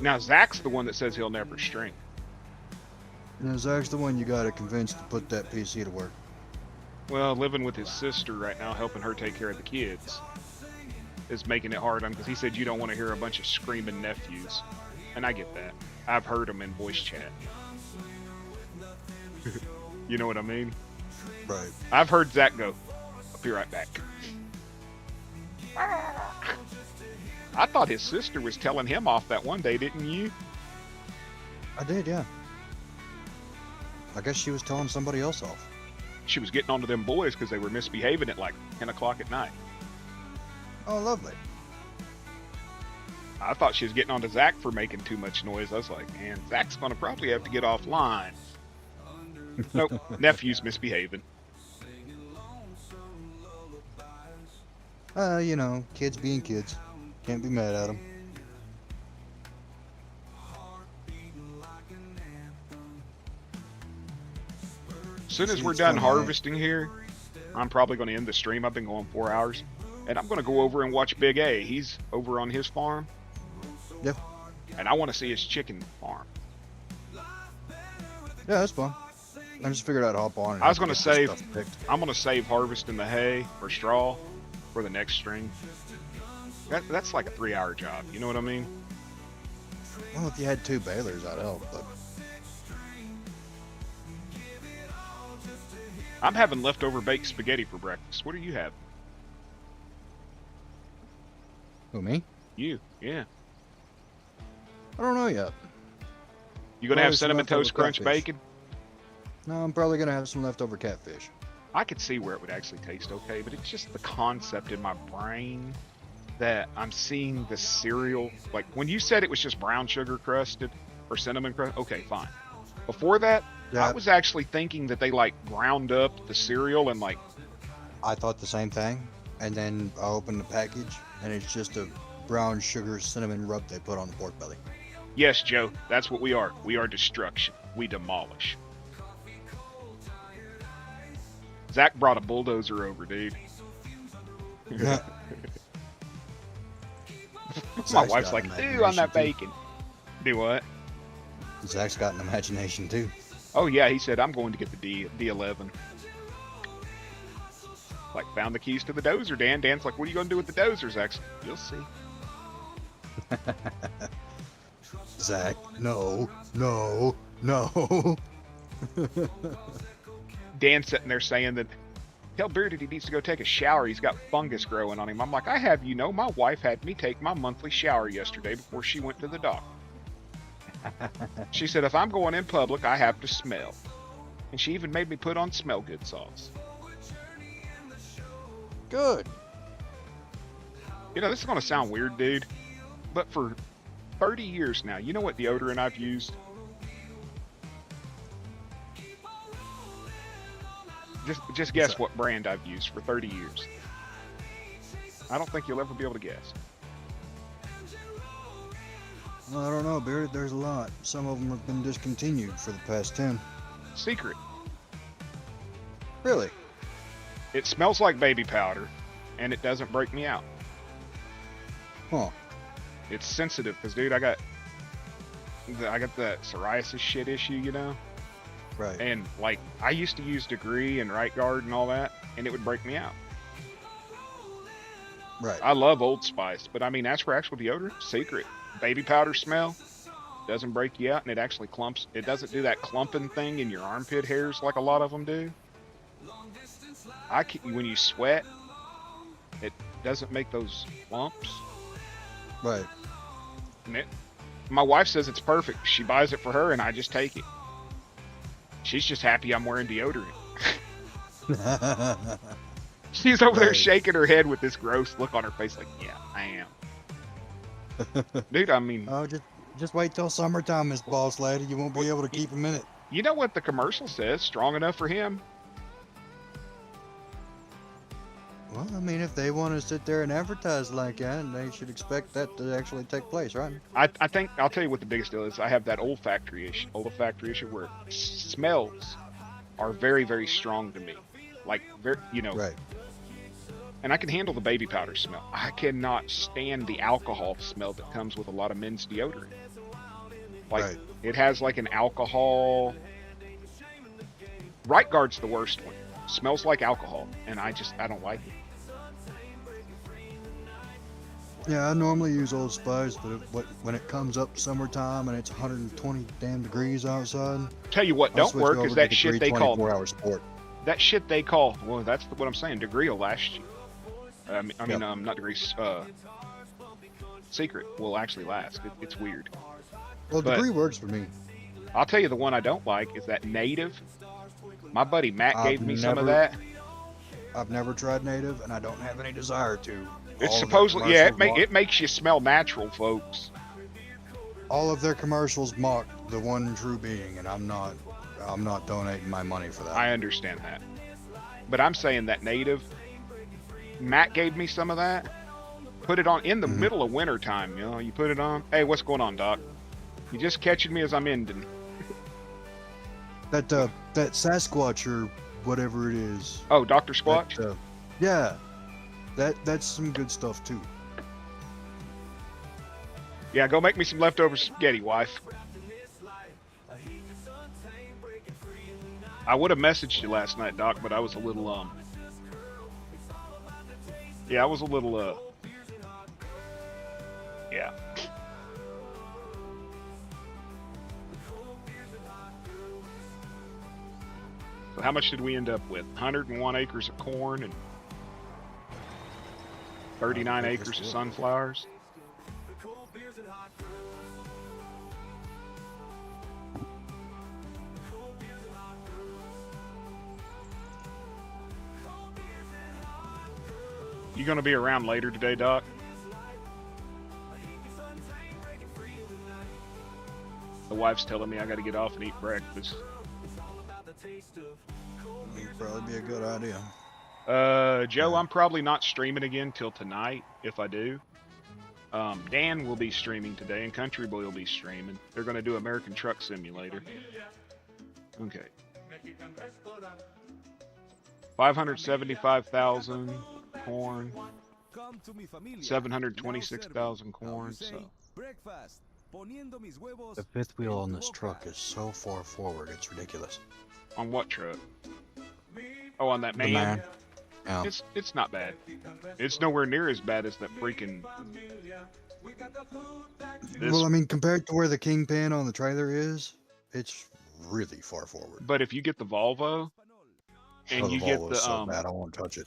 Now Zach's the one that says he'll never stream. And Zach's the one you gotta convince to put that PC to work. Well, living with his sister right now, helping her take care of the kids, is making it hard on him because he said you don't want to hear a bunch of screaming nephews. And I get that. I've heard them in voice chat. You know what I mean? Right. I've heard Zach go, I'll be right back. I thought his sister was telling him off that one day, didn't you? I did, yeah. I guess she was telling somebody else off. She was getting onto them boys because they were misbehaving at like 10 o'clock at night. Oh, lovely. I thought she was getting onto Zach for making too much noise. I was like, man, Zach's going to probably have to get offline. Nope, nephew's misbehaving. You know, kids being kids. Can't be mad at them. As soon as See, we're it's done funny, right? harvesting here, I'm probably going to end the stream. I've been going 4 hours. And I'm going to go over and watch Big A. He's over on his farm. Yep. And I want to see his chicken farm. Yeah, that's fun. I just figured I'd hop on. And I was help gonna get this save- stuff picked. I'm going to save harvesting the hay or straw for the next stream. That's like a 3-hour job. You know what I mean? Well, if you had 2 balers, that'd help. But I'm having leftover baked spaghetti for breakfast. What are you having? who, me? You, yeah. I don't know yet. You gonna have Probably some cinnamon leftover toast crunch catfish. bacon? No, I'm probably gonna have some leftover catfish. I could see where it would actually taste okay, but it's just the concept in my brain that I'm seeing the cereal. Like when you said it was just brown sugar crusted or cinnamon crust, okay, fine. Before that, Yeah. I was actually thinking that they like ground up the cereal and like, I thought the same thing, and then I opened the package, and it's just a brown sugar cinnamon rub they put on the pork belly. yes, Joe, that's what we are. We are destruction. We demolish. Zach brought a bulldozer over, dude. My Zach's wife's got like, an ew, on that imagination, bacon. Do what? too. Zach's got an imagination too. Oh yeah, he said I'm going to get the D11. Like, found the keys to the dozer, Dan. Dan's like, what are you going to do with the dozer, Zach? You'll see. Zach, no, no, no. Dan's sitting there saying that, tell Bearded he needs to go take a shower. He's got fungus growing on him. I'm like, I have you know, my wife had me take my monthly shower yesterday before she went to the doctor. She said, if I'm going in public, I have to smell. And she even made me put on smell good sauce. Good. You know, this is going to sound weird, dude, but for 30 years now, you know what deodorant I've used? Just guess what brand I've used for 30 years. I don't think you'll ever be able to guess. Well, I don't know, Bearded. There's a lot. Some of them have been discontinued for the past 10. Secret. Really? It smells like baby powder, and it doesn't break me out. Huh. It's sensitive, because, dude, I got that psoriasis shit issue, you know? Right. And, like, I used to use Degree and Right Guard and all that, and it would break me out. Right. I love Old Spice, but, I mean, as for actual deodorant, Secret. Baby powder smell, doesn't break you out, and it actually clumps. It doesn't do that clumping thing in your armpit hairs like a lot of them do. When you sweat, it doesn't make those lumps. Right. And my wife says it's perfect. She buys it for her, and I just take it. She's just happy I'm wearing deodorant. She's over there shaking her head with this gross look on her face like, yeah, I am. Dude, I mean... Oh, just wait till summertime, Miss Boss Lady. You won't be able to keep him in it. You know what the commercial says? Strong enough for him. Well, I mean, if they want to sit there and advertise like that, they should expect that to actually take place, right? I think, I'll tell you what the biggest deal is. I have that olfactory issue where smells are very, very strong to me. Like, very, you know. Right. And I can handle the baby powder smell. I cannot stand the alcohol smell that comes with a lot of men's deodorant. Like, Right. It has like an alcohol... Right Guard's the worst one. Smells like alcohol, and I don't like it. Yeah, I normally use Old Spice, but when it comes up summertime and it's 120 damn degrees outside, Tell you what don't work is that shit they call... 24-hour sport. That shit they call... Well, that's what I'm saying. Degree will last you. Not Degree... Secret will actually last. It's weird. Well, But- Degree works for me. I'll tell you the one I don't like is that Native. My buddy Matt gave me some of never- that. I've never tried Native, and I don't have any desire to. It's All of their supposedly... Yeah, commercials it makes you smell natural, folks. all of their commercials mock the one true being, and I'm not donating my money for that. I understand that. But I'm saying that Native... Matt gave me some of that. Put it on in the middle of winter time, you know. You put it on. Hey, what's going on, Doc? You just catching me as I'm ending. That Sasquatch or whatever it is. Oh, Dr. Squatch? that, yeah, that's some good stuff too. Yeah, go make me some leftover spaghetti, wife. I would have messaged you last night, Doc, but I was a little, yeah, I was a little, yeah. So how much did we end up with? 101 acres of corn and 39 acres of sunflowers. You gonna be around later today, Doc? The wife's telling me I gotta get off and eat breakfast. It'd probably be a good idea. Joe, I'm probably not streaming again till tonight, if I do. Dan will be streaming today, and Country Boy will be streaming. They're gonna do American Truck Simulator. Okay. 575,000 corn. 726,000 corn, so... Breakfast. The fifth wheel on this truck is so far forward, it's ridiculous. On what truck? Oh, on that The man? man. Yeah. It's not bad. It's nowhere near as bad as that freaking this. Well, I mean, compared to where the Kingpin on the trailer is, it's really far forward. But if you get the Volvo and Oh, the you get Volvo's the so bad, I won't touch it.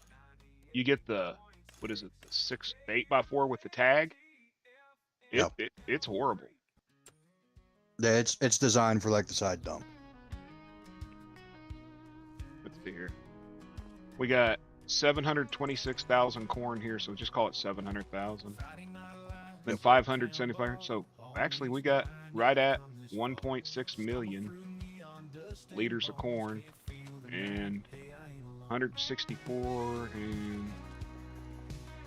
you get the what is it, the 8x4 with the tag? Yep. It's horrible. Yeah, it's designed for like the side dump. Let's see here. We got 726,000 corn here, so just call it 700,000. Then 575. So actually, we got right at 1.6 million liters of corn and 164 and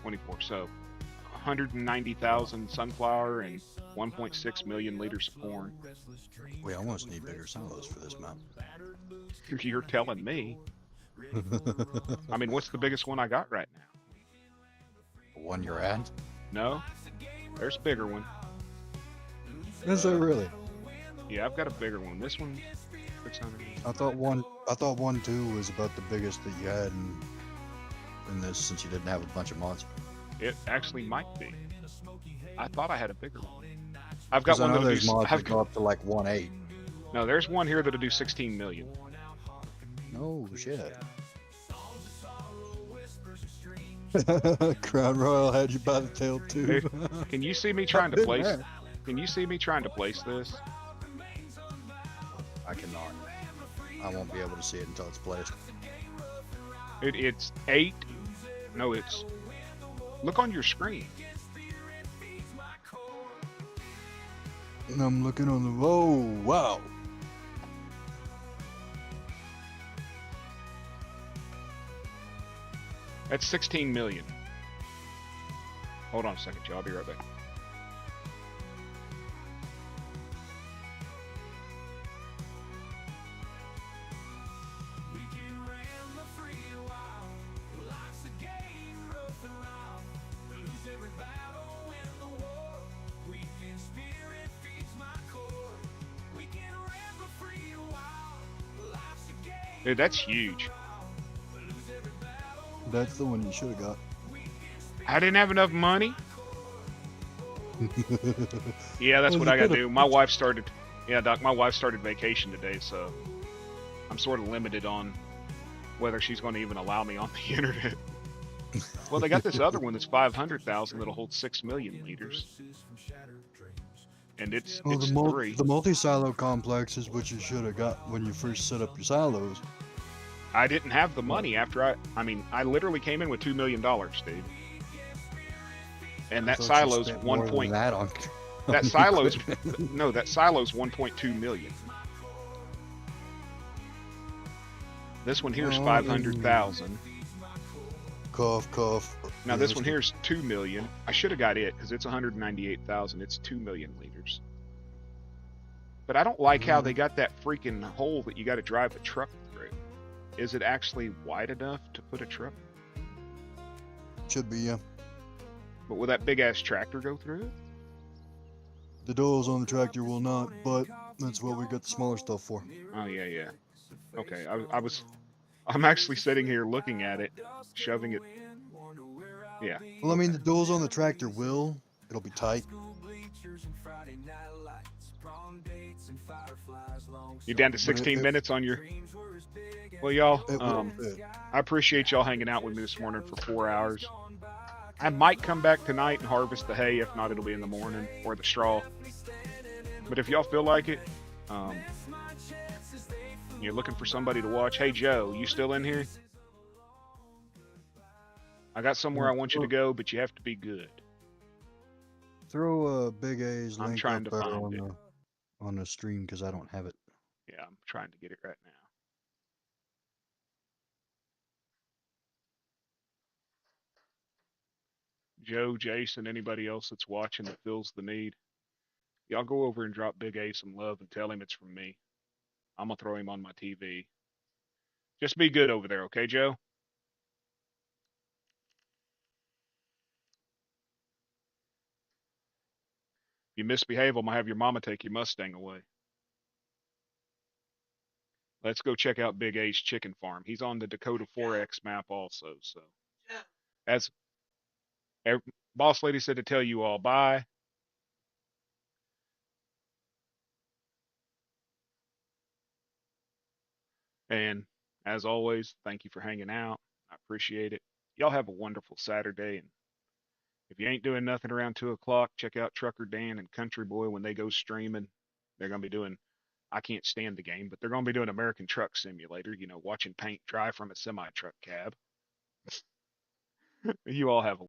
24. So 190,000 sunflower and 1.6 million liters of corn. We almost need bigger silos for this map. You're telling me. I mean, what's the biggest one I got right now? The one you're at? No, there's a bigger one. Is that really? Yeah, I've got a bigger one. This one, 600. I thought 1.2 was about the biggest that you had in this, since you didn't have a bunch of mods. It actually might be. I thought I had a bigger one. I've got 'Cause I one know that'll there's do. mods that go up to like 1.8. No, there's one here that'll do 16 million. No shit. Crown Royal had you by the tail too. Hey, can you see me trying to Been place? there. Can you see me trying to place this? I cannot. I won't be able to see it until it's placed. It's 8. No, it's. Look on your screen. And I'm looking on the. Oh wow. That's 16 million. Hold on a second, y'all. I'll be right back. Dude, that's huge. That's the one you should have got. I didn't have enough money. Yeah, that's Well, what you I gotta could've- do. My wife started. Yeah, Doc. My wife started vacation today, so I'm sort of limited on whether she's going to even allow me on the internet. Well, they got this other one that's 500,000 that'll hold 6 million liters, and it's Well, it's the 3. multi-silo complex is what you should have got when you first set up your silos. I didn't have the money after I mean, I literally came in with $2 million, dude. And that I thought you silo's spent 1 more than point. that on. That on silo's equipment. no, that silo's 1.2 million. This one here's Oh, 500,000. Cough, cough. Now this one here's 2 million. I should have got it because it's 198,000. It's 2 million liters. But I don't like how they got that freaking hole that you got to drive a truck through. Is it actually wide enough to put a truck? Should be, yeah. But will that big ass tractor go through it? The doors on the tractor will not, but that's what we got the smaller stuff for. Oh yeah, yeah. Okay, I'm actually sitting here looking at it, shoving it. Yeah. Well, I mean, the doors on the tractor will. It'll be tight. You're down to 16 minutes on your. Well, y'all, It will fit. I appreciate y'all hanging out with me this morning for 4 hours. I might come back tonight and harvest the hay. If not, it'll be in the morning, or the straw. But if y'all feel like it, you're looking for somebody to watch. Hey, Joe, you still in here? I got somewhere I want you to go, but you have to be good. Throw Big A's I'm link trying up to there find it. on the stream because I don't have it. Yeah, I'm trying to get it right now. Joe, Jason, anybody else that's watching that feels the need, y'all go over and drop Big A some love and tell him it's from me. I'm gonna throw him on my TV. Just be good over there, okay, Joe? If you misbehave, I'm gonna have your mama take your Mustang away. Let's go check out Big A's chicken farm. He's on the Dakota 4X map also. So, as boss lady said to tell you all, bye. And as always, thank you for hanging out. I appreciate it. Y'all have a wonderful Saturday. And if you ain't doing nothing around 2 o'clock, check out Trucker Dan and Country Boy when they go streaming. They're gonna be doing. I can't stand the game, but they're gonna be doing American Truck Simulator. Watching paint dry from a semi truck cab. You all have a